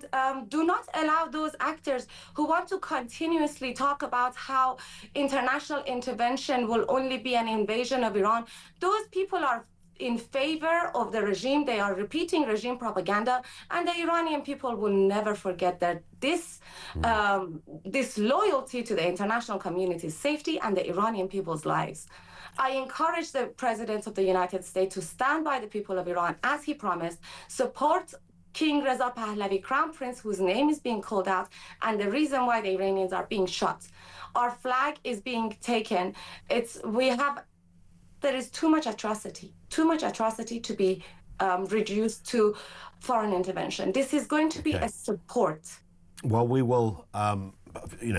do not allow those actors who want to continuously talk about how international intervention will only be an invasion of Iran. Those people are in favor of the regime. They are repeating regime propaganda, and the Iranian people will never forget that this loyalty to the international community's safety and the Iranian people's lives. I encourage the President of the United States to stand by the people of Iran as he promised, support King Reza Pahlavi, Crown Prince, whose name is being called out, and the reason why the Iranians are being shot. Our flag is being taken. There is too much atrocity to be reduced to foreign intervention. This is going to be a support. Well, we will,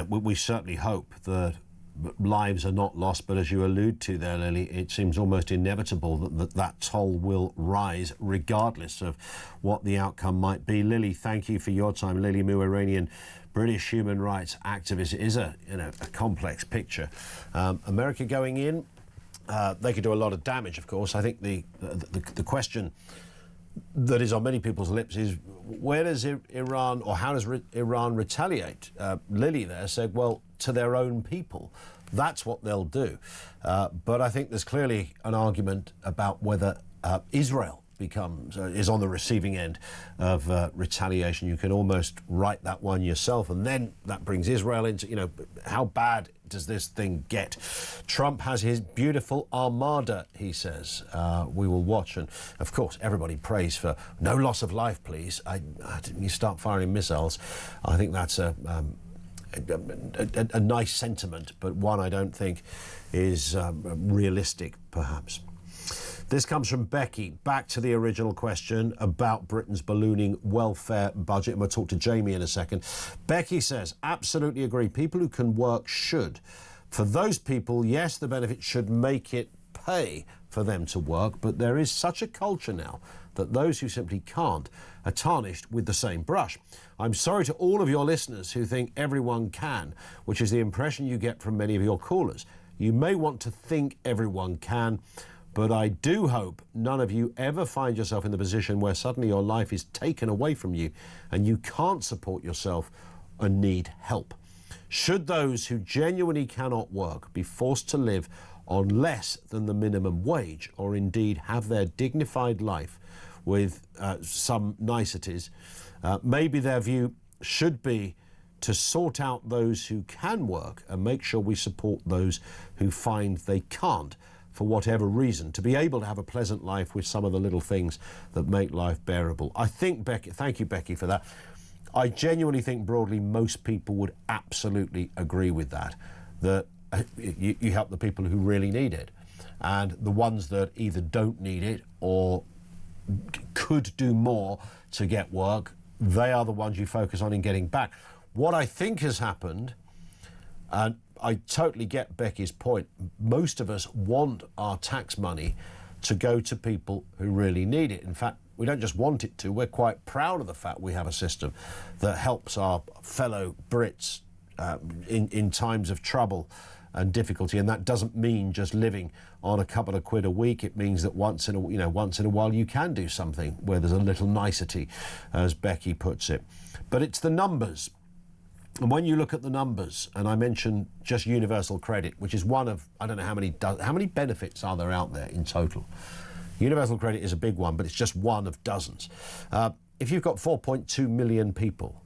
we certainly hope that lives are not lost, but as you allude to there, Lily, it seems almost inevitable that toll will rise regardless of what the outcome might be. Lily, thank you for your time. Lily Mu-Iranian, British human rights activist. It is a complex picture. America going in, they could do a lot of damage, of course. I think the question that is on many people's lips is, where does Iran, or how does Iran retaliate? Lily there said, well, to their own people. That's what they'll do. But I think there's clearly an argument about whether Israel is on the receiving end of retaliation. You can almost write that one yourself, and then that brings Israel into, how bad does this thing get? Trump has his beautiful armada, he says. We will watch, and of course everybody prays for no loss of life, please. You start firing missiles. I think that's a nice sentiment, but one I don't think is realistic, perhaps. This comes from Becky. Back to the original question about Britain's ballooning welfare budget, and we'll talk to Jamie in a second. Becky says, absolutely agree. People who can work should. For those people, yes, the benefit should make it pay for them to work, but there is such a culture now that those who simply can't are tarnished with the same brush. I'm sorry to all of your listeners who think everyone can, which is the impression you get from many of your callers. You may want to think everyone can, but I do hope none of you ever find yourself in the position where suddenly your life is taken away from you and you can't support yourself and need help. Should those who genuinely cannot work be forced to live on less than the minimum wage, or indeed have their dignified life with some niceties, maybe their view should be to sort out those who can work and make sure we support those who find they can't, for whatever reason, to be able to have a pleasant life with some of the little things that make life bearable. I think, Becky, thank you, Becky, for that. I genuinely think broadly most people would absolutely agree with that you help the people who really need it. And the ones that either don't need it or could do more to get work, they are the ones you focus on in getting back. What I think has happened, and I totally get Becky's point, most of us want our tax money to go to people who really need it. In fact, we don't just want it to, we're quite proud of the fact we have a system that helps our fellow Brits in times of trouble and difficulty, and that doesn't mean just living on a couple of quid a week. It means that once in a while you can do something where there's a little nicety, as Becky puts it. But it's the numbers. And when you look at the numbers, and I mentioned just universal credit, which is one of, I don't know how many benefits are there out there in total. Universal credit is a big one, but it's just one of dozens. If you've got 4.2 million people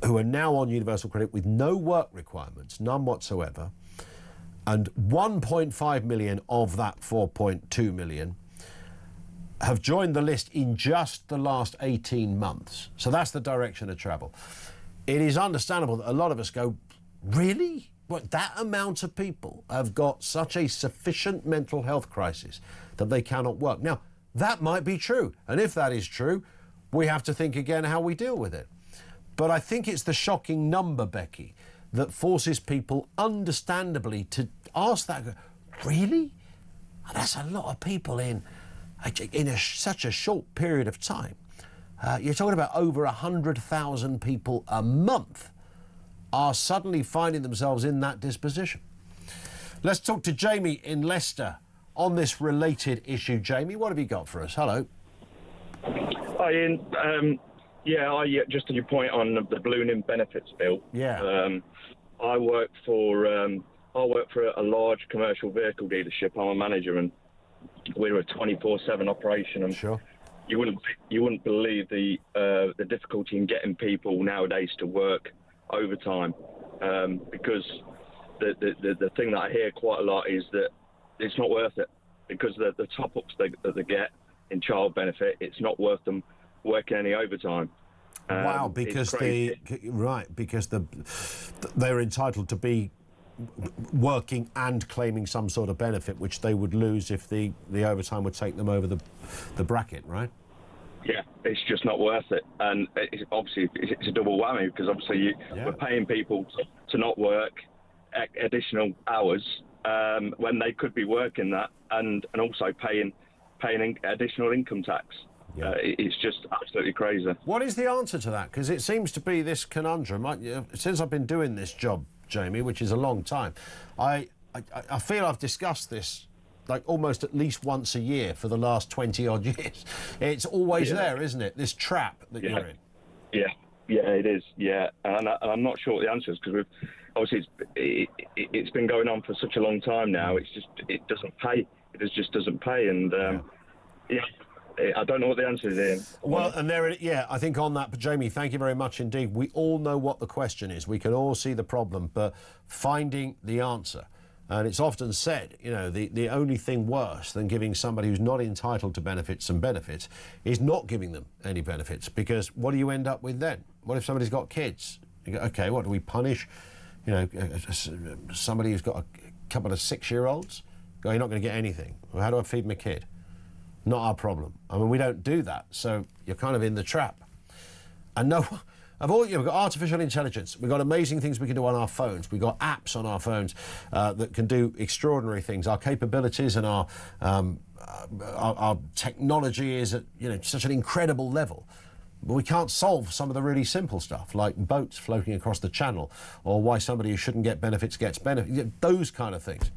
who are now on universal credit with no work requirements, none whatsoever, and 1.5 million of that 4.2 million have joined the list in just the last 18 months. So that's the direction of travel. It is understandable that a lot of us go, really? What, that amount of people have got such a sufficient mental health crisis that they cannot work? Now, that might be true. And if that is true, we have to think again how we deal with it. But I think it's the shocking number, Becky, that forces people understandably to ask that, really? That's a lot of people in such a short period of time. You're talking about over 100,000 people a month are suddenly finding themselves in that disposition. Let's talk to Jamie in Leicester on this related issue. Jamie, what have you got for us? Hello. Hi, Ian. Just to your point on the ballooning benefits bill. Yeah. I work for a large commercial vehicle dealership. I'm a manager, and we're a 24/7 operation, and sure. you wouldn't believe the difficulty in getting people nowadays to work overtime, because the thing that I hear quite a lot is that it's not worth it, because the top-ups that they get in child benefit, it's not worth them working any overtime. Wow, because they're entitled to be working and claiming some sort of benefit, which they would lose if the overtime would take them over the bracket, right? Yeah, it's just not worth it, and it's a double whammy, because obviously we're paying people to not work additional hours when they could be working that, and also paying additional income tax. It's just absolutely crazy. What is the answer to that? Because it seems to be this conundrum. Since I've been doing this job, Jamie, which is a long time, I feel I've discussed this like almost at least once a year for the last 20-odd years. It's always there, isn't it? This trap that you're in. Yeah, it is. Yeah, and I'm not sure what the answer is, because it's been going on for such a long time now. It doesn't pay. It just doesn't pay, and I don't know what the answer is, Ian. Well, and I think on that, but Jamie, thank you very much indeed. We all know what the question is. We can all see the problem, but finding the answer. And it's often said, the only thing worse than giving somebody who's not entitled to benefits some benefits is not giving them any benefits, because what do you end up with then? What if somebody's got kids? You go, okay, what do we punish? Somebody who's got a couple of 6-year-olds? Go, you're not going to get anything. Well, how do I feed my kid? Not our problem. I mean, we don't do that, so you're kind of in the trap. And we've got artificial intelligence. We've got amazing things we can do on our phones. We've got apps on our phones that can do extraordinary things. Our capabilities and our technology is at such an incredible level. But we can't solve some of the really simple stuff, like boats floating across the channel, or why somebody who shouldn't get benefits gets benefits. Those kind of things.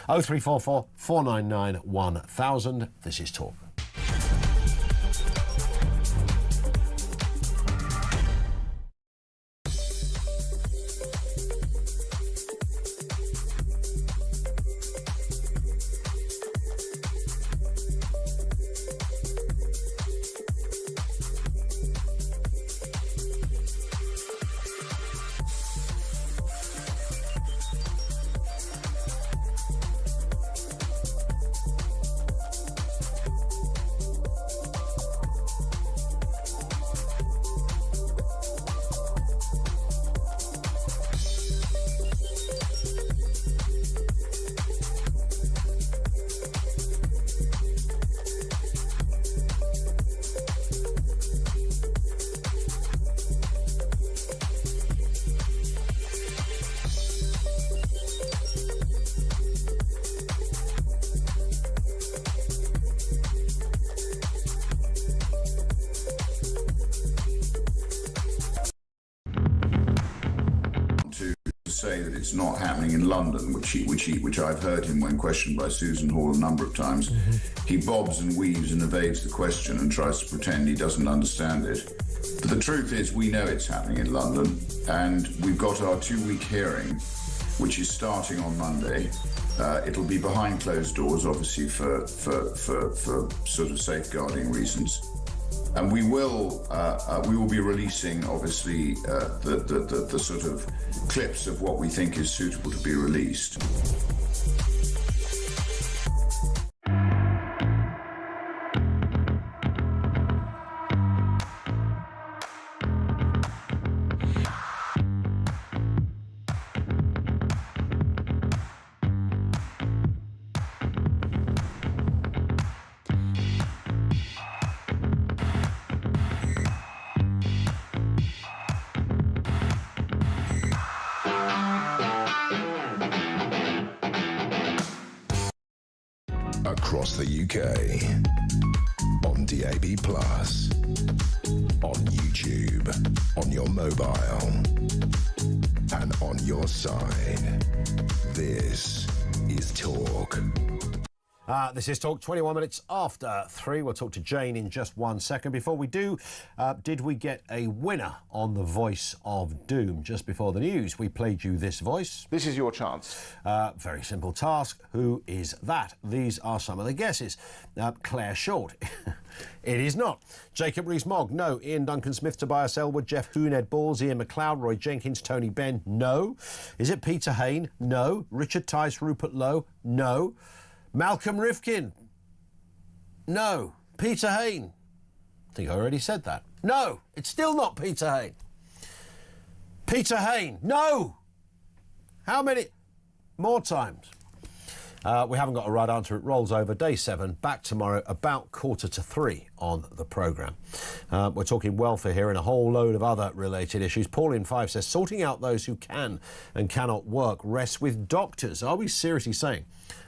0344 499 1000. This is Talk. Say that it's not happening in London, which I've heard him when questioned by Susan Hall a number of times. He bobs and weaves and evades the question and tries to pretend he doesn't understand it. But the truth is, we know it's happening in London, and we've got our 2-week hearing, which is starting on Monday. It'll be behind closed doors, obviously, for sort of safeguarding reasons. And we will be releasing, obviously, the sort of clips of what we think is suitable to be released. Across the UK, on DAB+, on YouTube, on your mobile, and on your side. This is Talk. This is Talk 21 minutes after 3. We'll talk to Jane in just 1 second. Before we do, did we get a winner on the Voice of Doom? Just before the news, we played you this voice. This is your chance. Very simple task. Who is that? These are some of the guesses. Claire Short. It is not. Jacob Rees-Mogg. No. Ian Duncan Smith, Tobias Elwood, Jeff Hoon, Ed Balls, Ian McLeod, Roy Jenkins, Tony Benn. No. Is it Peter Hain? No. Richard Tice, Rupert Lowe? No. Malcolm Rifkin? No. Peter Hain? I think I already said that. No, it's still not Peter Hain. Peter Hain? No! How many more times? We haven't got a right answer. It rolls over. Day 7, back tomorrow about 2:45 on the programme. We're talking welfare here and a whole load of other related issues. Pauline Five says, sorting out those who can and cannot work rests with doctors. Are we seriously saying,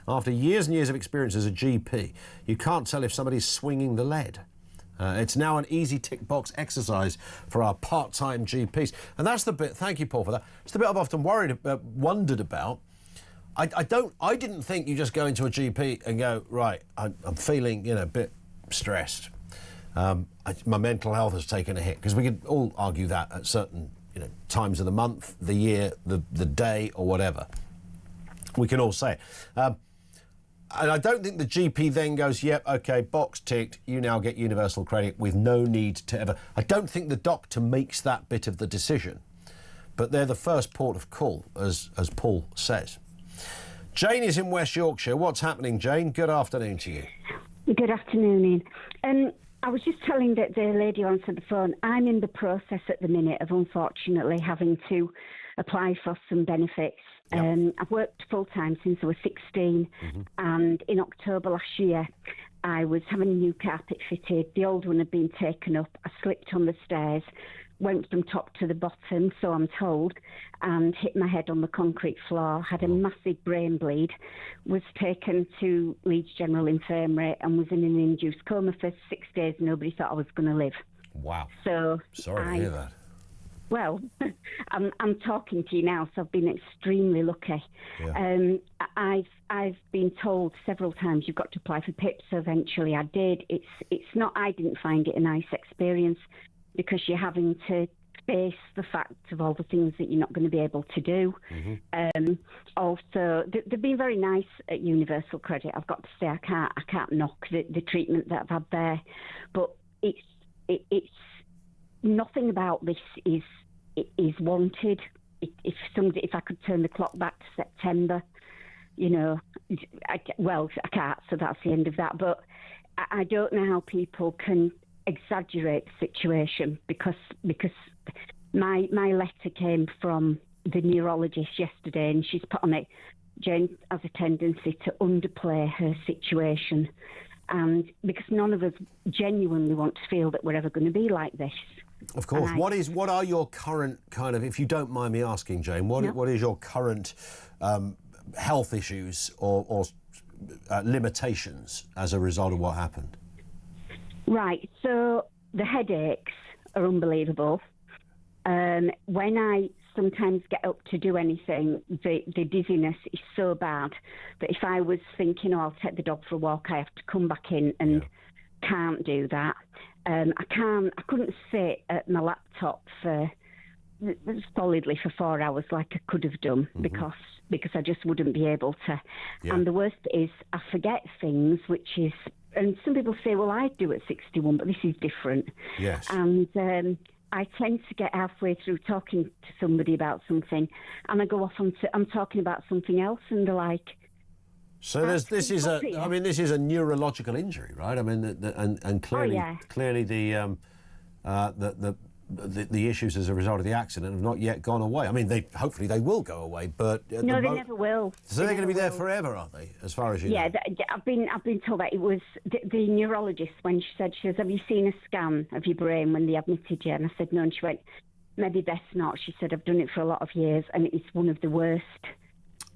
after years and years of experience as a GP, you can't tell if somebody's swinging the lead? It's now an easy tick box exercise for our part-time GPs. And that's the bit, thank you, Paul, for that. It's the bit I've often wondered about. I didn't think you just go into a GP and go, right, I'm feeling, a bit stressed. My mental health has taken a hit, because we could all argue that at certain, times of the month, the year, the day, or whatever. We can all say it. And I don't think the GP then goes, yep, OK, box ticked, you now get universal credit with no need to ever... I don't think the doctor makes that bit of the decision. But they're the first port of call, as Paul says. Jane is in West Yorkshire. What's happening, Jane? Good afternoon to you. Good afternoon, Ian. I was just telling the lady who answered the phone, I'm in the process at the minute of unfortunately having to apply for some benefits. Yep. I've worked full-time since I was 16, and in October last year I was having a new carpet fitted. The old one had been taken up. I slipped on the stairs, went from top to the bottom, so I'm told, and hit my head on the concrete floor, had a massive brain bleed, was taken to Leeds General Infirmary and was in an induced coma for 6 days. Nobody thought I was going to live. Wow. So sorry to hear that. Well, I'm talking to you now, so I've been extremely lucky. Yeah. I've been told several times you've got to apply for PIP, so eventually I did. It's not. I didn't find it a nice experience, because you're having to face the fact of all the things that you're not going to be able to do. Also, they've been very nice at Universal Credit. I've got to say, I can't knock the treatment that I've had there, but it's nothing about this is wanted. If I could turn the clock back to September, I can't, so that's the end of that. But I don't know how people can exaggerate the situation, because my letter came from the neurologist yesterday, and she's put on it, Jane has a tendency to underplay her situation, and because none of us genuinely want to feel that we're ever going to be like this. Of course. What are your current kind of, if you don't mind me asking, Jane, what is your current health issues or limitations as a result of what happened? Right, so the headaches are unbelievable. When I sometimes get up to do anything, the dizziness is so bad that if I was thinking, I'll take the dog for a walk, I have to come back in and can't do that. I couldn't sit at my laptop solidly for 4 hours like I could have done, because I just wouldn't be able to. Yeah. And the worst is I forget things, which is, and some people say, well, I do at 61, but this is different. Yes. And I tend to get halfway through talking to somebody about something, and I go off on I'm talking about something else, and they're like... So this is a neurological injury, right? I mean, and clearly the issues as a result of the accident have not yet gone away. I mean, hopefully they will go away, but no, they never will. So they're going to be there forever, aren't they? As far as you know. Yeah, I've been told that. It was the neurologist when she said, have you seen a scan of your brain when they admitted you? And I said no, and she went, maybe best not. She said, I've done it for a lot of years, and it's one of the worst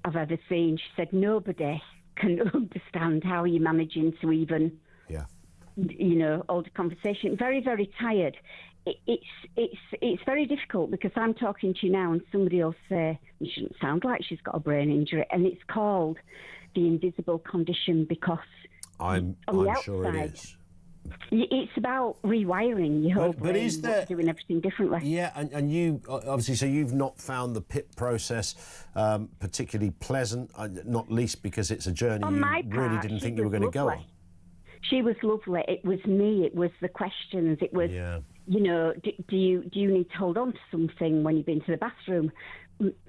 I've ever seen. She said nobody can understand how you're managing to even, hold a conversation. Very, very tired. It's very difficult, because I'm talking to you now and somebody will say, you shouldn't sound like she's got a brain injury, and it's called the invisible condition, because I'm sure it is. It's about rewiring your whole But brain, is there doing everything differently. Yeah, and you obviously, so you've not found the PIP process particularly pleasant, not least because it's a journey On you my really part, didn't she think you were was going to go on. lovely. She was lovely. It was me. It was the questions. It was, you know, do you need to hold on to something when you've been to the bathroom?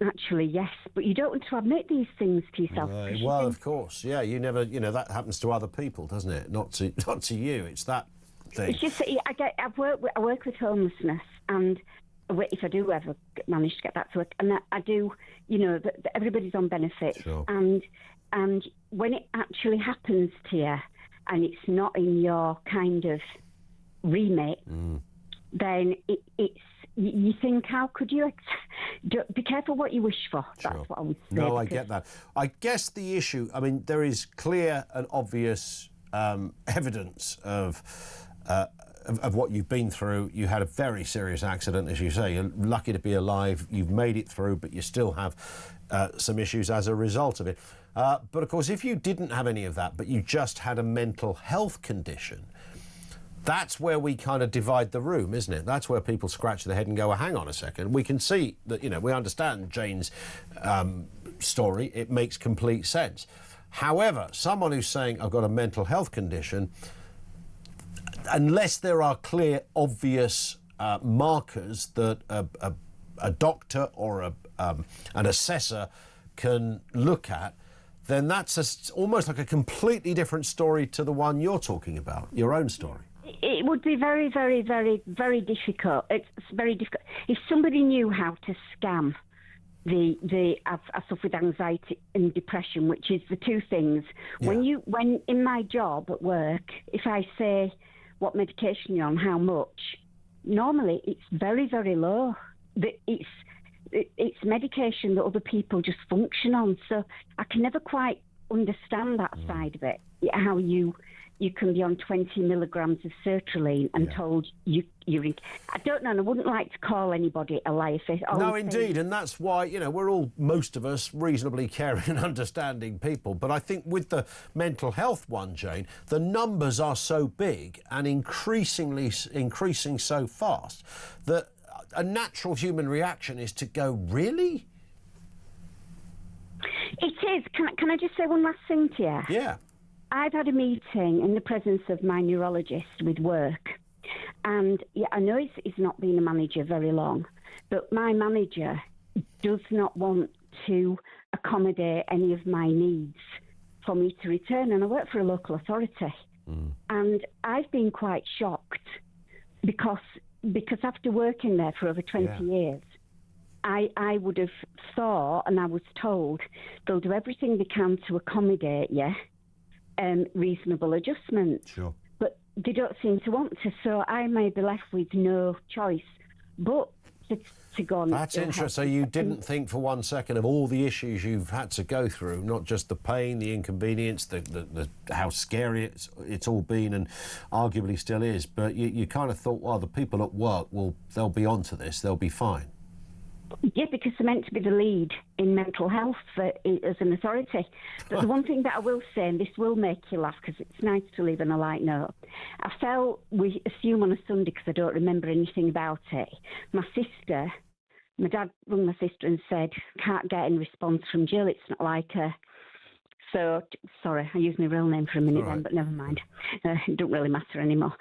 Actually, yes, but you don't want to admit these things to yourself. Right. Well, of course, yeah. You never, you know, that happens to other people, doesn't it? Not to you. It's that thing. It's just I work with homelessness, and if I do ever manage to get back to work, and I do, you know, everybody's on benefits, and when it actually happens to you, and it's not in your kind of remit, then it's. You think, how could you? Be careful what you wish for. That's what I would say. No, I get that. I guess the issue, I mean, there is clear and obvious evidence of what you've been through. You had a very serious accident, as you say. You're lucky to be alive. You've made it through, but you still have some issues as a result of it. But of course, if you didn't have any of that, but you just had a mental health condition, that's where we kind of divide the room, isn't it? That's where people scratch their head and go, well, hang on a second. We can see that, you know, we understand Jane's story. It makes complete sense. However, someone who's saying, I've got a mental health condition, unless there are clear, obvious markers that a doctor or an assessor can look at, then that's almost like a completely different story to the one you're talking about, your own story. It would be very, very, very, very difficult. It's very difficult. If somebody knew how to scam I suffer with anxiety and depression, which is the two things. Yeah. When in my job at work, if I say what medication you're on, how much, normally it's very, very low. It's medication that other people just function on. So I can never quite understand that side of it, how you can be on 20 milligrams of sertraline and told you're in. I don't know, and I wouldn't like to call anybody a liar. No, indeed, and that's why, you know, we're all, most of us, reasonably caring and understanding people. But I think with the mental health one, Jane, the numbers are so big and increasing so fast that a natural human reaction is to go, really? It is. Can I just say one last thing to you? Yeah. I've had a meeting in the presence of my neurologist with work, and I know he's not been a manager very long, but my manager does not want to accommodate any of my needs for me to return, and I work for a local authority. And I've been quite shocked because after working there for over 20 years, I would have thought, and I was told, they'll do everything they can to accommodate you, reasonable adjustments. Sure. But they don't seem to want to, so I may be left with no choice but to go on. That's interesting. So you didn't think for one second of all the issues you've had to go through, not just the pain, the inconvenience, the how scary it's all been and arguably still is, but you kind of thought, well, the people at work, they'll be onto this, they'll be fine. Yeah, because they're meant to be the lead in mental health as an authority. But the one thing that I will say, and this will make you laugh because it's nice to leave on a light note, I felt, we assume on a Sunday because I don't remember anything about it, my dad rang my sister and said, can't get any response from Jill, it's not like her. So, sorry, I used my real name for a minute then, but never mind. It don't really matter anymore.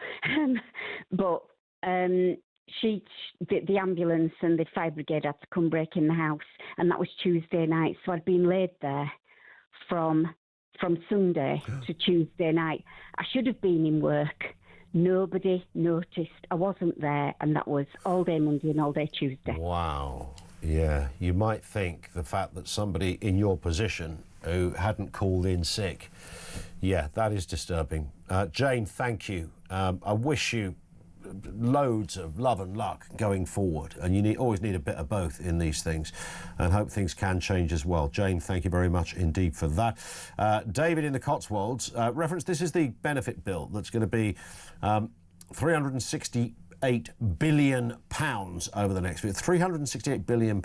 The ambulance and the fire brigade had to come break in the house, and that was Tuesday night. So I'd been laid there from Sunday to Tuesday night. I should have been in work. Nobody noticed I wasn't there, and that was all day Monday and all day Tuesday. Wow. Yeah, you might think the fact that somebody in your position who hadn't called in sick, yeah, that is disturbing. Jane, thank you. I wish you loads of love and luck going forward, and you always need a bit of both in these things, and hope things can change as well. Jane, thank you very much indeed for that. David in the Cotswolds, reference, this is the benefit bill that's going to be £368 £368 billion over the next few. £368 billion.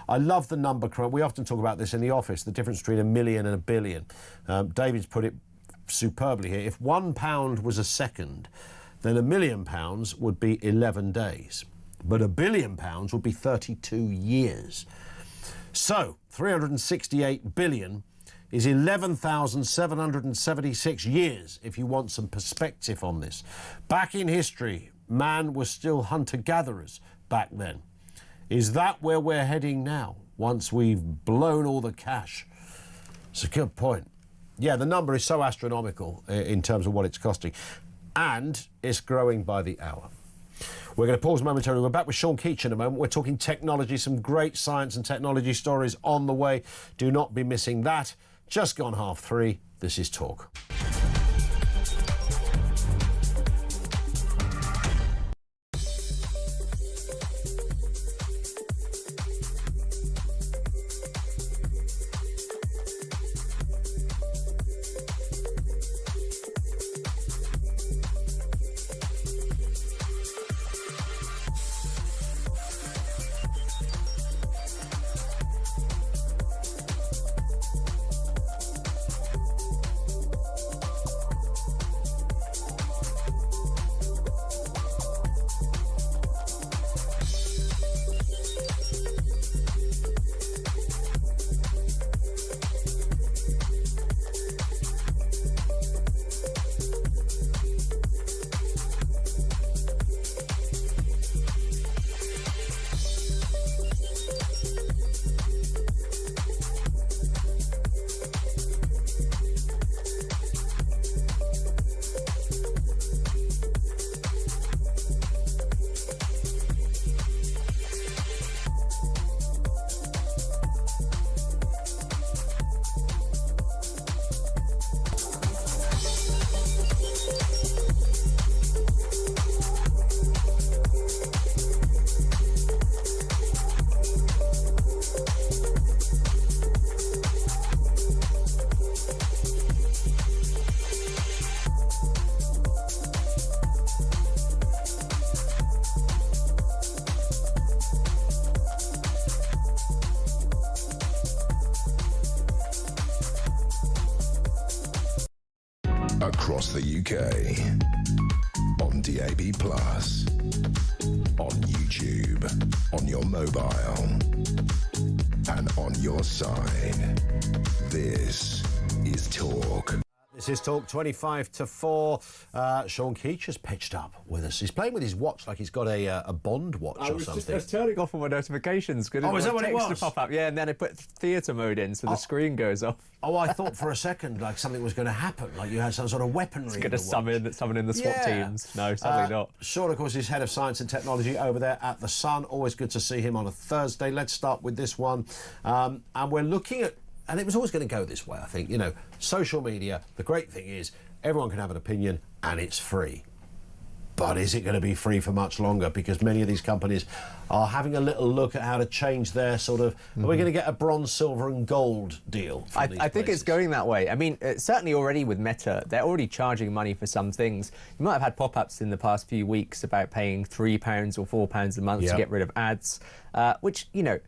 I love the number. We often talk about this in the office, the difference between a million and a billion. David's put it superbly here. If £1 was a second, then £1 million would be 11 days. But £1 billion would be 32 years. So, 368 billion is 11,776 years, if you want some perspective on this. Back in history, man was still hunter-gatherers back then. Is that where we're heading now, once we've blown all the cash? It's a good point. Yeah, the number is so astronomical in terms of what it's costing, and it's growing by the hour. We're going to pause momentarily. We're back with Sean Keach in a moment. We're talking technology, some great science and technology stories on the way. Do not be missing that. Just gone 3:30. This is Talk. Across the UK, on DAB+, on YouTube, on your mobile, and on your side. This is Talk. This is Talk 25 to 4. Sean Keach has pitched up with us. He's playing with his watch like he's got a Bond watch or something. I was turning off all my notifications. Oh, is that what it was? To pop up. Yeah, and then I put theatre mode in so the screen goes off. Oh, I thought for a second like something was going to happen, like you had some sort of weaponry. It's going to summon in the SWAT teams. No, sadly not. Sean, of course, is Head of Science and Technology over there at The Sun. Always good to see him on a Thursday. Let's start with this one. And we're looking at, and it was always going to go this way, I think, you know, social media, the great thing is everyone can have an opinion and it's free. But is it going to be free for much longer? Because many of these companies are having a little look at how to change their sort of... Are we going to get a bronze, silver and gold deal? I think it's going that way. I mean, certainly already with Meta, they're already charging money for some things. You might have had pop-ups in the past few weeks about paying £3 or £4 a month to get rid of ads, which, you know,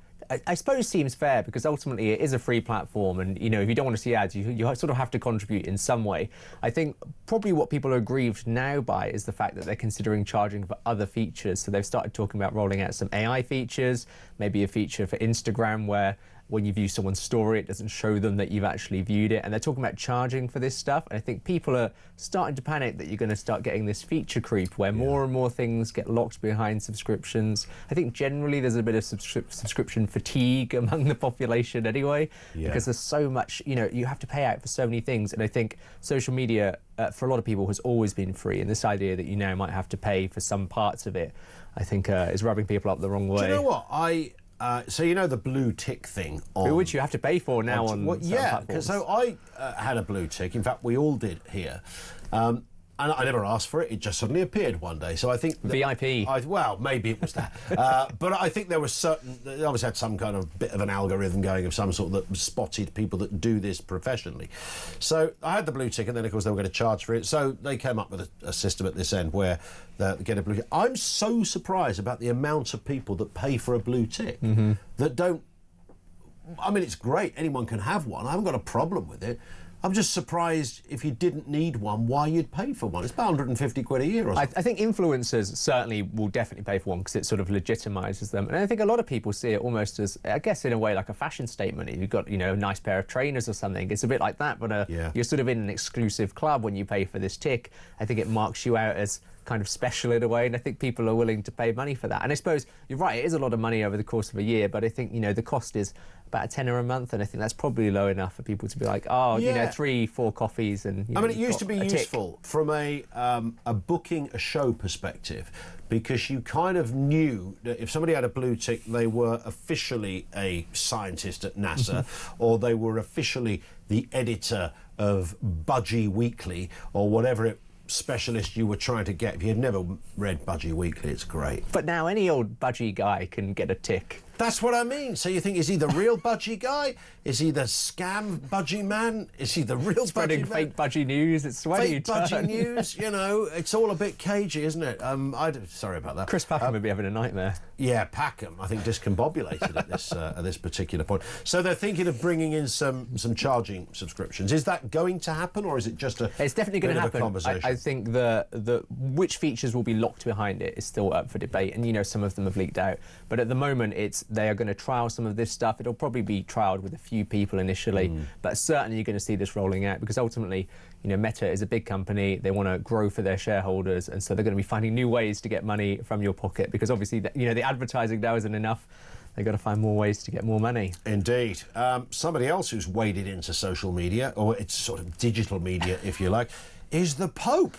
I suppose seems fair because ultimately it is a free platform and, you know, if you don't want to see ads, you sort of have to contribute in some way. I think probably what people are aggrieved now by is the fact that they're considering charging for other features. So they've started talking about rolling out some AI features, maybe a feature for Instagram where when you view someone's story, it doesn't show them that you've actually viewed it. And they're talking about charging for this stuff. And I think people are starting to panic that you're going to start getting this feature creep where more and more things get locked behind subscriptions. I think generally there's a bit of subscription fatigue among the population anyway, because there's so much, you know, you have to pay out for so many things. And I think social media, for a lot of people, has always been free. And this idea that you now might have to pay for some parts of it, I think is rubbing people up the wrong way. Do you know what? So you know the blue tick thing on... Which you have to pay for now on yeah, so I had a blue tick. In fact, we all did here. And I never asked for it. It just suddenly appeared one day. So I think... VIP. Well, maybe it was that. But I think there was certain... They obviously had some kind of bit of an algorithm going of some sort that spotted people that do this professionally. So I had the blue tick, and then, of course, they were going to charge for it. So they came up with a system at this end where they get a blue tick. I'm so surprised about the amount of people that pay for a blue tick that don't... I mean, it's great. Anyone can have one. I haven't got a problem with it. I'm just surprised if you didn't need one, why you'd pay for one. It's about 150 quid a year or something. I think influencers certainly will definitely pay for one because it sort of legitimises them. And I think a lot of people see it almost as, I guess, in a way, like a fashion statement. If you've got, you know, a nice pair of trainers or something, it's a bit like that, but you're sort of in an exclusive club when you pay for this tick. I think it marks you out as kind of special in a way, and I think people are willing to pay money for that. And I suppose you're right, it is a lot of money over the course of a year, but I think, you know, the cost is about £10 a month, and I think that's probably low enough for people to be like, oh, you know, 3-4 coffees, and I mean, it used to be useful from a booking a show perspective, because you kind of knew that if somebody had a blue tick, they were officially a scientist at NASA, or they were officially the editor of Budgie Weekly, or whatever specialist you were trying to get. If you'd never read Budgie Weekly, it's great. But now any old budgie guy can get a tick. That's what I mean. So you think, is he the real budgie guy? Is he the scam budgie man? Is he the real spreading budgie man? fake budgie news? It's where fake budgie news. You know, it's all a bit cagey, isn't it? Sorry about that. Chris Packham would be having a nightmare. Yeah, Packham, I think, discombobulated at this particular point. So they're thinking of bringing in some charging subscriptions. Is that going to happen, or is it just a? It's definitely going to happen. I think the which features will be locked behind it is still up for debate, and you know, some of them have leaked out. But at the moment, they are going to trial some of this stuff. It'll probably be trialed with a few people initially, but certainly you're going to see this rolling out, because ultimately, you know, Meta is a big company. They want to grow for their shareholders, and so they're going to be finding new ways to get money from your pocket, because obviously, you know, the advertising now isn't enough. They've got to find more ways to get more money. Indeed. Somebody else who's waded into social media, or it's sort of digital media, if you like, is the Pope.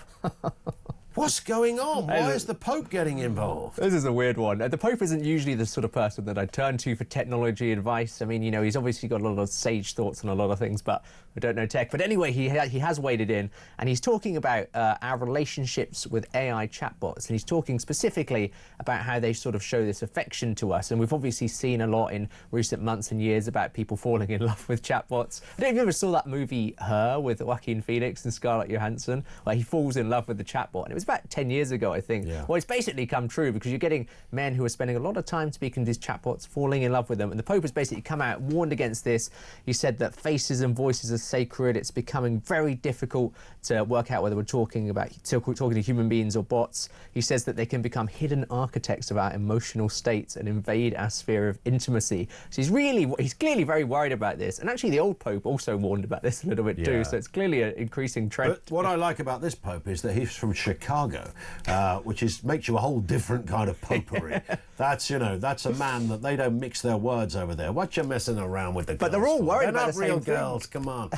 What's going on? Why is the Pope getting involved? This is a weird one. The Pope isn't usually the sort of person that I turn to for technology advice. I mean, you know, he's obviously got a lot of sage thoughts on a lot of things, but I don't know tech. But anyway, he has waded in, and he's talking about our relationships with AI chatbots, and he's talking specifically about how they sort of show this affection to us. And we've obviously seen a lot in recent months and years about people falling in love with chatbots. I don't know if you ever saw that movie Her with Joaquin Phoenix and Scarlett Johansson, where he falls in love with the chatbot, and it was about 10 years ago, I think. Yeah. Well, it's basically come true, because you're getting men who are spending a lot of time speaking to these chatbots, falling in love with them, and the Pope has basically come out and warned against this. He said that faces and voices are sacred. It's becoming very difficult to work out whether we're talking to human beings or bots. He says that they can become hidden architects of our emotional states and invade our sphere of intimacy. So he's clearly very worried about this, and actually the old Pope also warned about this a little bit too, so it's clearly an increasing trend. But what I like about this Pope is that he's from Chicago, which makes you a whole different kind of popery. That's a man that they don't mix their words over there. What you messing around with the girls? But they're all worried about the same real thing. girls. Come on.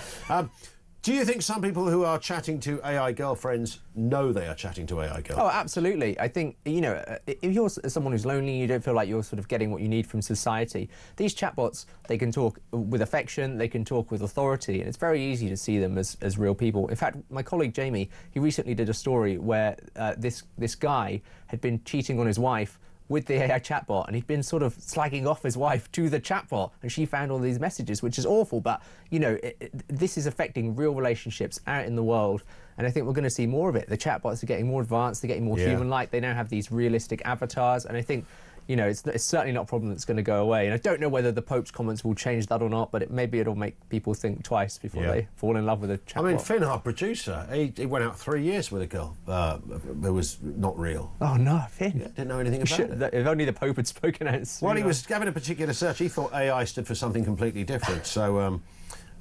Do you think some people who are chatting to AI girlfriends know they are chatting to AI girlfriends? Oh, absolutely. I think, you know, if you're someone who's lonely, you don't feel like you're sort of getting what you need from society, these chatbots, they can talk with affection, they can talk with authority, and it's very easy to see them as real people. In fact, my colleague Jamie, he recently did a story where this guy had been cheating on his wife with the AI chatbot, and he'd been sort of slagging off his wife to the chatbot, and she found all these messages, which is awful. But, you know, this is affecting real relationships out in the world, and I think we're going to see more of it. The chatbots are getting more advanced, they're getting more human-like, they now have these realistic avatars, and I think, you know, it's certainly not a problem that's going to go away. And I don't know whether the Pope's comments will change that or not, but maybe it'll make people think twice before they fall in love with a chatbot. I mean, Finn, our producer, he went out 3 years with a girl who was not real. Oh, no, Finn. Yeah, didn't know anything about it. If only the Pope had spoken out. Well, he was having a particular search. He thought AI stood for something completely different. So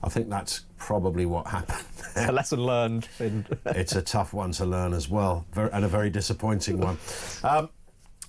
I think that's probably what happened. A lesson learned, Finn. It's a tough one to learn as well, and a very disappointing one.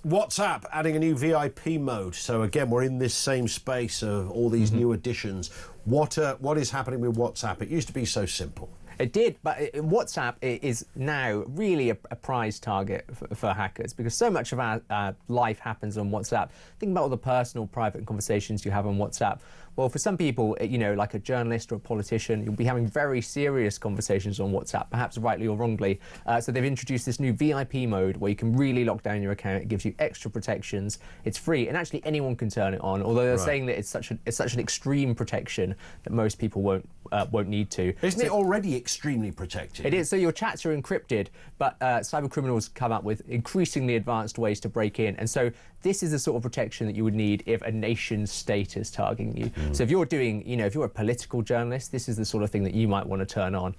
WhatsApp adding a new VIP mode. So again, we're in this same space of all these new additions. What is happening with WhatsApp? It used to be so simple. It did, but WhatsApp is now really a prize target for hackers, because so much of our life happens on WhatsApp. Think about all the personal, private conversations you have on WhatsApp. Well, for some people, you know, like a journalist or a politician, you'll be having very serious conversations on WhatsApp, perhaps rightly or wrongly. So they've introduced this new VIP mode where you can really lock down your account. It gives you extra protections. It's free, and actually anyone can turn it on. Although they're saying that it's such an extreme protection that most people won't need to. Isn't it already extremely protected? It is. So your chats are encrypted, but cyber criminals come up with increasingly advanced ways to break in. And so this is the sort of protection that you would need if a nation state is targeting you. So if you're doing, you know, if you're a political journalist, this is the sort of thing that you might want to turn on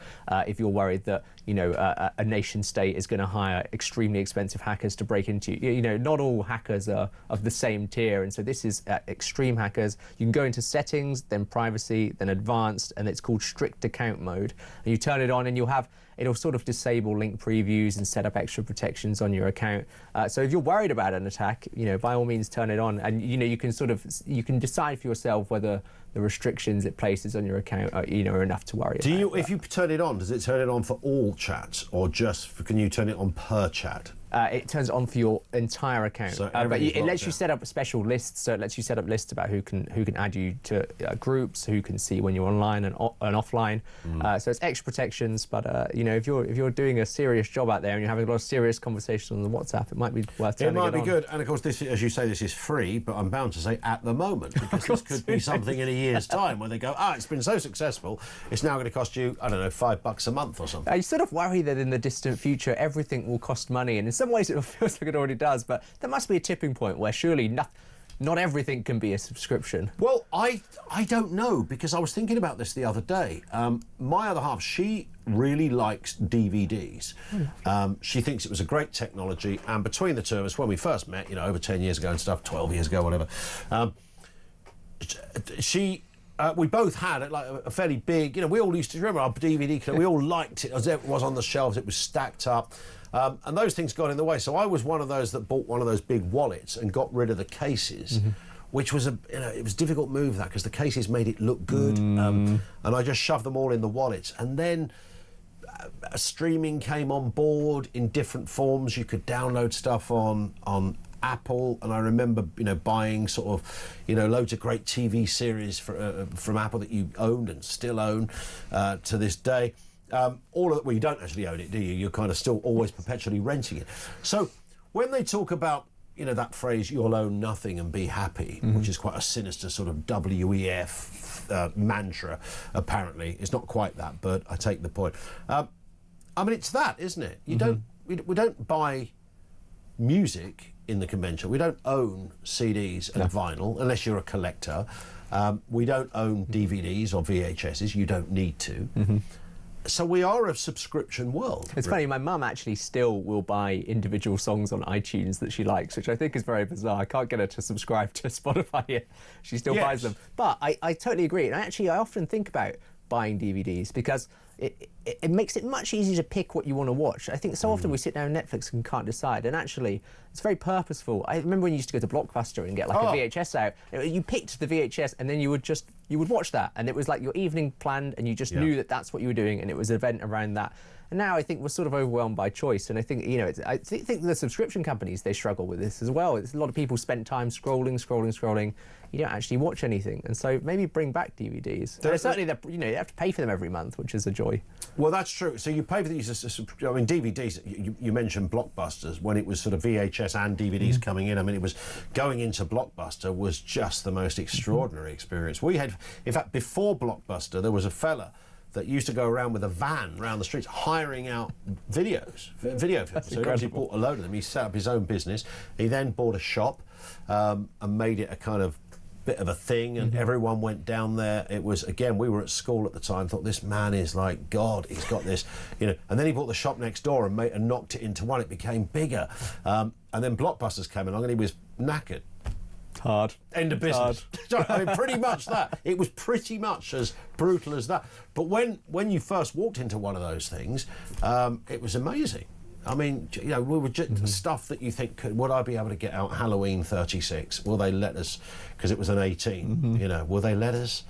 if you're worried that, you know, a nation state is going to hire extremely expensive hackers to break into you. You know, not all hackers are of the same tier, and so this is extreme hackers. You can go into settings, then privacy, then advanced, and it's called strict account mode. And you turn it on and it'll sort of disable link previews and set up extra protections on your account. So if you're worried about an attack, you know, by all means turn it on, and you know, you can decide for yourself whether the restrictions it places on your account are, you know, are enough to worry about. If you turn it on, does it turn it on for all chats, or can you turn it on per chat? It turns it on for your entire account, So but it lets you set up special lists. So it lets you set up lists about who can add you to groups, who can see when you're online and offline. So it's extra protections. But you know, if you're doing a serious job out there and you're having a lot of serious conversations on the WhatsApp, it might be worth turning it on. It might be good. And of course, this, as you say, this is free. But I'm bound to say at the moment, because this could be something in a year's time where they go, it's been so successful, it's now going to cost you, I don't know, $5 a month or something. You sort of worry that in the distant future everything will cost money, and in some ways it feels like it already does, but there must be a tipping point where surely not everything can be a subscription. Well, I don't know, because I was thinking about this the other day. My other half, she really likes DVDs. She thinks it was a great technology, and between the two of us, when we first met, you know, over 10 years ago and stuff, 12 years ago, whatever, we both had like a fairly big, you know, we all used to remember our DVD, we all liked it as it was on the shelves, it was stacked up. And those things got in the way. So I was one of those that bought one of those big wallets and got rid of the cases, which was it was a difficult move, that, because the cases made it look good. And I just shoved them all in the wallets. And then streaming came on board in different forms. You could download stuff on Apple, and I remember, you know, buying sort of, you know, loads of great TV series from Apple that you owned and still own to this day. All of it, well, you don't actually own it, do you? You're kind of still always perpetually renting it. So when they talk about, you know, that phrase, you'll own nothing and be happy, which is quite a sinister sort of WEF mantra, apparently. It's not quite that, but I take the point. I mean, it's that, isn't it? You don't, we don't buy music in the convention. We don't own CDs and vinyl, unless you're a collector. We don't own DVDs or VHSs. You don't need to. So we are a subscription world. It's funny, my mum actually still will buy individual songs on iTunes that she likes, which I think is very bizarre. I can't get her to subscribe to Spotify yet. She still buys them. But I totally agree. And actually, I often think about buying DVDs because it makes it much easier to pick what you want to watch. I think so often we sit down on Netflix and can't decide, and actually it's very purposeful. I remember when you used to go to Blockbuster and get like a VHS out. You picked the VHS and then you would watch that, and it was like your evening planned, and you just knew that that's what you were doing, and it was an event around that. And now I think we're sort of overwhelmed by choice, and I think, you know, I think the subscription companies, they struggle with this as well. It's a lot of people spend time scrolling. You don't actually watch anything, and so maybe bring back DVDs. Certainly, you know, you have to pay for them every month, which is a joy. Well, that's true. So you pay for these. I mean, DVDs. You mentioned Blockbusters when it was sort of VHS and DVDs coming in. I mean, it was going into Blockbuster was just the most extraordinary experience. We had, in fact, before Blockbuster, there was a fella that used to go around with a van around the streets hiring out video films. So he actually bought a load of them. He set up his own business. He then bought a shop and made it a kind of bit of a thing, and everyone went down there. It was, again, we were at school at the time, thought this man is like God, he's got this, you know. And then he bought the shop next door and knocked it into one. It became bigger, and then Blockbusters came along and he was knackered. Hard. End of business. I mean, pretty much that. It was pretty much as brutal as that. But when you first walked into one of those things, it was amazing. I mean, you know, we were just stuff that you think, would I be able to get out Halloween 36? Will they let us? Because it was an 18, you know, will they let us?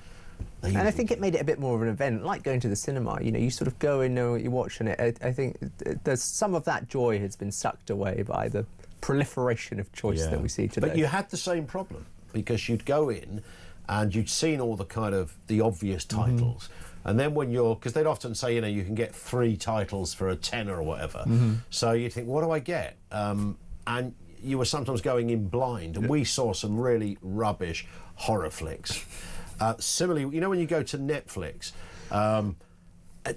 And I think it made it a bit more of an event, like going to the cinema. You know, you sort of go and know what you're watching it. I think there's some of that joy has been sucked away by the proliferation of choice that we see today. But you had the same problem, because you'd go in and you'd seen all the kind of the obvious titles. And then when you're, because they'd often say, you know, you can get 3 titles for a tenner or whatever. So you think, what do I get? And you were sometimes going in blind. And we saw some really rubbish horror flicks. Similarly, you know, when you go to Netflix,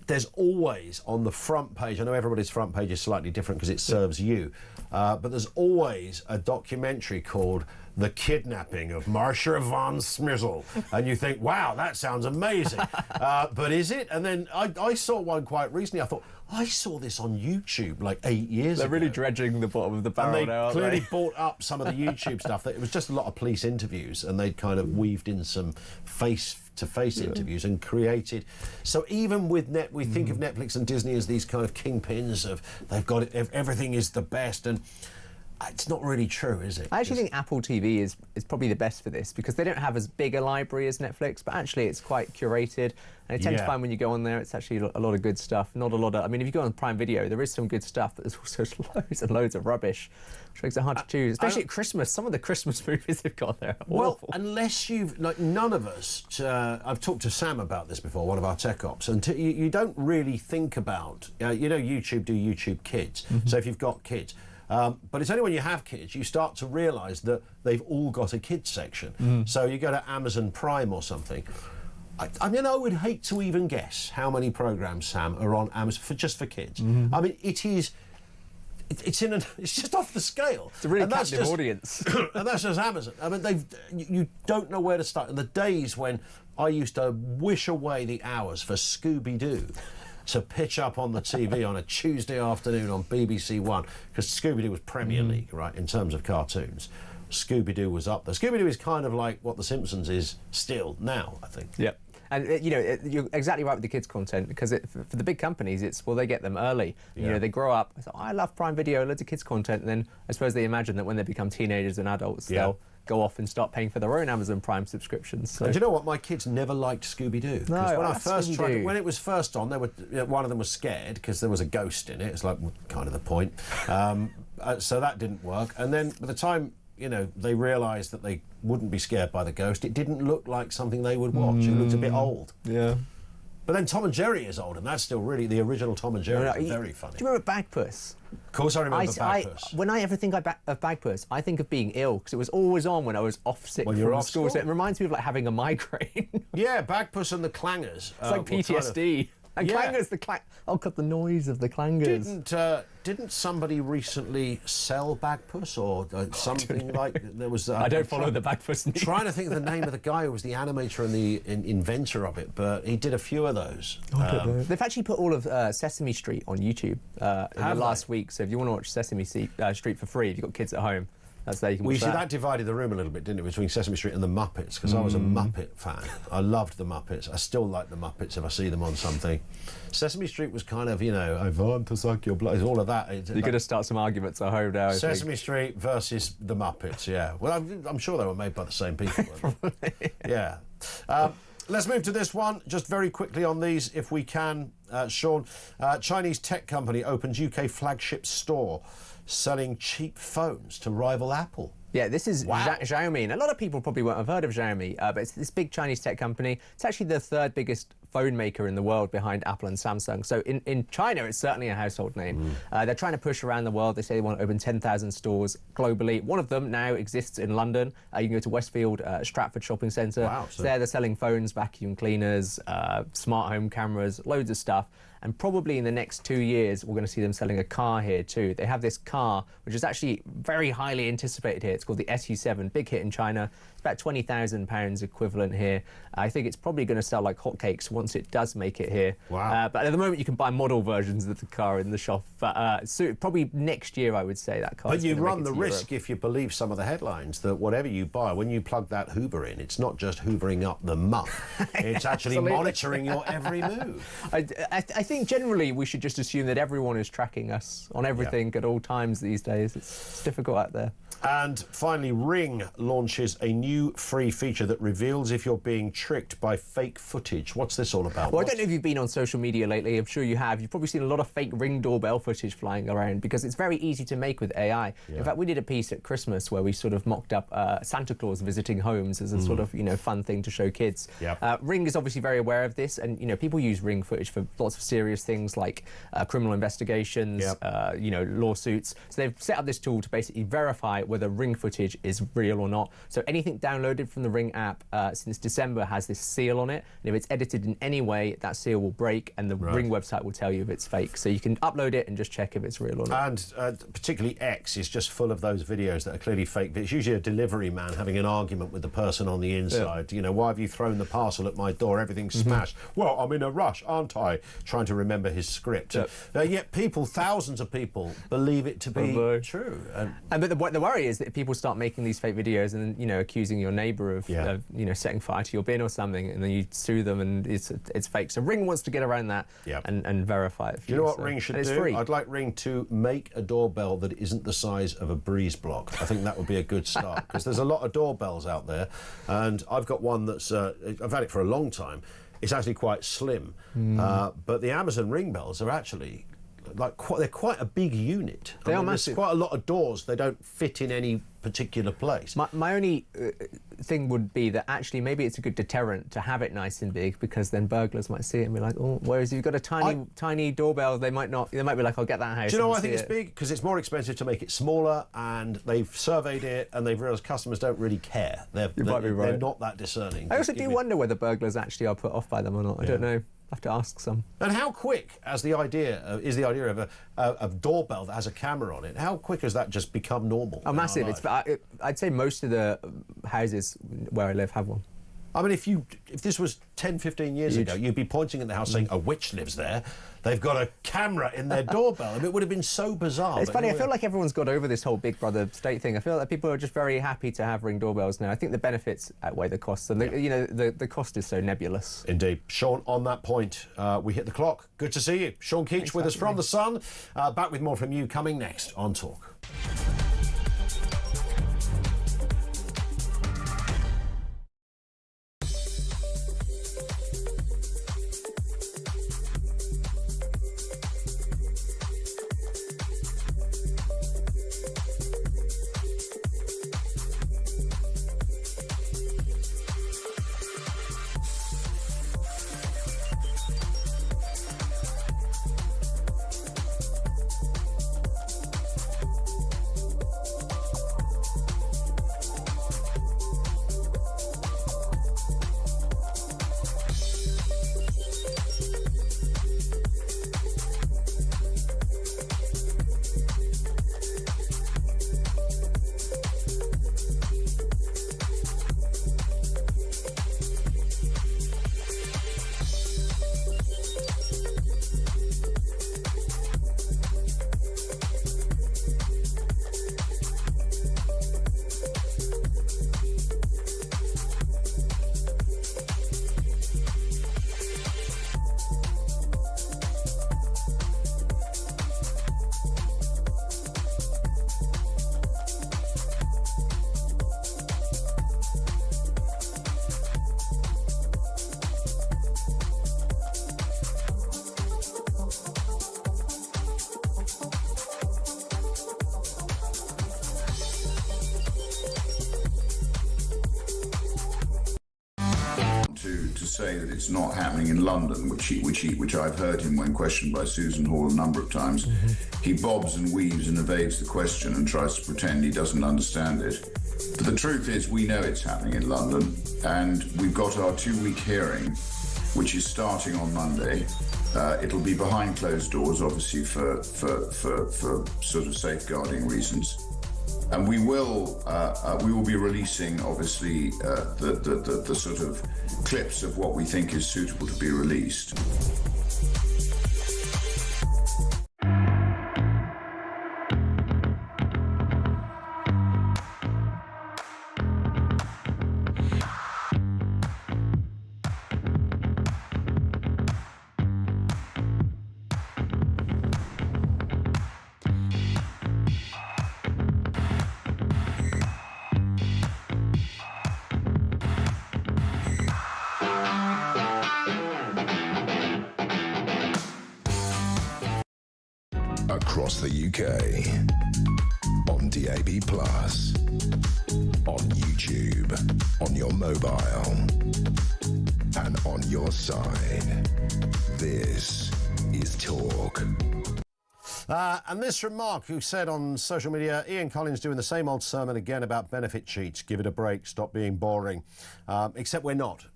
there's always on the front page, I know everybody's front page is slightly different because it serves you, but there's always a documentary called The Kidnapping of Marcia von Smizzle. And you think, wow, that sounds amazing. But is it? And then I saw one quite recently. I thought, I saw this on YouTube like 8 years ago. They're really dredging the bottom of the barrel and now, they aren't clearly bought up some of the YouTube stuff. It was just a lot of police interviews, and they'd kind of weaved in some face-to-face interviews and created. So even with we think of Netflix and Disney as these kind of kingpins of they've got it, everything is the best, and it's not really true, is it? I actually think Apple TV is probably the best for this, because they don't have as big a library as Netflix, but actually it's quite curated. And I tend to find when you go on there, it's actually a lot of good stuff. Not a lot of, I mean, if you go on Prime Video, there is some good stuff, but there's also loads and loads of rubbish, which makes it hard to choose. Especially at Christmas, some of the Christmas movies they've got there are awful. Unless you've, like, none of us, I've talked to Sam about this before, one of our tech ops, and you don't really think about, you know, YouTube do YouTube Kids. So if you've got kids, but it's only when you have kids you start to realise that they've all got a kids section. So you go to Amazon Prime or something. I mean, I would hate to even guess how many programmes, Sam, are on Amazon just for kids. I mean, it's just off the scale. It's a really captive audience. And that's just Amazon. I mean, you don't know where to start. In the days when I used to wish away the hours for Scooby-Doo to pitch up on the TV on a Tuesday afternoon on BBC One, because Scooby-Doo was Premier League, right, in terms of cartoons. Scooby-Doo was up there. Scooby-Doo is kind of like what The Simpsons is still now, I think. Yep. And, you know, you're exactly right with the kids' content, because for the big companies, it's, well, they get them early. You know, they grow up, so, I love Prime Video, loads of kids' content, and then I suppose they imagine that when they become teenagers and adults, they'll go off and start paying for their own Amazon Prime subscriptions. So. And do you know what? My kids never liked Scooby-Doo. No, when I first tried, when it was first on, they were, one of them was scared because there was a ghost in it. It's like kind of the point. So that didn't work. And then by the time, you know, they realised that they wouldn't be scared by the ghost, it didn't look like something they would watch. It looked a bit old. Yeah. But then Tom and Jerry is old, and that's still really the original Tom and Jerry. Very funny. Do you remember Bagpuss? Of course I remember Bagpuss. When I ever think of Bagpuss, I think of being ill, because it was always on when I was off sick from school. So it reminds me of like having a migraine. Yeah, Bagpuss and the Clangers. It's like PTSD. And Clangers, oh god, the noise of the Clangers. Didn't somebody recently sell Bagpuss or something like? There was. I don't follow the Bagpuss news. Trying to think of the name of the guy who was the animator and the inventor of it, but he did a few of those. They've actually put all of Sesame Street on YouTube in the last week. So if you want to watch Sesame Street for free, if you've got kids at home, that's there. You can watch that. That divided the room a little bit, didn't it, between Sesame Street and the Muppets? Because I was a Muppet fan. I loved the Muppets. I still like the Muppets if I see them on something. Sesame Street was kind of, you know, I want to suck your blood. All of that. You're going to start some arguments at home now. Sesame Street versus the Muppets. Yeah. Well, I'm sure they were made by the same people. Yeah. Let's move to this one, just very quickly on these, if we can, Sean. Chinese tech company opens UK flagship store selling cheap phones to rival Apple. Yeah, this is Xiaomi. And a lot of people probably won't have heard of Xiaomi, but it's this big Chinese tech company. It's actually the third biggest phone maker in the world behind Apple and Samsung. So in China, it's certainly a household name. They're trying to push around the world. They say they want to open 10,000 stores globally. One of them now exists in London. You can go to Westfield, Stratford Shopping Centre. Wow, so there they're selling phones, vacuum cleaners, smart home cameras, loads of stuff. And probably in the next 2 years, we're going to see them selling a car here too. They have this car, which is actually very highly anticipated here. It's called the SU7, big hit in China. It's about £20,000 equivalent here. I think it's probably going to sell like hotcakes once it does make it here. Wow. But at the moment, you can buy model versions of the car in the shop. But so probably next year, I would say that car. But you run the risk, if you believe some of the headlines, that whatever you buy, when you plug that Hoover in, it's not just hoovering up the muck. It's actually monitoring your every move. I think generally we should just assume that everyone is tracking us on everything at all times these days. It's difficult out there. And finally, Ring launches a new new free feature that reveals if you're being tricked by fake footage. What's this all about? Well, I don't know if you've been on social media lately. I'm sure you have. You've probably seen a lot of fake Ring doorbell footage flying around because it's very easy to make with AI. Yeah. In fact, we did a piece at Christmas where we sort of mocked up Santa Claus visiting homes as a sort of, fun thing to show kids. Yep. Ring is obviously very aware of this, and, people use Ring footage for lots of serious things like criminal investigations, lawsuits. So they've set up this tool to basically verify whether Ring footage is real or not. So anything downloaded from the Ring app since December has this seal on it, and if it's edited in any way, that seal will break, and the Ring website will tell you if it's fake. So you can upload it and just check if it's real or not. And particularly X is just full of those videos that are clearly fake. It's usually a delivery man having an argument with the person on the inside. Yeah. Why have you thrown the parcel at my door? Everything's smashed. Well, I'm in a rush, aren't I? Trying to remember his script. Yet people, thousands of people, believe it to be true. But the worry is that if people start making these fake videos and accusing your neighbour of setting fire to your bin or something, and then you sue them and it's fake. So Ring wants to get around that and verify it. Do you know what Ring should do? Free. I'd like Ring to make a doorbell that isn't the size of a breeze block. I think that would be a good start, because there's a lot of doorbells out there, and I've got one that's I've had it for a long time. It's actually quite slim, but the Amazon Ring bells are actually they're quite a big unit. They are massive. There's quite a lot of doors. They don't fit in any particular place. My only thing would be that actually maybe it's a good deterrent to have it nice and big, because then burglars might see it and be like, oh, whereas if you've got a tiny doorbell, they might be like, I'll get that house. Do you know why I think it's big? Because it's more expensive to make it smaller, and they've surveyed it and they've realised customers don't really care. They're not that discerning. I also do wonder whether burglars actually are put off by them or not. I don't know. Have to ask some. And how quick is the idea of a doorbell that has a camera on it? How quick has that just become normal? Oh, massive! I'd say most of the houses where I live have one. I mean, if this was 10, 15 years ago, you'd be pointing at the house saying, a witch lives there. They've got a camera in their doorbell. I mean, it would have been so bizarre. It's funny, I feel like everyone's got over this whole Big Brother state thing. I feel like people are just very happy to have Ring doorbells now. I think the benefits outweigh the costs, and the cost is so nebulous. Indeed. Sean, on that point, we hit the clock. Good to see you. Sean Keach with us from The Sun. Back with more from you coming next on Talk. To say that it's not happening in London, which I've heard him when questioned by Susan Hall a number of times. He bobs and weaves and evades the question and tries to pretend he doesn't understand it. But the truth is, we know it's happening in London, and we've got our 2-week hearing, which is starting on Monday. It'll be behind closed doors, obviously, for sort of safeguarding reasons. And we will be releasing, obviously, the sort of clips of what we think is suitable to be released. across the UK. On DAB+, on YouTube, on your mobile, and on your side. This is Talk. And this from Mark, who said on social media, Ian Collins doing the same old sermon again about benefit cheats. Give it a break, stop being boring. Except we're not.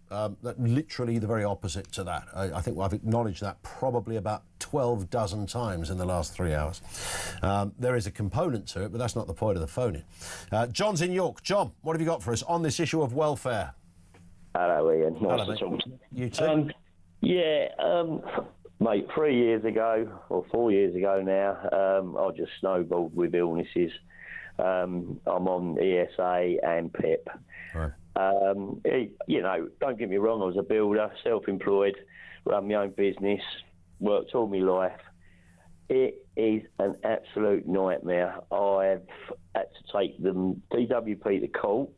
Literally the very opposite to that. I think I've acknowledged that probably about 12 dozen times in the last 3 hours. There is a component to it, but that's not the point of the phone-in. John's in York. John, what have you got for us on this issue of welfare? Hello, Ian. Nice Hello, to talk mate. to You too. Mate, 3 years ago, or 4 years ago now, I just snowballed with illnesses. I'm on ESA and PIP. Right. You know, don't get me wrong, I was a builder, self-employed, run my own business, worked all my life. It is an absolute nightmare. I've had to take the DWP to court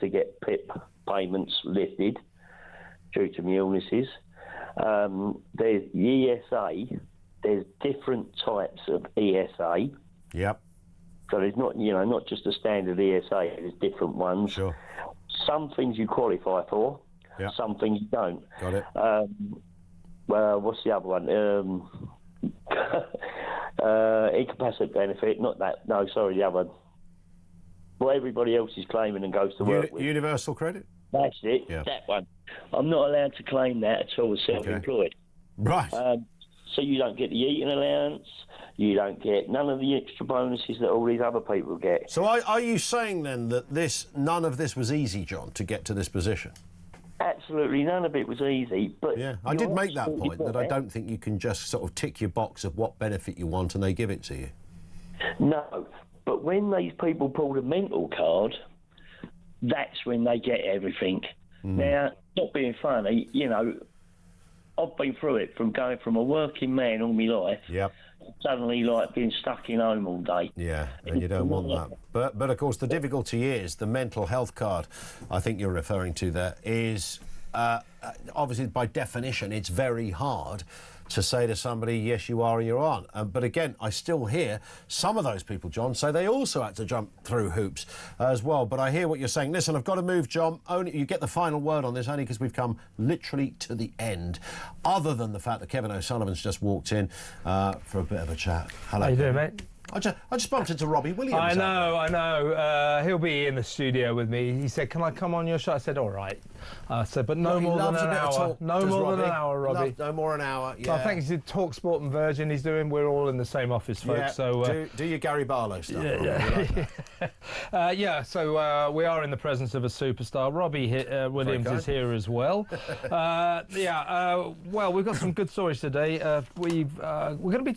to get PIP payments lifted due to my illnesses. There's ESA. There's different types of ESA. Yep. So there's not just a standard ESA. There's different ones. Sure. Some things you qualify for. Yep. Some things you don't. Got it. Well, what's the other one? Incapacity benefit. Not that. No, sorry, the other one. What everybody else is claiming and goes to work with. Universal credit? That's it. Yeah. That one. I'm not allowed to claim that at all as self-employed. Right. So you don't get the eating allowance. You don't get none of the extra bonuses that all these other people get. So are you saying then that none of this was easy, John, to get to this position? Absolutely none of it was easy. But yeah, I did make that point, that I don't think you can just sort of tick your box of what benefit you want and they give it to you. No, but when these people pull the mental card, that's when they get everything. Now, not being funny, you know, I've been through it from going from a working man all my life, suddenly like being stuck in home all day. Yeah, and you don't want that. But of course, the difficulty is the mental health card, I think you're referring to there, is obviously by definition, it's very hard to say to somebody, yes, you are or you aren't. But again, I still hear some of those people, John, say they also had to jump through hoops as well. But I hear what you're saying. Listen, I've got to move, John. You get the final word on this, only because we've come literally to the end, other than the fact that Kevin O'Sullivan's just walked in for a bit of a chat. Hello. How you doing, mate? I just bumped into Robbie Williams. I know. He'll be in the studio with me. He said, can I come on your show? I said, all right. I said, but no more than an hour. No more than an hour, Robbie. No more an hour, yeah. I think he's Talk Sport and Virgin he's doing. We're all in the same office, folks. Yeah, so do your Gary Barlow stuff. So we are in the presence of a superstar. Robbie Williams is here as well. Well, we've got some good stories today. We're going to be